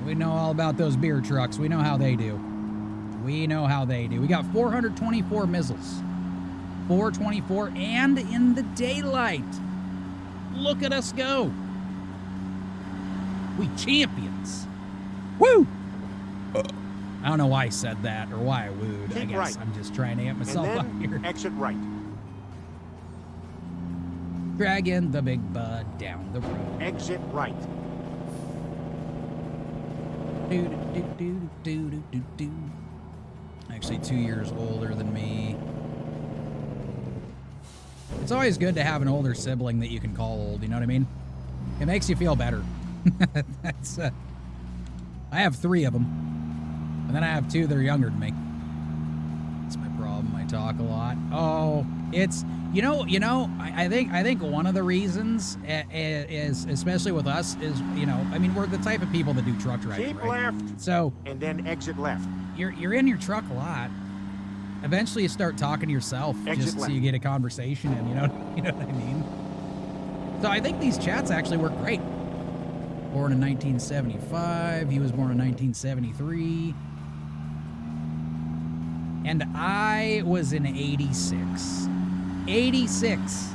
We know all about those beer trucks. We know how they do. We know how they do. We got 424 missiles. 424 and in the daylight. Look at us go. We champions. Woo! I don't know why I said that or why I wooed. Keep I guess right. I'm just trying to amp myself And up then here. exit right. Dragging the big bud down the road. Exit right. Do. Actually 2 years older than me. It's always good to have an older sibling that you can call old, you know what I mean? It makes you feel better. That's I have 3 of them. And then I have 2 that are younger than me. That's my problem. I talk a lot. Oh, it's I think one of the reasons is, especially with us, is, you know, I mean, we're the type of people that do truck driving, Keep right? left. So And then exit left. you're in your truck a lot. Eventually you start talking to yourself Exit just so left. you get a conversation in, you know what I mean? So I think these chats actually work great. Born in 1975, he was born in 1973. And I was in 86. 86.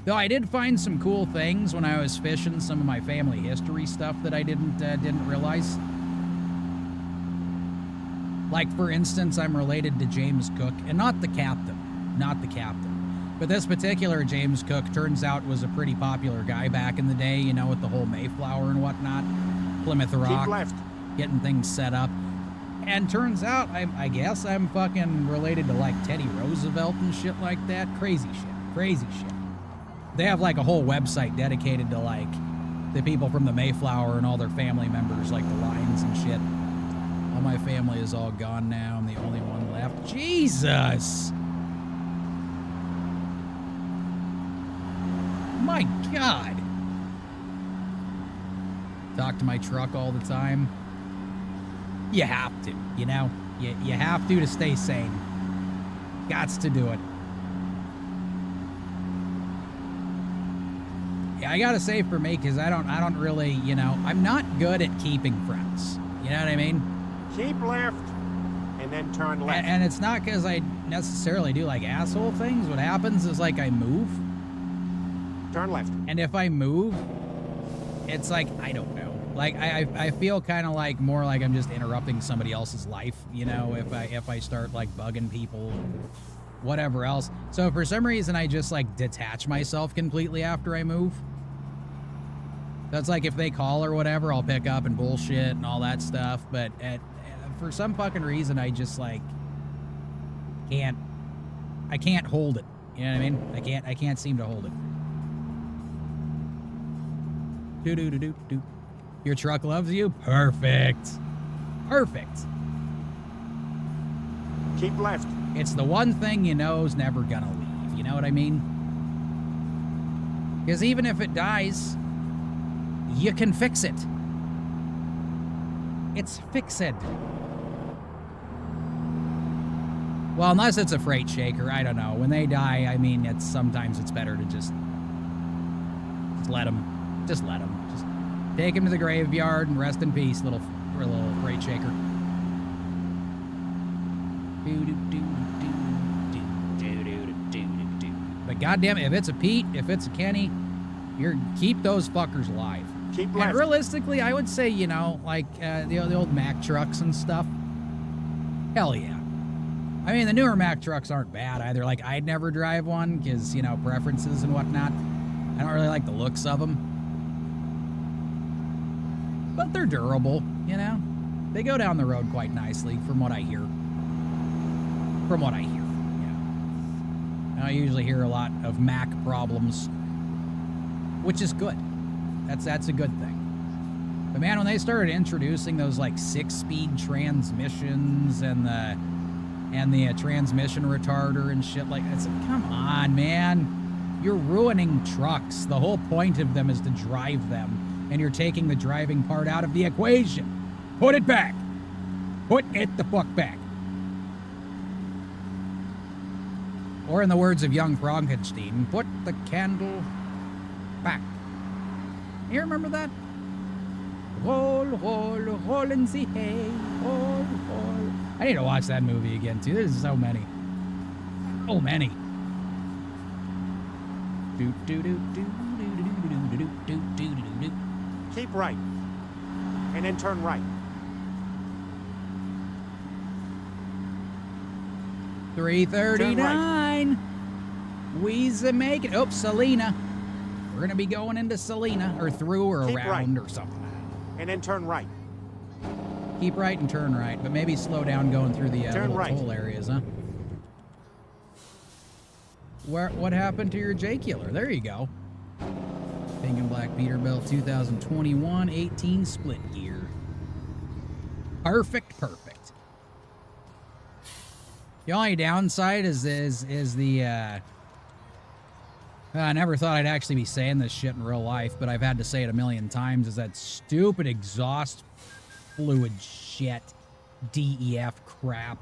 Though I did find some cool things when I was fishing, some of my family history stuff that I didn't realize. Like, for instance, I'm related to James Cook, and not the captain. But this particular James Cook turns out was a pretty popular guy back in the day, you know, with the whole Mayflower and whatnot. Plymouth Rock. Keep left. Getting things set up. And turns out, I guess I'm fucking related to, like, Teddy Roosevelt and shit like that. Crazy shit. They have, like, a whole website dedicated to, like, the people from the Mayflower and all their family members, like the Lions and shit. All my family is all gone now. I'm the only one left. Jesus! My God! Talk to my truck all the time. You have to, you know? You have to stay sane. Gots to do it. Yeah, I gotta say for me, because I don't really, you know, I'm not good at keeping friends. You know what I mean? Keep left. And then turn left. And it's not because I necessarily do, like, asshole things. What happens is, like, I move. Turn left. And if I move, it's like, I don't know. Like, I feel kind of like more like I'm just interrupting somebody else's life, you know, if I start, like, bugging people, whatever else. So for some reason, I just, like, detach myself completely after I move. So it's like if they call or whatever, I'll pick up and bullshit and all that stuff. But for some fucking reason, I just, like, I can't hold it. You know what I mean? I can't seem to hold it. Do do do do do. Your truck loves you? Perfect. Perfect. Keep left. It's the one thing you know's never gonna leave. You know what I mean? Because even if it dies, you can fix it. It's fixed. Well, unless it's a freight shaker, I don't know. When they die, I mean, sometimes it's better to just let them. Just let them. Just take him to the graveyard and rest in peace, little freight shaker. But goddamn it, if it's a Pete, if it's a Kenny, keep those fuckers alive. Keep left. And realistically, I would say, you know, like the old Mack trucks and stuff. Hell yeah. I mean, the newer Mack trucks aren't bad either. Like, I'd never drive one because, you know, preferences and whatnot. I don't really like the looks of them. But they're durable, you know? They go down the road quite nicely, from what I hear. From what I hear, yeah. I usually hear a lot of Mack problems, which is good. That's a good thing. But man, when they started introducing those like 6-speed transmissions and the transmission retarder and shit like that, it's like, come on, man. You're ruining trucks. The whole point of them is to drive them, and you're taking the driving part out of the equation. Put it back. Put it the fuck back. Or in the words of young Frankenstein, put the candle back. You remember that? Roll, roll, roll in the hay. Roll, roll. I need to watch that movie again, too. There's so many. So many. Do, do, do, do, do, do, do, do, do, do, do, do. Keep right. And then turn right. 339. We's make it. Oh, Selena. We're going to be going into Selena, or through, or Keep around, right. or something. And then turn right. Keep right and turn right, but maybe slow down going through the Turn little right. toll areas, huh? What happened to your Jacular? There you go. Pink and black Peterbilt 2021 18 split gear. Perfect, perfect. The only downside is the I never thought I'd actually be saying this shit in real life, but I've had to say it a million times, is that stupid exhaust fluid shit. DEF crap.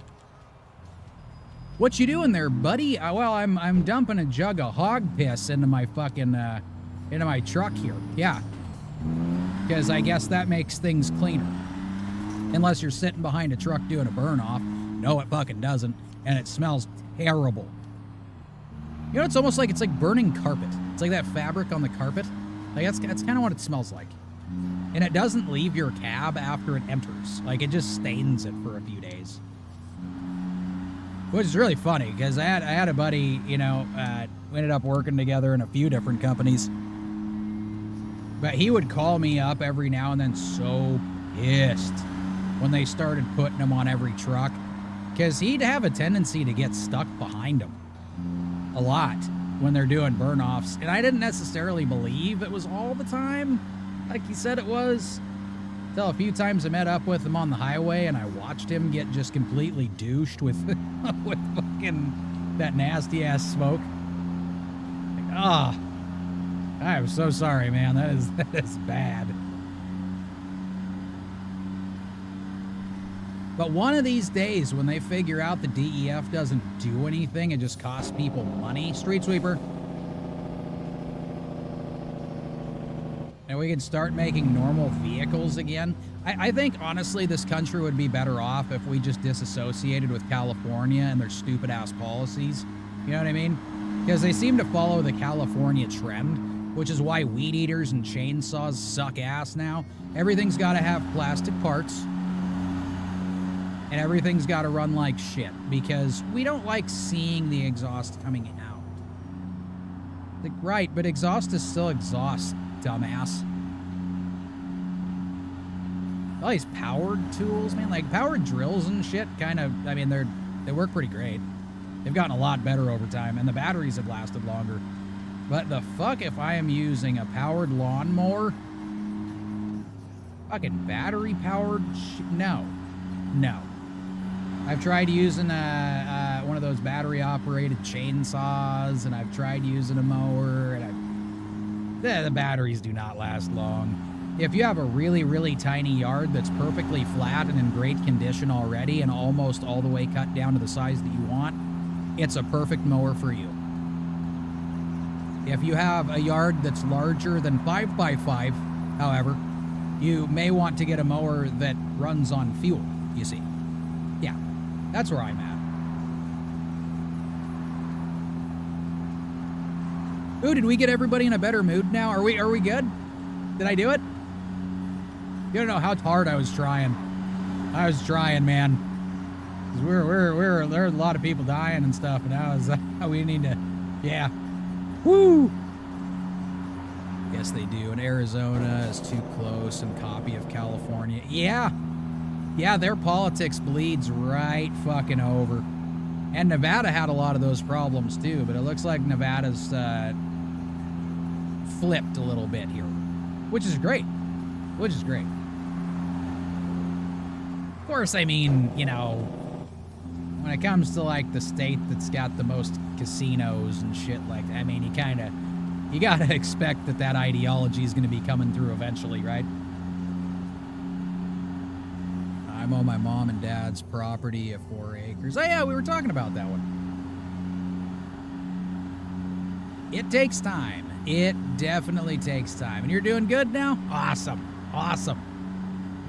What you doing there, buddy? Well, I'm dumping a jug of hog piss into my fucking into my truck here. Yeah. Because I guess that makes things cleaner. Unless you're sitting behind a truck doing a burn off. No, it fucking doesn't. And it smells terrible. You know, it's almost like it's like burning carpet. It's like that fabric on the carpet. Like that's kind of what it smells like. And it doesn't leave your cab after it enters. Like it just stains it for a few days. Which is really funny because I had a buddy, you know, we ended up working together in a few different companies. But he would call me up every now and then so pissed when they started putting him on every truck. Because he'd have a tendency to get stuck behind them a lot when they're doing burn-offs. And I didn't necessarily believe it was all the time, like he said it was. Until a few times I met up with him on the highway and I watched him get just completely douched with, with fucking that nasty-ass smoke. Like, oh, I'm so sorry, man. That is bad. But one of these days, when they figure out the DEF doesn't do anything, it just costs people money, street sweeper, and we can start making normal vehicles again, I think, honestly, this country would be better off if we just disassociated with California and their stupid-ass policies. You know what I mean? Because they seem to follow the California trend, which is why weed eaters and chainsaws suck ass now. Everything's got to have plastic parts. And everything's got to run like shit because we don't like seeing the exhaust coming out. Like, right, but exhaust is still exhaust, dumbass. All these powered tools, man, like powered drills and shit, kind of, I mean, they work pretty great. They've gotten a lot better over time, and the batteries have lasted longer. But the fuck if I am using a powered lawnmower Fucking battery powered no. No. I've tried using one of those battery operated chainsaws, and I've tried using a mower, and the batteries do not last long. If you have a really, really tiny yard that's perfectly flat and in great condition already and almost all the way cut down to the size that you want, it's a perfect mower for you. If you have a yard that's larger than 5x5, however, you may want to get a mower that runs on fuel, you see. Yeah, that's where I'm at. Ooh, did we get everybody in a better mood now? Are we good? Did I do it? You don't know how hard I was trying. I was trying, man. 'Cause there were a lot of people dying and stuff, and now is we need to, yeah. Woo! Yes, they do. And Arizona is too close and copy of California. Yeah. Yeah, their politics bleeds right fucking over. And Nevada had a lot of those problems too, but it looks like Nevada's flipped a little bit here, which is great. Which is great. Of course, I mean, you know, when it comes to like the state that's got the most casinos and shit like that, I mean, you gotta expect that ideology is gonna be coming through eventually, right? I'm on my mom and dad's property of 4 acres. Oh yeah, we were talking about that one. It takes time. It definitely takes time. And you're doing good now? Awesome. Awesome.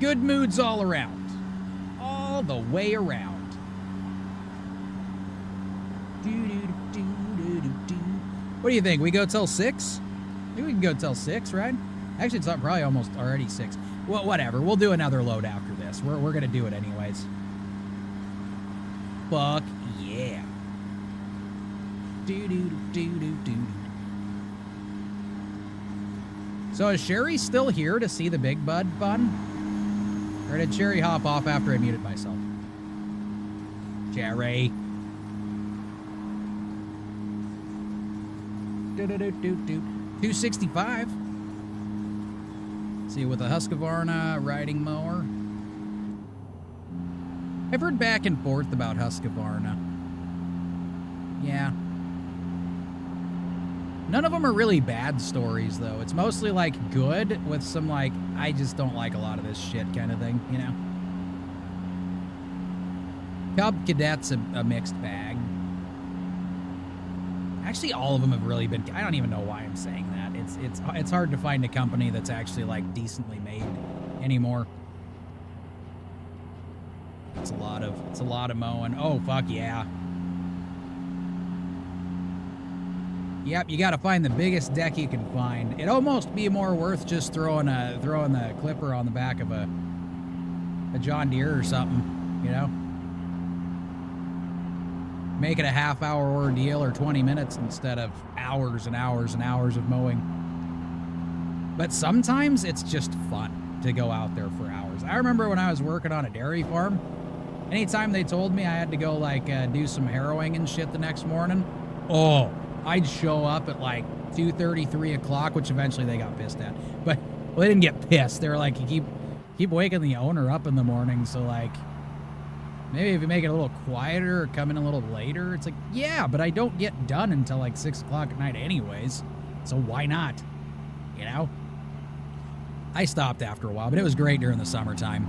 Good moods all around. All the way around. What do you think? We go till 6? I think we can go till 6, right? Actually, it's probably almost already 6. Well, whatever. We'll do another load after this. We're gonna do it anyways. Fuck yeah. So is Sherry still here to see the Big Bud fun? Or did Sherry hop off after I muted myself? Sherry. 265. See, with a Husqvarna riding mower. I've heard back and forth about Husqvarna. Yeah. None of them are really bad stories, though. It's mostly, like, good with some, like, I just don't like a lot of this shit kind of thing, you know? Cub Cadet's a mixed bag. Actually, all of them have really been... I don't even know why I'm saying that. It's hard to find a company that's actually, like, decently made anymore. It's a lot of mowing. Oh, fuck yeah. Yep, you gotta find the biggest deck you can find. It'd almost be more worth just throwing the clipper on the back of a John Deere or something, you know? Make it a half-hour ordeal or 20 minutes instead of hours and hours and hours of mowing. But sometimes it's just fun to go out there for hours. I remember when I was working on a dairy farm, anytime they told me I had to go, like, do some harrowing and shit the next morning, oh, I'd show up at, like, 2:30, 3 o'clock, which eventually they got pissed at. But, well, they didn't get pissed. They were like, you keep waking the owner up in the morning, so, like, maybe if you make it a little quieter or come in a little later, it's like, yeah, but I don't get done until, like, 6 o'clock at night anyways, so why not, you know? I stopped after a while, but it was great during the summertime.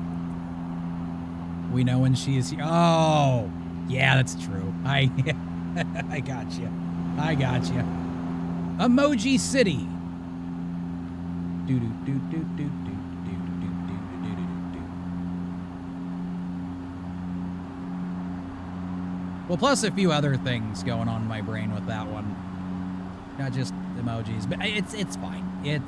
We know when she is here. Oh, yeah, that's true. I got you. I got you. Emoji City. Well, plus a few other things going on in my brain with that one. Not just emojis, but it's fine. Yeah.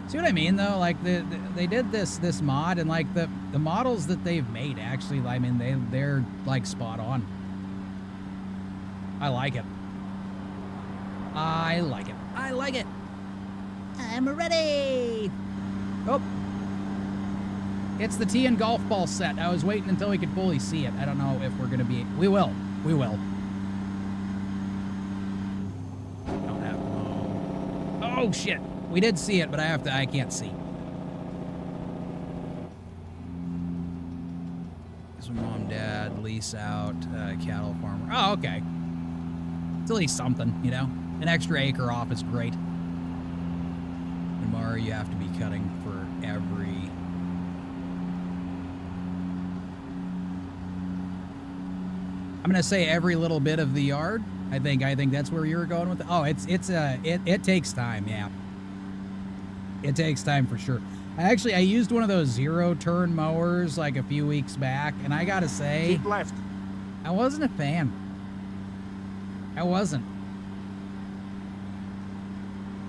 See what I mean, though? Like, they did this mod, and, like, the models that they've made, actually, I mean, they're like, spot on. I like it. I like it. I like it. I'm ready! Oh. It's the tee and golf ball set. I was waiting until we could fully see it. I don't know if we're going to be... We will. We will. Oh shit. We did see it, but I can't see. So mom, dad, lease out, cattle farmer. Oh, okay. It's at least something, you know? An extra acre off is great. Tomorrow you have to be cutting for every... I'm gonna say every little bit of the yard. I think that's where you were going with it. Oh, it takes time, yeah. It takes time for sure. I used one of those zero-turn mowers like a few weeks back, and I gotta say, Keep left. I wasn't a fan. I wasn't.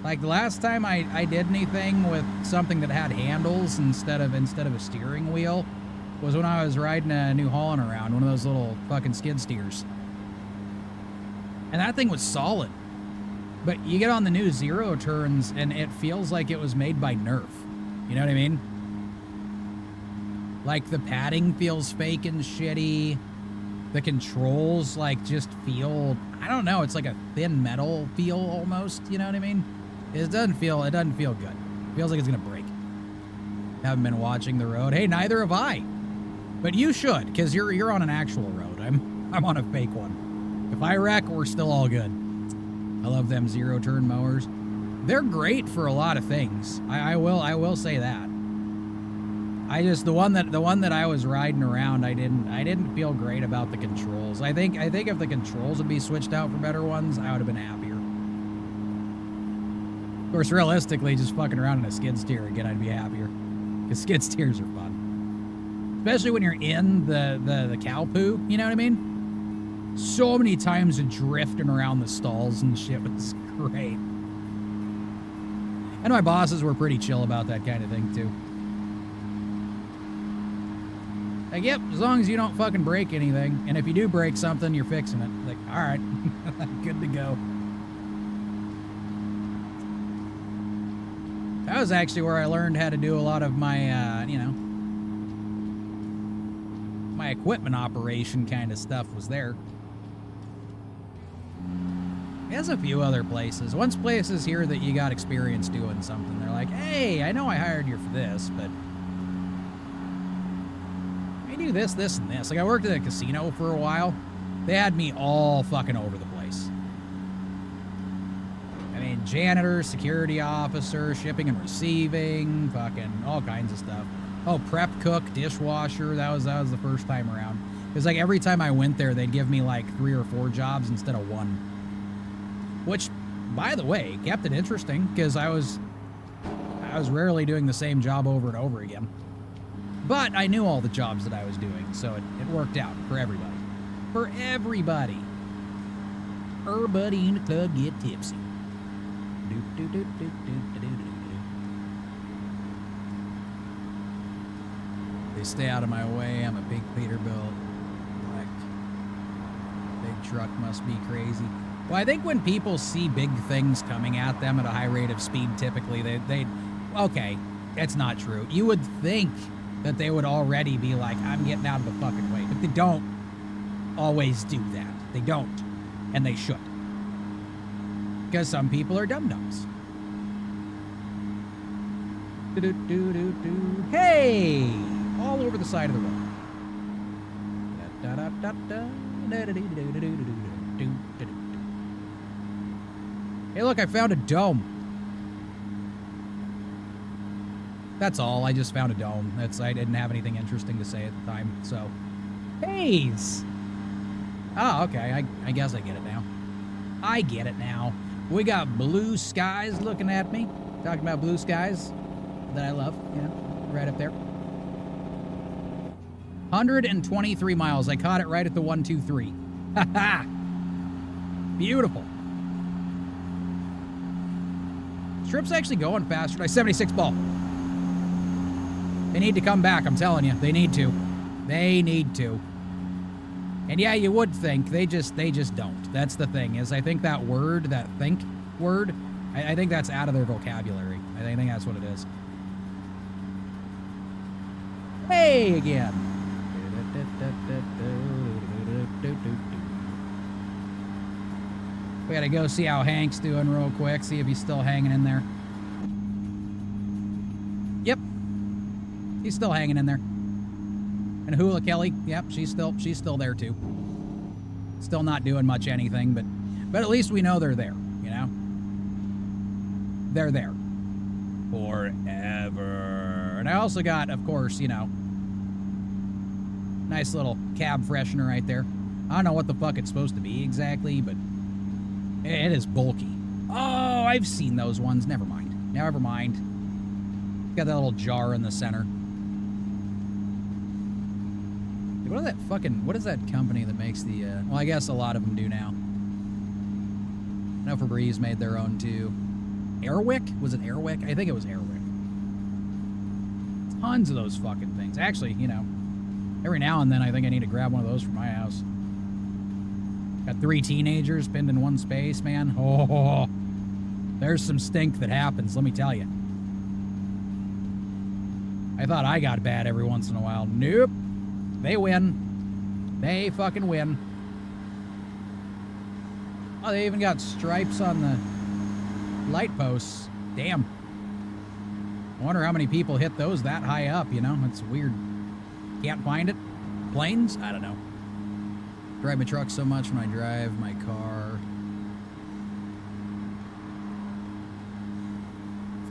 Like the last time I did anything with something that had handles instead of a steering wheel was when I was riding a New Holland around, one of those little fucking skid steers. And that thing was solid. But you get on the new zero turns and it feels like it was made by Nerf. You know what I mean? Like the padding feels fake and shitty. The controls like just feel, I don't know, it's like a thin metal feel almost, you know what I mean? It doesn't feel good. It feels like it's gonna break. Haven't been watching the road. Hey, neither have I. But you should, because you're on an actual road. I'm on a fake one. If I wreck, we're still all good. I love them zero turn mowers. They're great for a lot of things. I will say that. I just the one that I was riding around, I didn't feel great about the controls. I think if the controls would be switched out for better ones, I would have been happier. Of course, realistically, just fucking around in a skid steer again, I'd be happier. Because skid steers are fun. Especially when you're in the cow poo, you know what I mean? So many times of drifting around the stalls and shit was great. And my bosses were pretty chill about that kind of thing, too. Like, yep, as long as you don't fucking break anything. And if you do break something, you're fixing it. Like, all right, good to go. That was actually where I learned how to do a lot of my, my equipment operation kind of stuff was there. There's a few other places. Once places here that you got experience doing something, they're like, hey, I know I hired you for this, but I do this, this, and this. Like, I worked at a casino for a while. They had me all fucking over the place. I mean, janitor, security officer, shipping and receiving, fucking all kinds of stuff. Oh, prep cook, dishwasher. That was the first time around. It was like every time I went there, they'd give me like 3 or 4 jobs instead of 1. Which, by the way, kept it interesting because I was rarely doing the same job over and over again. But I knew all the jobs that I was doing, so it worked out for everybody. For everybody. Everybody in the club get tipsy. They stay out of my way. I'm a big Peterbilt. Like, big truck must be crazy. Well, I think when people see big things coming at them at a high rate of speed, typically they okay, that's not true. You would think that they would already be like, I'm getting out of the fucking way. But they don't always do that. They don't. And they should. Because some people are dum-dums. Hey! All over the side of the road. Hey, look, I found a dome. That's all. I just found a dome. I didn't have anything interesting to say at the time, so. Haze! Oh, okay. I guess I get it now. I get it now. We got blue skies looking at me. Talking about blue skies that I love, you know, right up there. 123 miles. I caught it right at the 123. Ha ha! Beautiful. Strip's actually going faster. Nice 76 ball. They need to come back, I'm telling you. They need to. They need to. And yeah, you would think. They just don't. That's the thing, is I think that word, that think word, I think that's out of their vocabulary. I think that's what it is. Hey, again. We gotta go see how Hank's doing real quick, see if he's still hanging in there. Yep. He's still hanging in there. And Hula Kelly, yep, she's still there too. Still not doing much anything, but at least we know they're there, you know? They're there. Forever. And I also got, of course, you know, nice little cab freshener right there. I don't know what the fuck it's supposed to be exactly, but it is bulky. Oh, I've seen those ones. Never mind. Never mind. Got that little jar in the center. What is that company that makes the, well, I guess a lot of them do now. I know Febreze made their own too. Airwick? Was it Airwick? I think it was Airwick. Tons of those fucking things. Actually, you know, every now and then I think I need to grab one of those for my house. Got 3 teenagers pinned in one space, man. Oh, there's some stink that happens, let me tell you. I thought I got bad every once in a while. Nope. They win. They fucking win. Oh, they even got stripes on the light posts. Damn. I wonder how many people hit those that high up, you know? It's weird. Can't find it. Planes? I don't know. Drive my truck so much when I drive my car.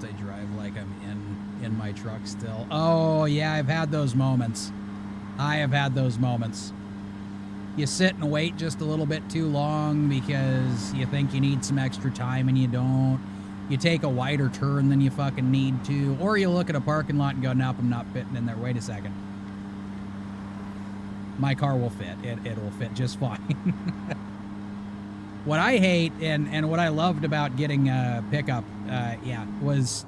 I drive like I'm in my truck still. Oh, yeah, I've had those moments. I have had those moments. You sit and wait just a little bit too long because you think you need some extra time and you don't. You take a wider turn than you fucking need to. Or you look at a parking lot and go, nope, I'm not fitting in there. Wait a second. My car will fit. It will fit just fine. What I hate and what I loved about getting a pickup, was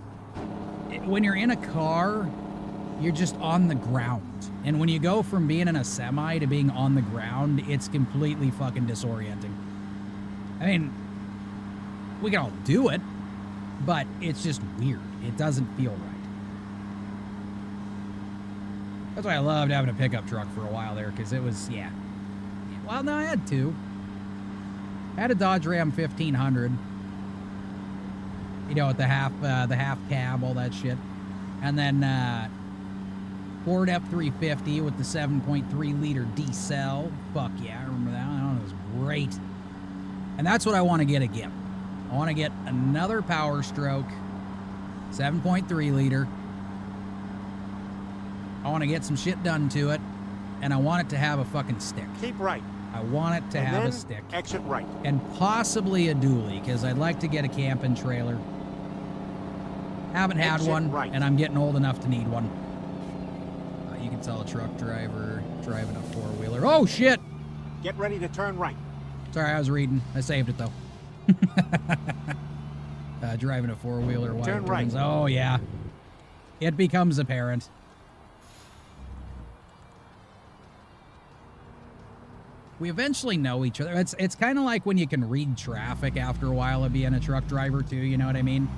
when you're in a car, you're just on the ground. And when you go from being in a semi to being on the ground, it's completely fucking disorienting. I mean, we can all do it, but it's just weird. It doesn't feel right. That's why I loved having a pickup truck for a while there, because it was, yeah. Well, no, I had 2. I had a Dodge Ram 1500. You know, with the half cab, all that shit. And then, Ford F-350 with the 7.3 liter diesel. Fuck yeah, I remember that one. It was great. And that's what I want to get again. I want to get another Power Stroke, 7.3 liter. I want to get some shit done to it, and I want it to have a fucking stick. Keep right. I want it to and have then a stick. Exit right. And possibly a dually, because I'd like to get a camping trailer. Haven't had Exit one, right. and I'm getting old enough to need one. You can tell a truck driver driving a four-wheeler. Oh, shit! Get ready to turn right. Sorry, I was reading. I saved it, though. Driving a four-wheeler while Turn right. Oh, yeah. It becomes apparent. We eventually know each other. It's kind of like when you can read traffic after a while of being a truck driver, too, you know what I mean?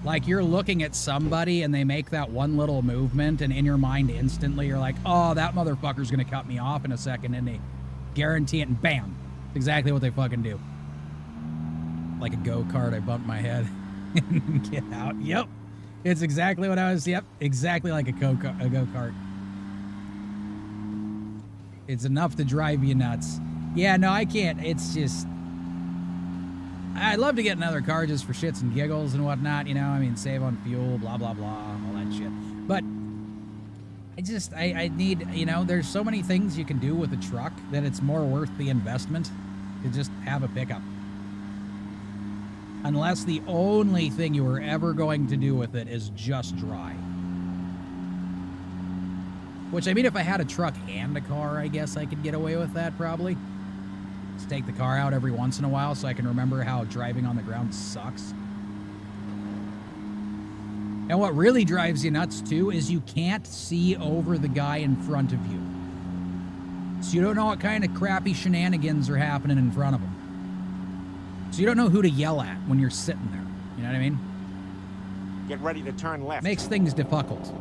Like, you're looking at somebody and they make that one little movement, and in your mind instantly you're like, oh, that motherfucker's gonna cut me off in a second, and they guarantee it, and bam! Exactly what they fucking do. Like a go-kart, I bumped my head and get out. Yep. It's exactly what I was, yep, exactly like a go-kart. It's enough to drive you nuts. Yeah, no, I can't. It's just... I'd love to get another car just for shits and giggles and whatnot, you know? I mean, save on fuel, blah, blah, blah, all that shit. But I need, you know, there's so many things you can do with a truck that it's more worth the investment to just have a pickup. Unless the only thing you were ever going to do with it is just drive. Which, I mean, if I had a truck and a car, I guess I could get away with that, probably. Just take the car out every once in a while so I can remember how driving on the ground sucks. And what really drives you nuts, too, is you can't see over the guy in front of you. So you don't know what kind of crappy shenanigans are happening in front of him. So you don't know who to yell at when you're sitting there. You know what I mean? Get ready to turn left. Makes things difficult,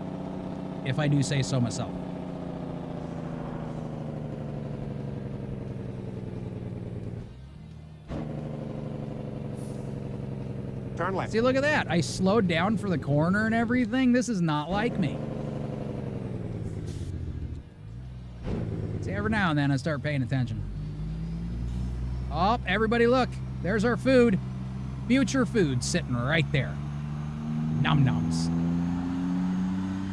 if I do say so myself. Turn left. See, look at that. I slowed down for the corner and everything. This is not like me. See, every now and then I start paying attention. Oh, everybody look. There's our food. Future food sitting right there. Num-nums.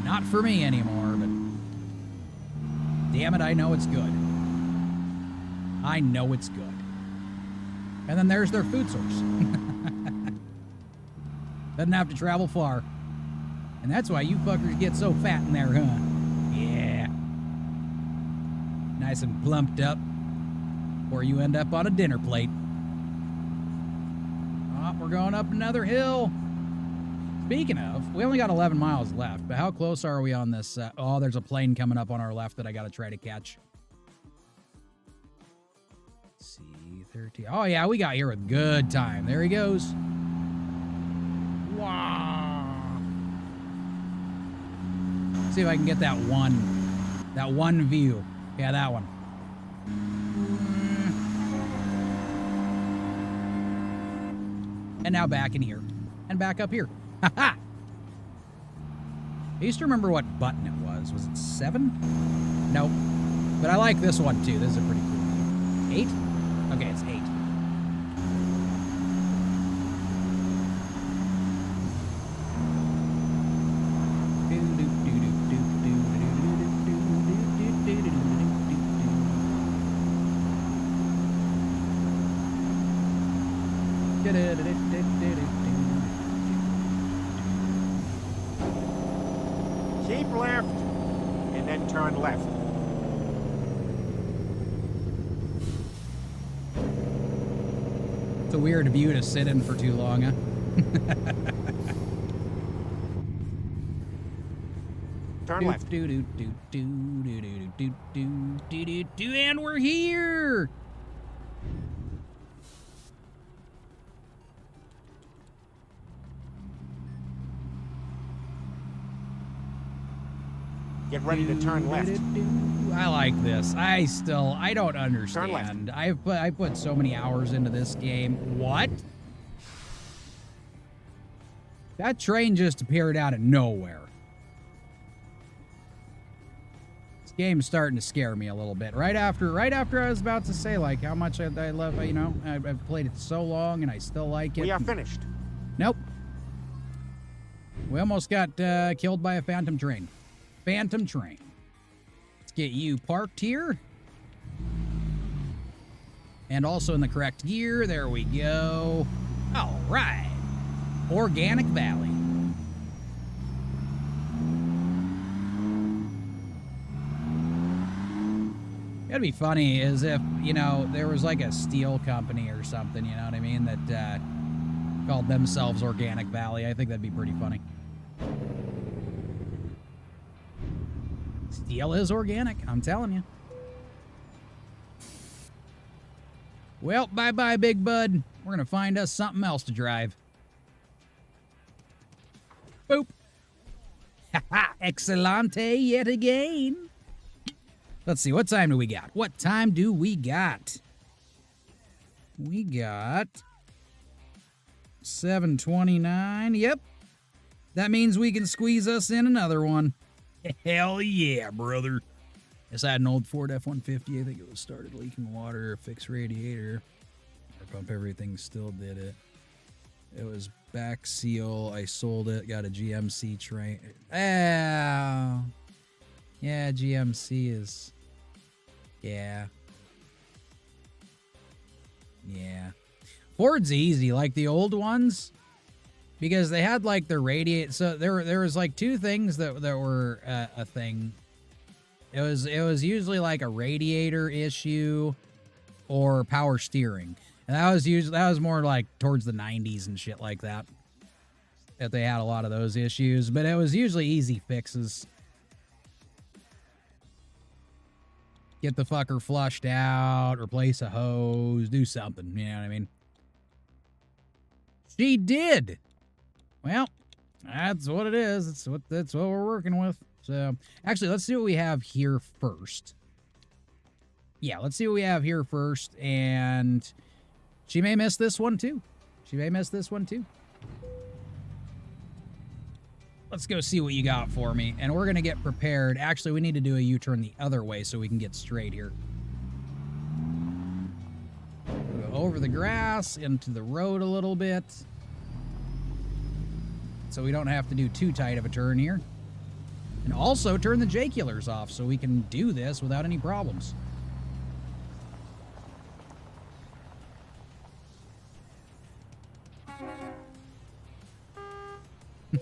Not for me anymore, but damn it, I know it's good. I know it's good. And then there's their food source. Doesn't have to travel far. And that's why you fuckers get so fat in there, huh? Yeah. Nice and plumped up. Or you end up on a dinner plate. Oh, we're going up another hill. Speaking of, we only got 11 miles left, but how close are we on this? Oh, there's a plane coming up on our left that I got to try to catch. C-13. Oh, yeah, we got here a good time. There he goes. Wow. See if I can get that one view. Yeah, that one. And now back in here. And back up here. Haha! I used to remember what button it was. Was it 7? Nope. But I like this one too. This is a pretty cool one. 8? Okay, it's 8. Keep left, and then turn left. It's a weird view to sit in for too long, huh? Turn left. And we're here! Get ready to turn left. I like this. I don't understand. I put so many hours into this game. What? That train just appeared out of nowhere. This game's starting to scare me a little bit. Right after I was about to say like how much I love, you know, I've played it so long and I still like it. We are finished. Nope. We almost got killed by a phantom train. Phantom train. Let's get you parked here. And also in the correct gear. There we go. All right. Organic Valley. It'd be funny is if, you know, there was like a steel company or something, you know what I mean, that called themselves Organic Valley. I think that'd be pretty funny. Steel is organic, I'm telling you. Well, bye-bye, big bud. We're going to find us something else to drive. Boop. Ha-ha, excelente yet again. Let's see, what time do we got? What time do we got? We got 7:29. Yep. That means we can squeeze us in another one. Hell yeah, brother. Yes, I had an old Ford F-150. I think it was started leaking water, fixed radiator. Air pump, everything still did it. It was back seal. I sold it. Got a GMC train. Oh. Yeah, GMC is... Yeah. Yeah. Ford's easy, like the old ones. Because they had like the radiator, so there was like two things that were a thing. It was usually like a radiator issue or power steering, and that was more like towards the 90s and shit like that. That they had a lot of those issues, but it was usually easy fixes. Get the fucker flushed out, replace a hose, do something. You know what I mean? She did. Well, that's what it is. That's what we're working with. So, actually, let's see what we have here first. Yeah, let's see what we have here first. And she may miss this one, too. She may miss this one, too. let's go see what you got for me. And we're going to get prepared. Actually, we need to do a U-turn the other way so we can get straight here. Go over the grass, into the road a little bit. So we don't have to do too tight of a turn here. And also turn the J-killers off so we can do this without any problems.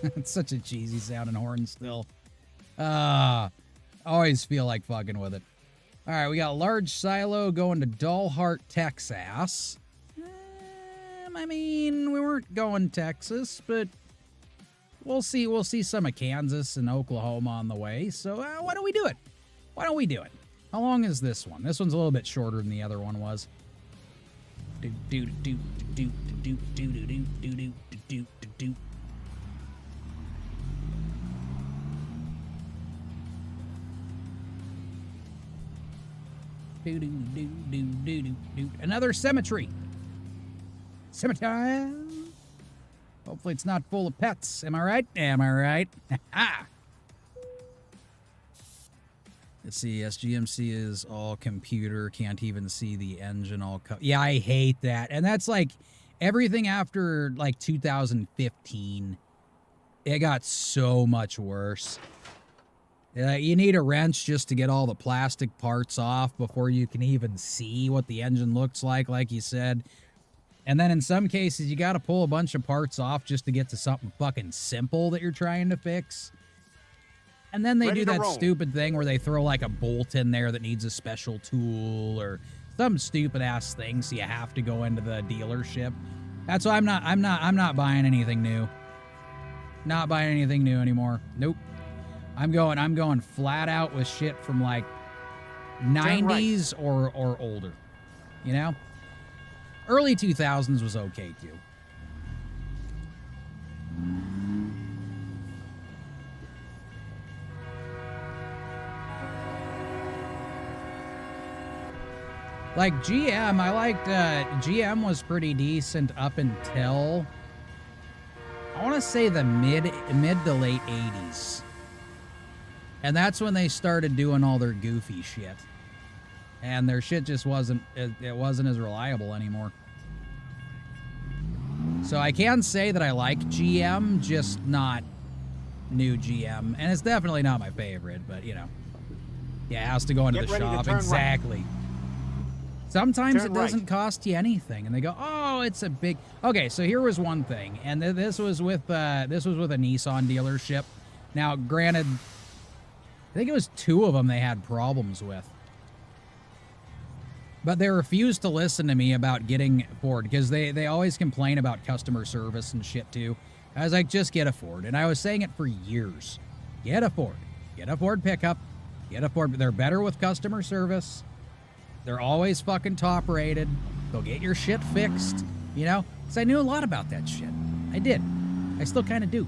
It's such a cheesy sounding horn still. Always feel like fucking with it. All right, we got large silo going to Dollheart, Texas. I mean, we weren't going Texas, but we'll see. We'll see some of Kansas and Oklahoma on the way. So why don't we do it? Why don't we do it? How long is this one? This one's a little bit shorter than the other one was. Do do do do do do do do do do do do. Do, do, do, do, do, do, do. Another cemetery. Cemetery. Hopefully it's not full of pets. Am I right? Am I right? Let's see. SGMC is all computer. Can't even see the engine all. Yeah, I hate that. And that's like everything after like 2015. It got so much worse. You need a wrench just to get all the plastic parts off before you can even see what the engine looks like you said. And then in some cases, you got to pull a bunch of parts off just to get to something fucking simple that you're trying to fix. And then they do that stupid thing where they throw like a bolt in there that needs a special tool or some stupid ass thing, so you have to go into the dealership. That's why I'm not buying anything new. Not buying anything new anymore. Nope. I'm going flat out with shit from like 90s or older. You know? Early 2000s was okay too. Like GM, I liked GM was pretty decent up until I want to say the mid to late 80s. And that's when they started doing all their goofy shit. And their shit just wasn't as reliable anymore. So I can say that I like GM, just not new GM. And it's definitely not my favorite, but you know. Yeah, it has to go into the shop. Exactly. Right. Sometimes it doesn't cost you anything. And they go, oh, it's a big... Okay, so here was one thing. And this was with a Nissan dealership. Now, granted... I think it was 2 of them they had problems with. But they refused to listen to me about getting Ford because they always complain about customer service and shit too. I was like, just get a Ford. And I was saying it for years. Get a Ford. Get a Ford pickup. Get a Ford. They're better with customer service. They're always fucking top rated. Go get your shit fixed. You know? Because I knew a lot about that shit. I did. I still kind of do.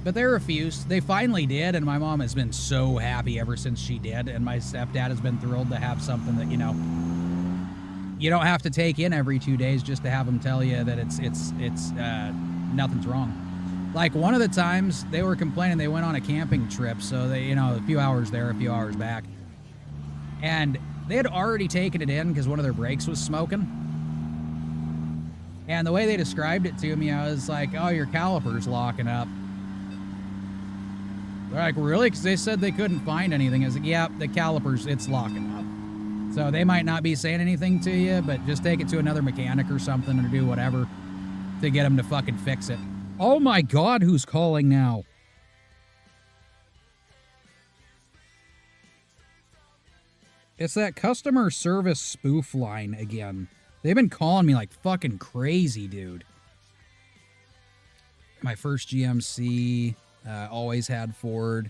But they refused. They finally did, and my mom has been so happy ever since she did, and my stepdad has been thrilled to have something that, you know, you don't have to take in every 2 days just to have them tell you that it's nothing's wrong. Like one of the times they were complaining they went on a camping trip, so they, you know, a few hours there, a few hours back, and they had already taken it in because one of their brakes was smoking. And the way they described it to me, I was like, oh, your caliper's locking up. They're like, really? Because they said they couldn't find anything. I was like, yeah, the calipers, it's locking up. So they might not be saying anything to you, but just take it to another mechanic or something or do whatever to get them to fucking fix it. Oh my God, who's calling now? It's that customer service spoof line again. They've been calling me like fucking crazy, dude. My first GMC... always had Ford.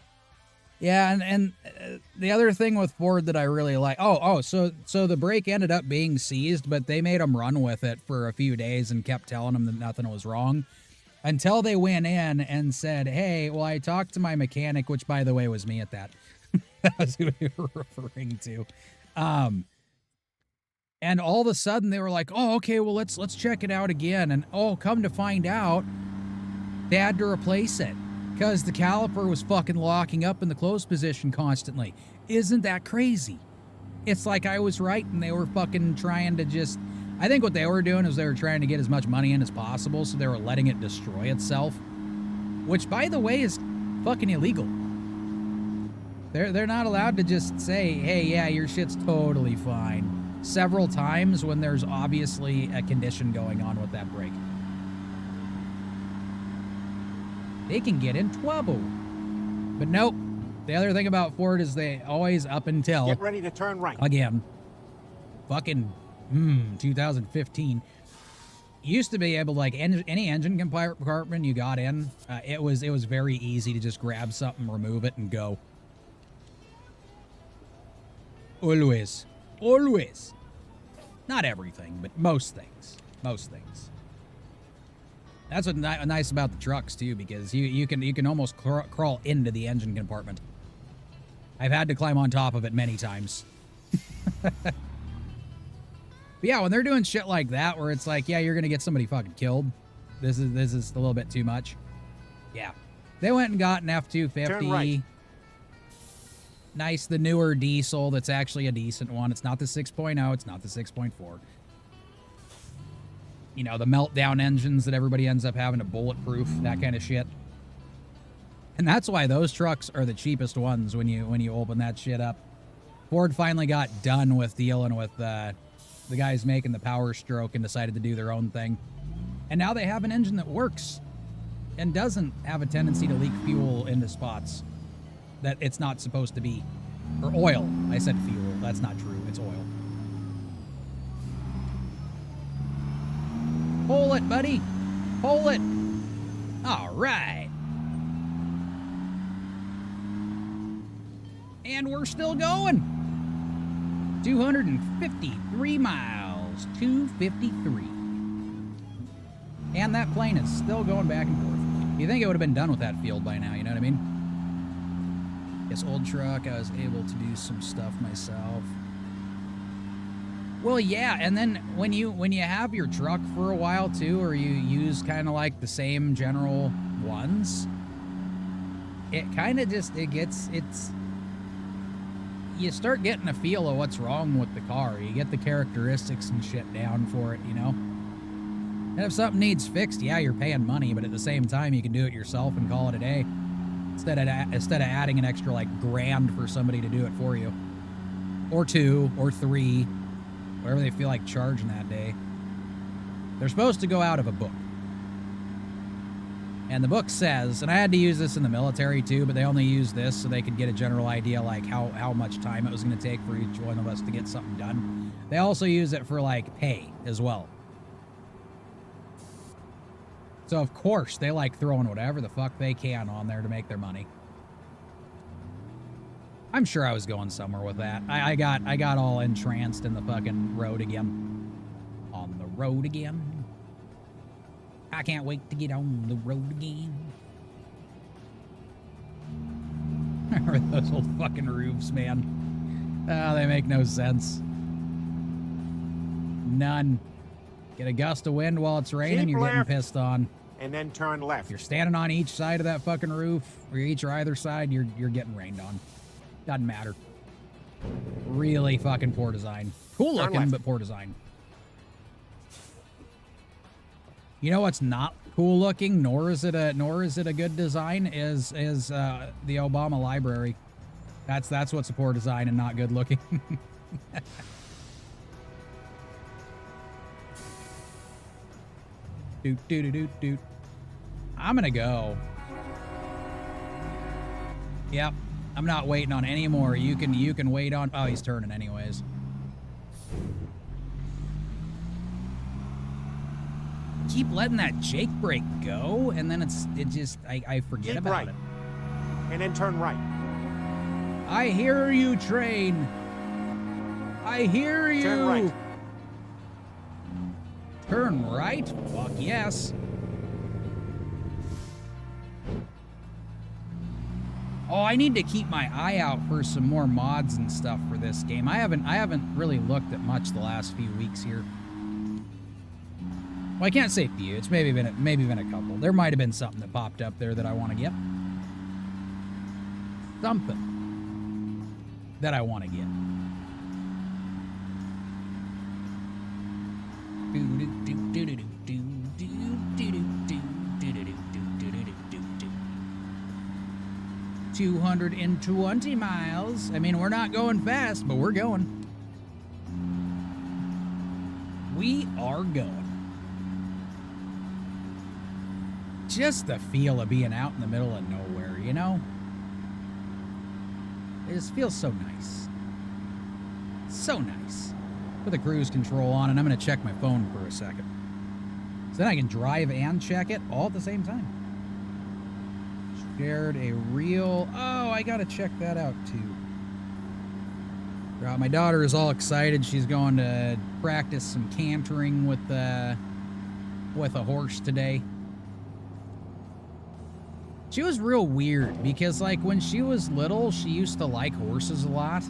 Yeah, and the other thing with Ford that I really like... So the brake ended up being seized, but they made them run with it for a few days and kept telling them that nothing was wrong. Until they went in and said, hey, well, I talked to my mechanic, which, by the way, was me at that. That was who we were referring to. And all of a sudden, they were like, oh, okay, well, let's check it out again. And, oh, come to find out... They had to replace it because the caliper was fucking locking up in the close position constantly. Isn't that crazy? It's like I was right and they were fucking trying to just... I think what they were doing is they were trying to get as much money in as possible, so they were letting it destroy itself. Which, by the way, is fucking illegal. They're not allowed to just say, hey, yeah, your shit's totally fine. Several times when there's obviously a condition going on with that brake. They can get in trouble. But nope. The other thing about Ford is they always up until... Get ready to turn right. Again. Fucking, 2015. Used to be able to, like, any engine compartment you got in, it was very easy to just grab something, remove it, and go. Always. Always. Not everything, but most things. Most things. That's what's nice about the trucks, too, because you can almost crawl into the engine compartment. I've had to climb on top of it many times. But yeah, when they're doing shit like that, where it's like, yeah, you're gonna get somebody fucking killed. This is a little bit too much. Yeah, they went and got an F-250. Turn right. Nice, the newer diesel. That's actually a decent one. It's not the 6.0. It's not the 6.4. You know, the meltdown engines that everybody ends up having to bulletproof, that kind of shit. And that's why those trucks are the cheapest ones when you open that shit up. Ford finally got done with dealing with the guys making the Power Stroke and decided to do their own thing. And now they have an engine that works and doesn't have a tendency to leak fuel into spots that it's not supposed to be. Or oil. I said fuel. That's not true. It's oil. Pull it, buddy. Pull it. All right. And we're still going. 253 miles. 253. And that plane is still going back and forth. You think it would have been done with that field by now, you know what I mean? This old truck, I was able to do some stuff myself. Well, yeah, and then when you have your truck for a while too, or you use kind of like the same general ones, it kind of just you start getting a feel of what's wrong with the car. You get the characteristics and shit down for it, you know. And if something needs fixed, yeah, you're paying money, but at the same time, you can do it yourself and call it a day. Instead of adding an extra like $1,000 for somebody to do it for you, or 2 or 3, whatever they feel like charging that day. They're supposed to go out of a book, and the book says, and I had to use this in the military too, but they only used this so they could get a general idea like how much time it was going to take for each one of us to get something done. They also use it for like pay as well. So, of course, they like throwing whatever the fuck they can on there to make their money. I'm sure I was going somewhere with that. I got all entranced in the fucking road again. On the road again. I can't wait to get on the road again. Remember those old fucking roofs, man? Oh, they make no sense. None. Get a gust of wind while it's raining, you're getting pissed on. And then turn left. If you're standing on each side of that fucking roof, or each or either side, you're getting rained on. Doesn't matter. Really fucking poor design. Cool looking, but poor design. You know what's not cool looking, nor is it a good design, is the Obama library. That's what's a poor design and not good looking. Doot, doot, doot, doot. I'm gonna go. Yep. I'm not waiting on any more. You can wait on... Oh, he's turning anyways. Keep letting that Jake brake go, and then I forget Keep about right. it. And then turn right. I hear you, train. I hear you. Turn right. Turn right? Fuck yes. Oh, I need to keep my eye out for some more mods and stuff for this game. I haven't really looked at much the last few weeks here. Well, I can't say few. It's maybe been a couple. There might have been something that popped up there that I want to get. Something that I want to get. 220 miles. I mean, we're not going fast, but we're going. We are going. Just the feel of being out in the middle of nowhere, you know? It just feels so nice. So nice. Put the cruise control on, and I'm going to check my phone for a second. So then I can drive and check it all at the same time. Shared a reel. Oh, I got to check that out, too. My daughter is all excited. She's going to practice some cantering with a horse today. She was real weird because, like, when she was little, she used to like horses a lot.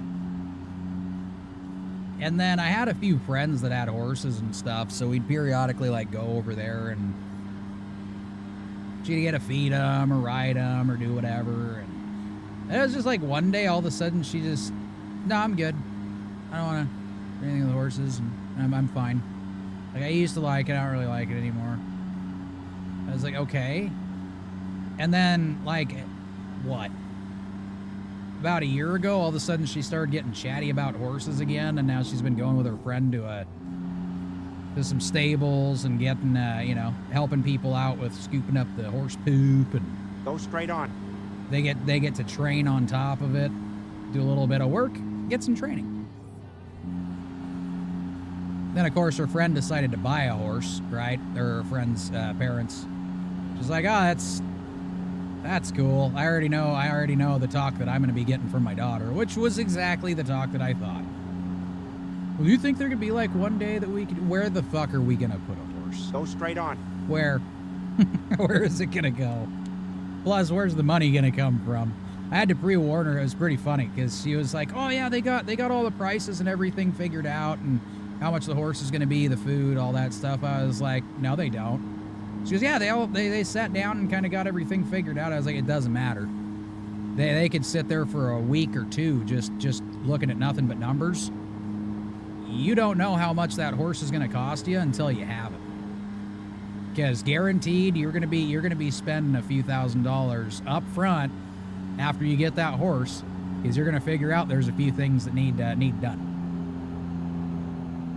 And then I had a few friends that had horses and stuff, so we'd periodically, like, go over there and she'd get to feed them or ride them or do whatever. And it was just like one day, all of a sudden, she just, no, I'm good. I don't want to do anything with the horses, and I'm fine. Like, I used to like it, I don't really like it anymore. I was like, okay. And then, like, what? About a year ago, all of a sudden, she started getting chatty about horses again, and now she's been going with her friend to some stables and getting, you know, helping people out with scooping up the horse poop, and Go straight on. they get to train on top of it, do a little bit of work, get some training. Then, of course, her friend decided to buy a horse, right? Or her friend's parents. She's like, oh, that's cool. I already know the talk that I'm going to be getting from my daughter, which was exactly the talk that I thought. Well, do you think there could be, like, one day that we could... Where the fuck are we going to put a horse? Go straight on. Where? Where is it going to go? Plus, where's the money going to come from? I had to pre-warn her. It was pretty funny because she was like, oh, yeah, they got all the prices and everything figured out and how much the horse is going to be, the food, all that stuff. I was like, no, they don't. She goes, yeah, they sat down and kind of got everything figured out. I was like, it doesn't matter. They could sit there for a week or two just looking at nothing but numbers. You don't know how much that horse is going to cost you until you have it. Because guaranteed you're going to be spending a few $1,000s up front after you get that horse, because you're going to figure out there's a few things that need done.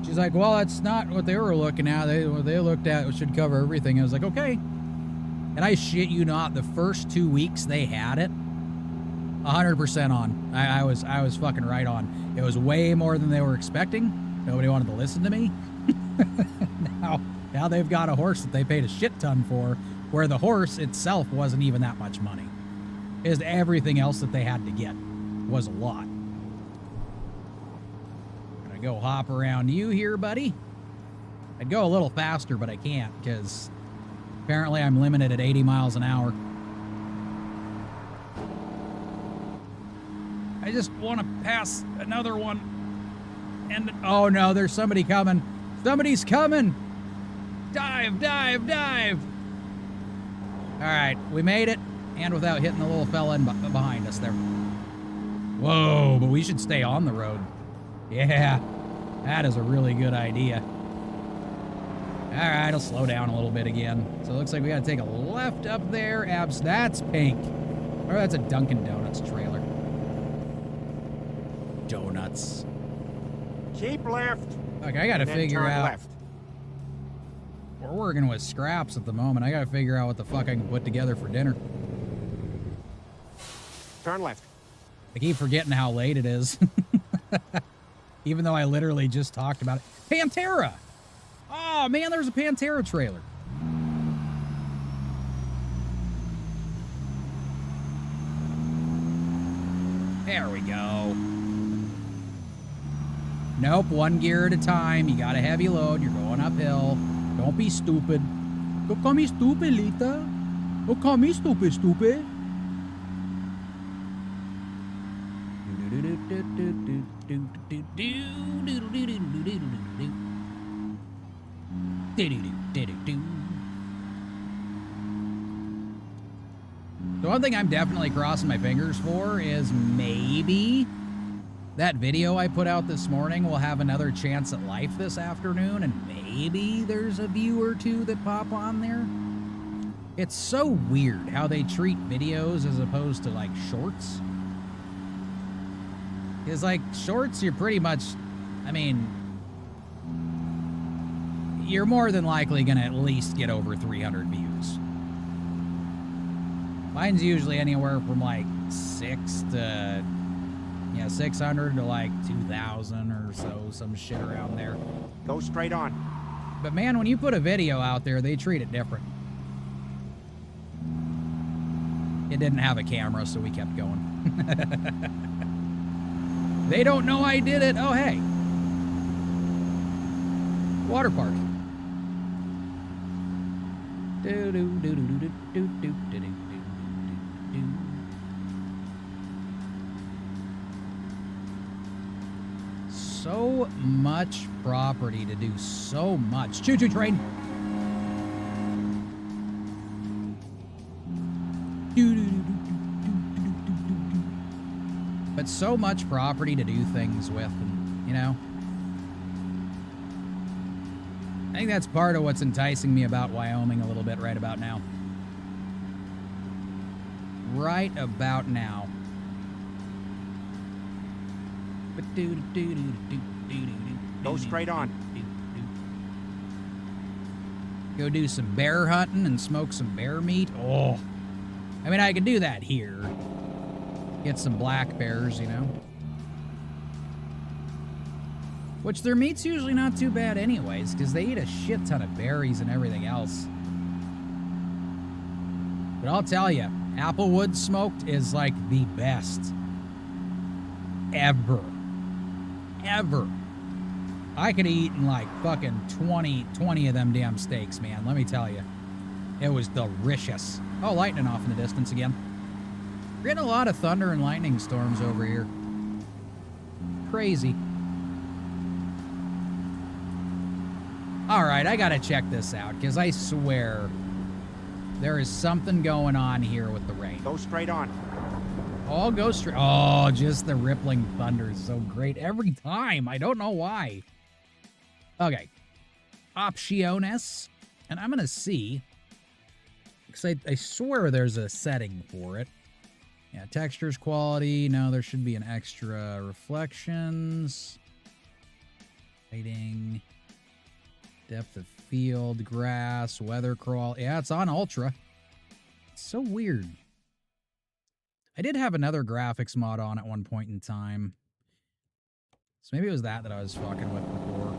She's like, well, that's not what they were looking at. What they looked at should cover everything. I was like, okay. And I shit you not, the first 2 weeks they had it, 100% on. I was fucking right on. It was way more than they were expecting. Nobody wanted to listen to me. Now they've got a horse that they paid a shit ton for, where the horse itself wasn't even that much money. Is everything else that they had to get was a lot. Gonna go hop around you here, buddy. I'd go a little faster, but I can't because apparently I'm limited at 80 miles an hour. I just want to pass another one. And oh no, there's somebody coming. Somebody's coming. Dive, dive, dive. All right, we made it, and without hitting the little fella behind us there. Whoa, but we should stay on the road. Yeah, that is a really good idea. All right, I'll slow down a little bit again. So it looks like we got to take a left up there. That's pink. Or that's a Dunkin' Donuts trailer. Donuts. Keep left. Okay, I got to figure out. Left. We're working with scraps at the moment. I got to figure out what the fuck I can put together for dinner. Turn left. I keep forgetting how late it is. Even though I literally just talked about it. Pantera! Oh, man, there's a Pantera trailer. There we go. Nope, one gear at a time. You got a heavy load. You're going uphill. Don't be stupid. Don't call me stupid, Lita. Don't call me stupid, stupid. Do-do-do-do-do-do. The one thing I'm definitely crossing my fingers for is maybe that video I put out this morning will have another chance at life this afternoon, and maybe there's a view or two that pop on there. It's so weird how they treat videos as opposed to, like, shorts. Because, like, shorts, you're pretty much, I mean, you're more than likely going to at least get over 300 views. Mine's usually anywhere from, like, 600 to, like, 2,000 or so, some shit around there. Go straight on. But, man, when you put a video out there, they treat it different. It didn't have a camera, so we kept going. They don't know I did it. Oh, hey. Water park. So much property to do so much. Choo-choo train. But so much property to do things with, and, you know. I think that's part of what's enticing me about Wyoming a little bit right about now. Right about now. Go straight on. Go do some bear hunting and smoke some bear meat. Oh, I mean, I could do that here. Get some black bears, you know. Which their meat's usually not too bad anyways, because they eat a shit ton of berries and everything else. But I'll tell you, applewood smoked is like the best ever. Ever. I could eat in like fucking 20 of them damn steaks, man. Let me tell you. It was delicious. Oh, lightning off in the distance again. We're getting a lot of thunder and lightning storms over here. Crazy. Alright, I gotta check this out, because I swear there is something going on here with the rain. Go straight on. Oh, go straight. Oh, just the rippling thunder is so great every time. I don't know why. Okay. Opciones. And I'm going to see. Because I swear there's a setting for it. Yeah, textures, quality. No, there should be an extra reflections. Lighting. Depth of field, grass, weather crawl. Yeah, it's on ultra. It's so weird. I did have another graphics mod on at one point in time. So maybe it was that I was fucking with before.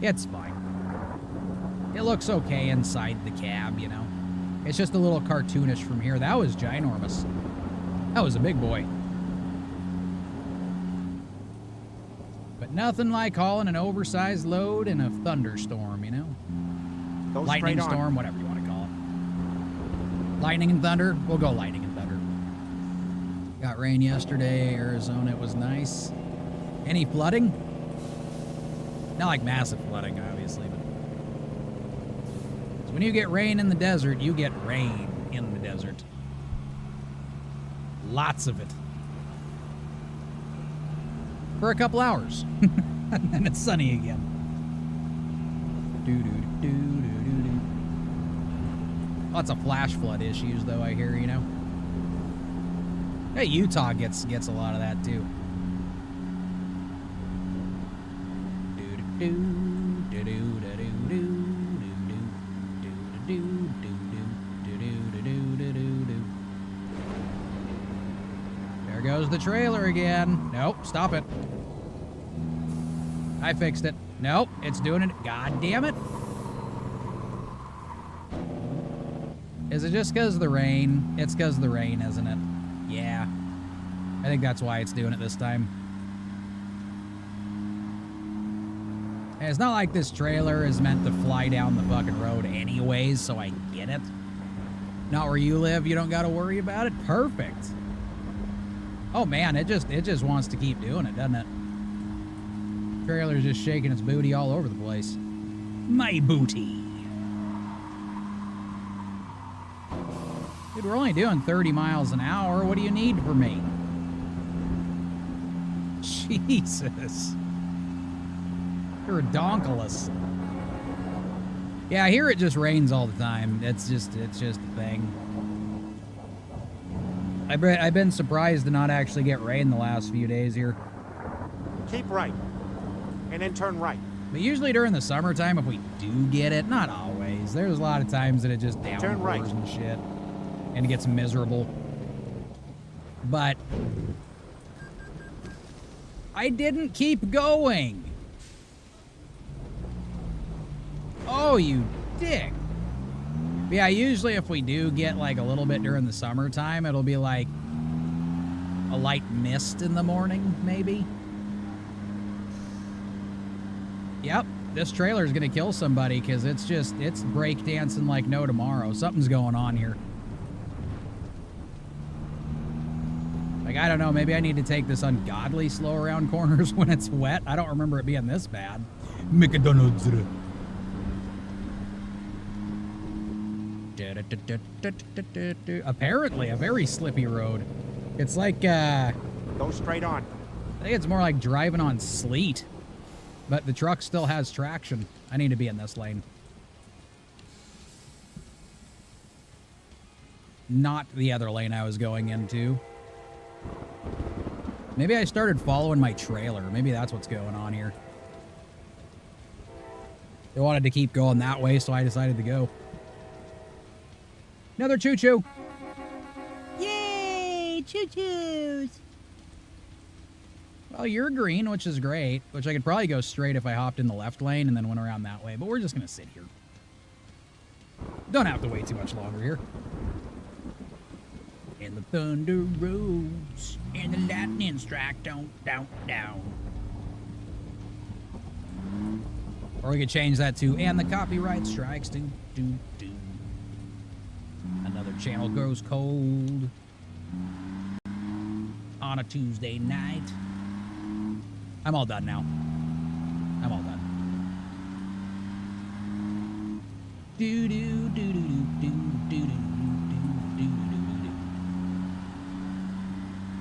It's fine. It looks okay inside the cab, you know. It's just a little cartoonish from here. That was ginormous. That was a big boy. But nothing like hauling an oversized load in a thunderstorm, you know? Go lightning straight on. storm, whatever you want to call it. Lightning and thunder? We'll go lightning and thunder. Got rain yesterday, Arizona. It was nice. Any flooding? Not like massive flooding, obviously. But so when you get rain in the desert, you get rain in the desert. Lots of it. For a couple hours. And then it's sunny again. Lots of flash flood issues, though, I hear, you know. Hey, Utah gets a lot of that, too. There goes the trailer again. Nope, stop it. I fixed it. Nope, it's doing it. God damn it. Is it just because of the rain? It's because of the rain, isn't it? Yeah. I think that's why it's doing it this time. And it's not like this trailer is meant to fly down the fucking road anyways, so I get it. Not where you live, you don't gotta worry about it? Perfect. Oh man, it just wants to keep doing it, doesn't it? Trailer's just shaking its booty all over the place. My booty. Dude, we're only doing 30 miles an hour. What do you need from me? Jesus. You're ridiculous. Yeah, here it just rains all the time. It's just a thing. I've been surprised to not actually get rain the last few days here. Keep right. And then turn right. But usually during the summertime, if we do get it, not always. There's a lot of times that it just Turn right. downpours and shit. And it gets miserable. But I didn't keep going. Oh, you dick. Yeah, usually if we do get like a little bit during the summertime, it'll be like a light mist in the morning, maybe. Yep, this trailer is gonna kill somebody because it's breakdancing like no tomorrow. Something's going on here. Like, I don't know, maybe I need to take this ungodly slow around corners when it's wet. I don't remember it being this bad. McDonald's. Apparently, a very slippy road. It's like, Go straight on. I think it's more like driving on sleet. But the truck still has traction. I need to be in this lane. Not the other lane I was going into. Maybe I started following my trailer. Maybe that's what's going on here. They wanted to keep going that way, so I decided to go. Another choo-choo. Yay! Choo-choos! Well, you're green, which is great. Which I could probably go straight if I hopped in the left lane and then went around that way. But we're just going to sit here. Don't have to wait too much longer here. And the thunder rolls, and the lightning strike, down. Or we could change that to, and the copyright strikes, do. Another channel grows cold on a Tuesday night. I'm all done now. I'm all done.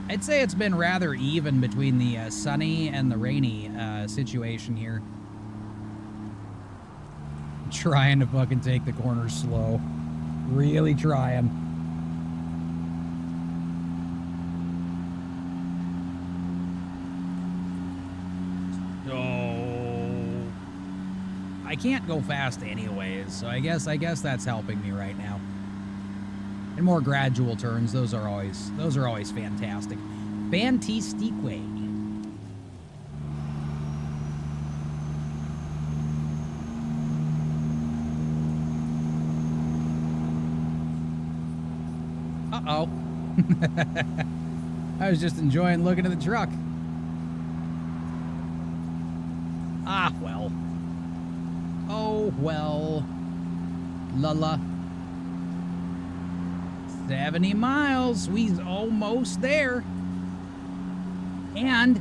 I'd say it's been rather even between the sunny and the rainy situation here. Trying to fucking take the corners slow. Really trying. Oh. I can't go fast anyways, so I guess that's helping me right now. And more gradual turns, those are always fantastic. Fantastic way. Uh-oh. I was just enjoying looking at the truck. Ah, well. Oh, well. La. 70 miles. We's almost there. And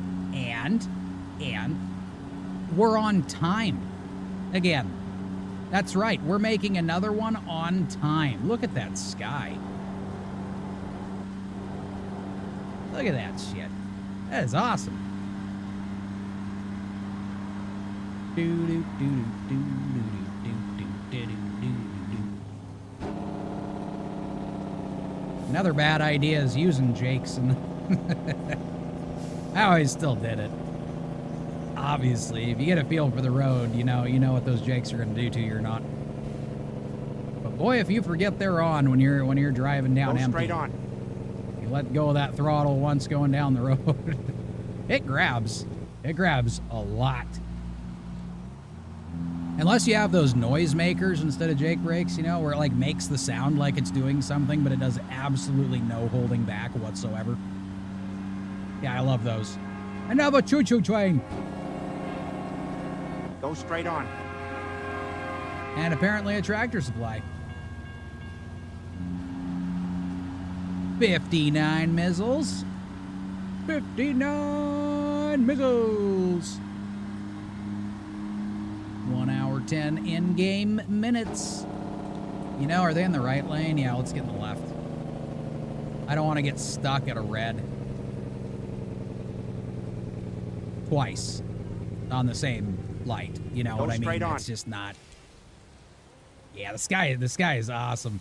we're on time. Again. That's right. We're making another one on time. Look at that sky. Look at that shit. That is awesome. Another bad idea is using Jakes, and I always still did it. Obviously, if you get a feel for the road, you know what those Jakes are going to do to you or not. But boy, if you forget they're on when you're driving down empty. Go straight on. You let go of that throttle once going down the road. It grabs. It grabs a lot. Unless you have those noise makers instead of Jake brakes, where it like makes the sound like it's doing something, but it does absolutely no holding back whatsoever. Yeah, I love those. Another choo-choo train. Go straight on. And apparently a tractor supply. 59 missiles. 59 missiles. 1 hour 10 in-game minutes. You know, are they in the right lane? Yeah, let's get in the left. I don't want to get stuck at a red. Twice. On the same light. You know Go what I mean? straight on. It's just not... Yeah, the sky is awesome.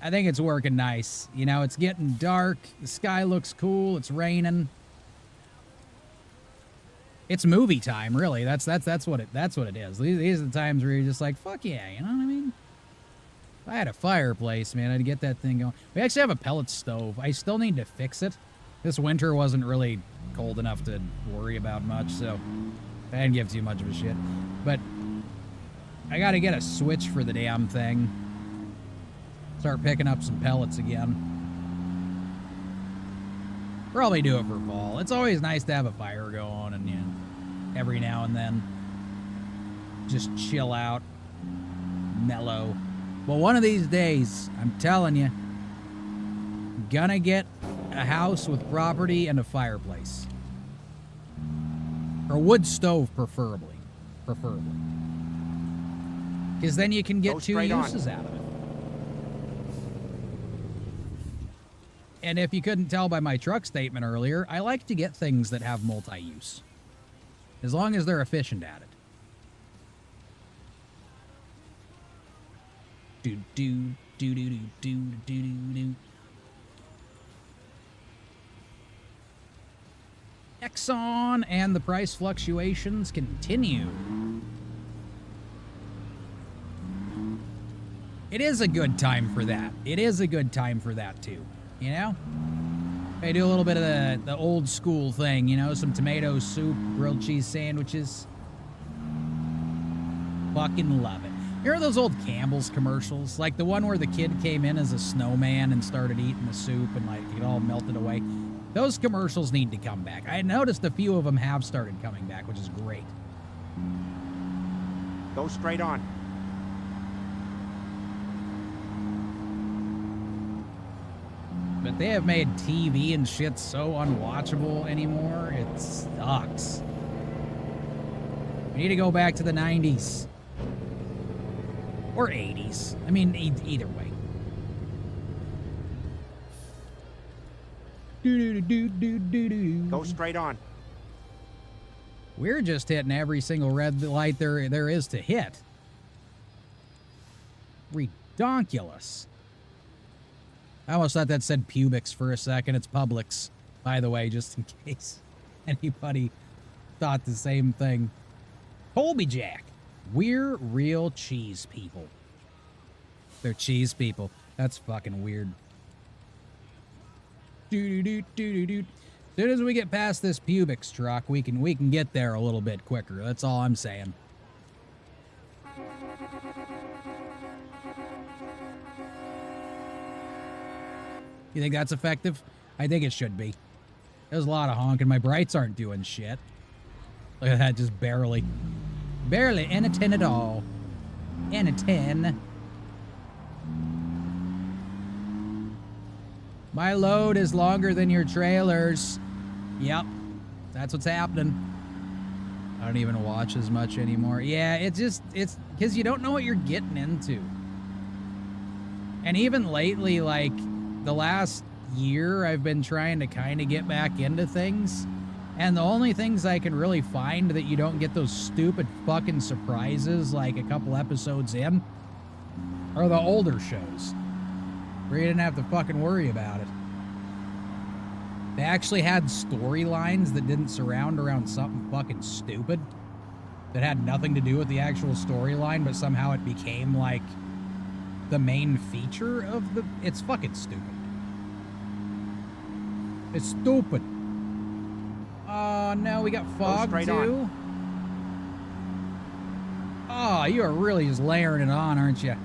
I think it's working nice. You know, it's getting dark. The sky looks cool. It's raining. It's movie time, really. That's what it is. These are the times where you're just like, fuck yeah, you know what I mean? If I had a fireplace, man, I'd get that thing going. We actually have a pellet stove. I still need to fix it. This winter wasn't really cold enough to worry about much, so I didn't give too much of a shit. But I gotta get a switch for the damn thing. Start picking up some pellets again. Probably do it for fall. It's always nice to have a fire going and, you know, every now and then just chill out, mellow. Well, one of these days, I'm telling you, I'm gonna get a house with property and a fireplace. Or a wood stove, preferably. Because then you can get Go two straight on. uses out of it. And if you couldn't tell by my truck statement earlier, I like to get things that have multi-use. As long as they're efficient at it. Do. Exxon and the price fluctuations continue. It is a good time for that. It is a good time for that, too. You know? I do a little bit of the old school thing, you know? Some tomato soup, grilled cheese sandwiches. Fucking love it. You remember those old Campbell's commercials? Like the one where the kid came in as a snowman and started eating the soup and like it all melted away. Those commercials need to come back. I noticed a few of them have started coming back, which is great. Go straight on. But they have made TV and shit so unwatchable anymore, it sucks. We need to go back to the 90s. Or 80s. I mean, either way. Go straight on. We're just hitting every single red light there is to hit. Redonkulous. I almost thought that said Publix for a second. It's Publix, by the way, just in case anybody thought the same thing. Colby Jack. We're real cheese people. They're cheese people. That's fucking weird. As soon as we get past this Publix truck, we can get there a little bit quicker. That's all I'm saying. You think that's effective? I think it should be. There's a lot of honking. My brights aren't doing shit. Look at that, just barely. Barely in a 10 at all. In a 10. My load is longer than your trailers. Yep. That's what's happening. I don't even watch as much anymore. Yeah, it's because you don't know what you're getting into. And even lately, like, the last year, I've been trying to kind of get back into things. And the only things I can really find that you don't get those stupid fucking surprises like a couple episodes in are the older shows. Where you didn't have to fucking worry about it. They actually had storylines that didn't surround around something fucking stupid. That had nothing to do with the actual storyline, but somehow it became like the main feature of the... It's fucking stupid. It's stupid. Oh, no, we got fog, straight too? Oh, you are really just layering it on, aren't you?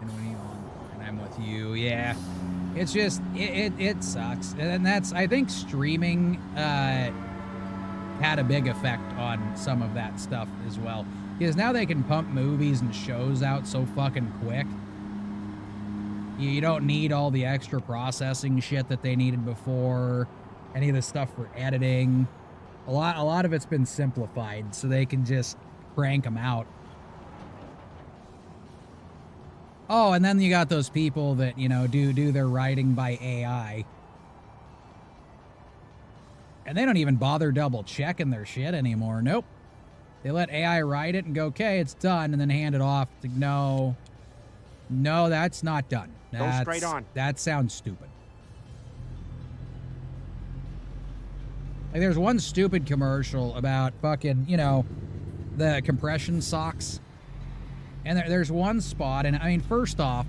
And when you on? And I'm with you, yeah. It's just, it sucks. And that's, I think streaming had a big effect on some of that stuff as well. Because now they can pump movies and shows out so fucking quick. You don't need all the extra processing shit that they needed before. Any of the stuff for editing. A lot of it's been simplified, so they can just crank them out. Oh, and then you got those people that, you know, do their writing by AI. And they don't even bother double checking their shit anymore. Nope. They let AI write it and go, okay, it's done, and then hand it off. It's like, no, that's not done. Go straight on. That sounds stupid. Like, there's one stupid commercial about fucking, you know, the compression socks. And there's one spot, and I mean, first off,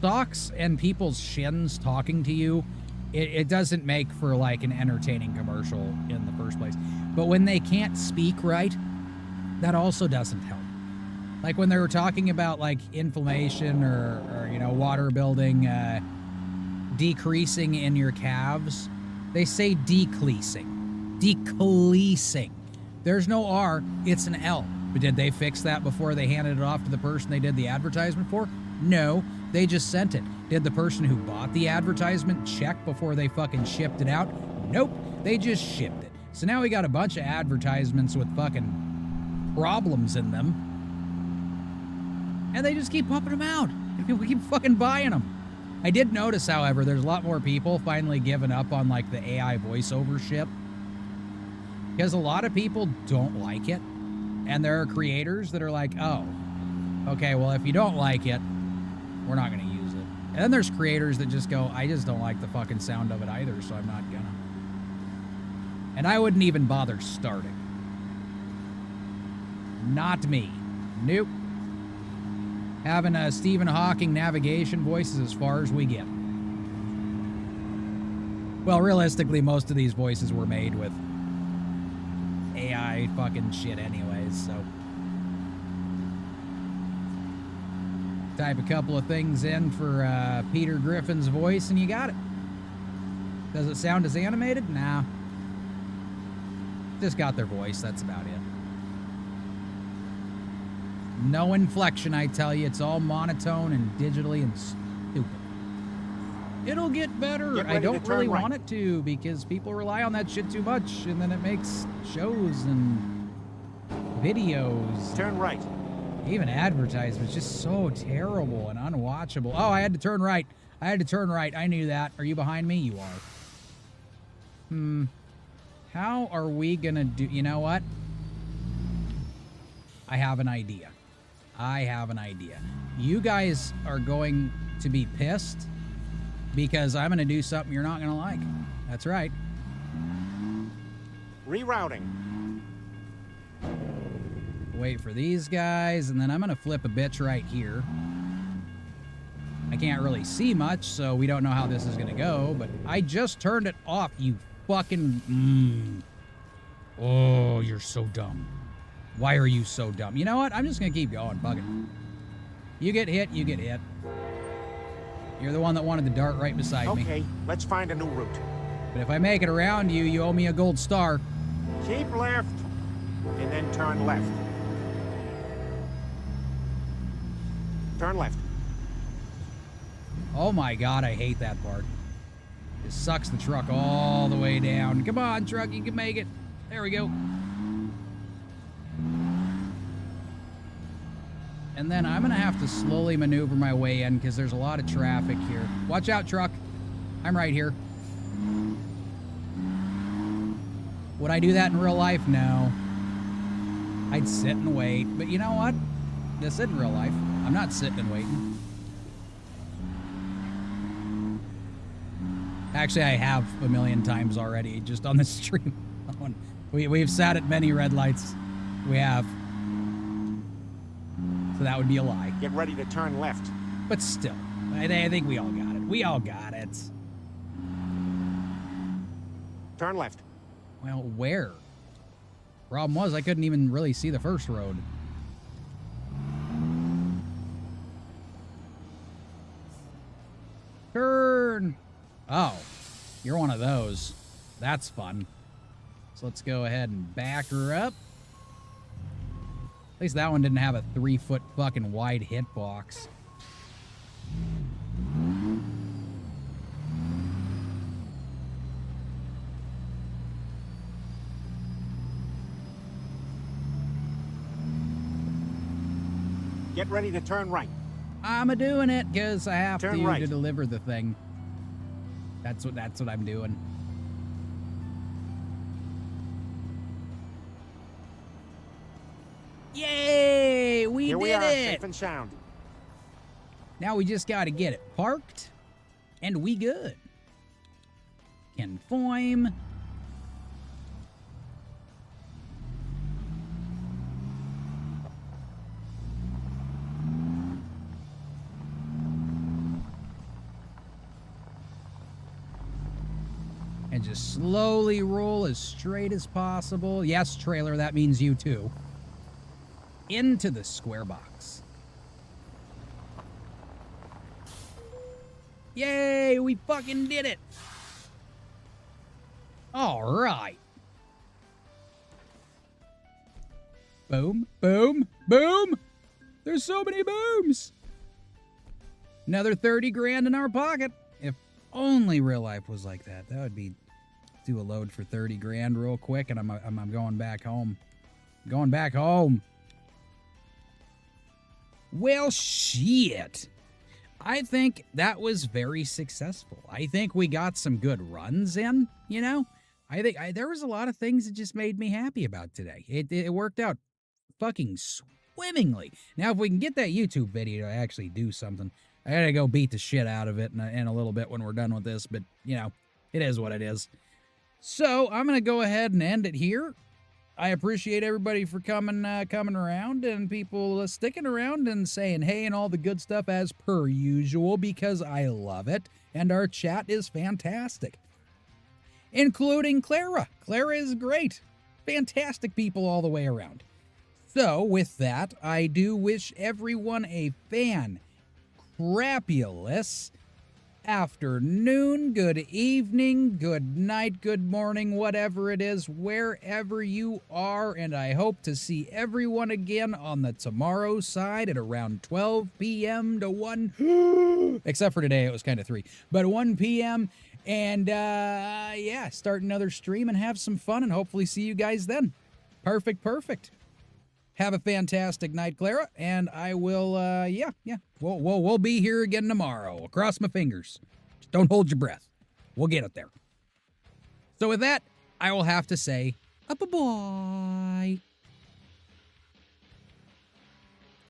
socks and people's shins talking to you, it doesn't make for, like, an entertaining commercial in the first place. But when they can't speak right, that also doesn't help. Like, when they were talking about, like, inflammation or you know, water building, decreasing in your calves, they say decreasing. Decreasing. There's no R, it's an L. But did they fix that before they handed it off to the person they did the advertisement for? No, they just sent it. Did the person who bought the advertisement check before they fucking shipped it out? Nope, they just shipped it. So now we got a bunch of advertisements with fucking problems in them. And they just keep pumping them out. And people keep fucking buying them. I did notice, however, there's a lot more people finally giving up on, like, the AI voiceover shit. Because a lot of people don't like it. And there are creators that are like, oh, okay, well, if you don't like it, we're not going to use it. And then there's creators that just go, I just don't like the fucking sound of it either, so I'm not gonna. And I wouldn't even bother starting. Not me. Nope. Having a Stephen Hawking navigation voice is as far as we get. Well, realistically, most of these voices were made with AI fucking shit anyways, so. Type a couple of things in for Peter Griffin's voice and you got it. Does it sound as animated? Nah. Just got their voice, that's about it. No inflection, I tell you. It's all monotone and digitally and stupid. It'll get better. I don't really want it to because people rely on that shit too much and then it makes shows and videos. Turn right. Even advertisements, just so terrible and unwatchable. Oh, I had to turn right. I knew that. Are you behind me? You are. How are we gonna do... You know what? I have an idea. You guys are going to be pissed because I'm gonna do something you're not gonna like. That's right. Rerouting. Wait for these guys, and then I'm gonna flip a bitch right here. I can't really see much, so we don't know how this is gonna go, but I just turned it off, you fucking... Oh, you're so dumb. Why are you so dumb? You know what? I'm just gonna keep going, fuck it. You get hit, you get hit. You're the one that wanted the dart right beside me. Okay, let's find a new route. But if I make it around you, you owe me a gold star. Keep left, and then turn left. Turn left. Oh my god, I hate that part. It sucks the truck all the way down. Come on, truck, you can make it. There we go. And then I'm gonna have to slowly maneuver my way in because there's a lot of traffic here. Watch out, truck. I'm right here. Would I do that in real life? No. I'd sit and wait. But you know what? This isn't real life. I'm not sitting and waiting. Actually, I have a million times already just on this stream. We've sat at many red lights. We have. So that would be a lie. Get ready to turn left. But still, I think we all got it. We all got it. Turn left. Well, where? Problem was, I couldn't even really see the first road. Turn! Oh, you're one of those. That's fun. So let's go ahead and back her up. At least that one didn't have a 3-foot fucking wide hitbox. Get ready to turn right. I'm a doing it because I have Turn to right. deliver the thing. That's what I'm doing. Yay! We Here did we are, it! safe and sound. Now we just got to get it parked, and we good. Conform. And just slowly roll as straight as possible. Yes, trailer, that means you too. Into the square box. Yay, we fucking did it. All right. Boom, boom, boom. There's so many booms. Another 30 grand in our pocket. If only real life was like that. That would be do a load for 30 grand real quick, and I'm going back home. Going back home. Well, shit. I think that was very successful. I think we got some good runs in, you know? I think there was a lot of things that just made me happy about today. It worked out fucking swimmingly. Now, if we can get that YouTube video to actually do something, I gotta go beat the shit out of it in a little bit when we're done with this, but, you know, it is what it is. So, I'm gonna go ahead and end it here. I appreciate everybody for coming around and people sticking around and saying hey and all the good stuff as per usual because I love it and our chat is fantastic. Including Clara. Clara is great. Fantastic people all the way around. So with that, I do wish everyone a fan-crapulous afternoon, good evening, good night, good morning, whatever it is, wherever you are, and I hope to see everyone again on the tomorrow side at around 12 p.m. to 1, except for today, it was kind of 3, but 1 p.m., and yeah, start another stream and have some fun, and hopefully see you guys then. Perfect. Have a fantastic night, Clara, and I will, yeah. We'll be here again tomorrow. Cross my fingers. Just don't hold your breath. We'll get it there. So with that, I will have to say, bye-bye.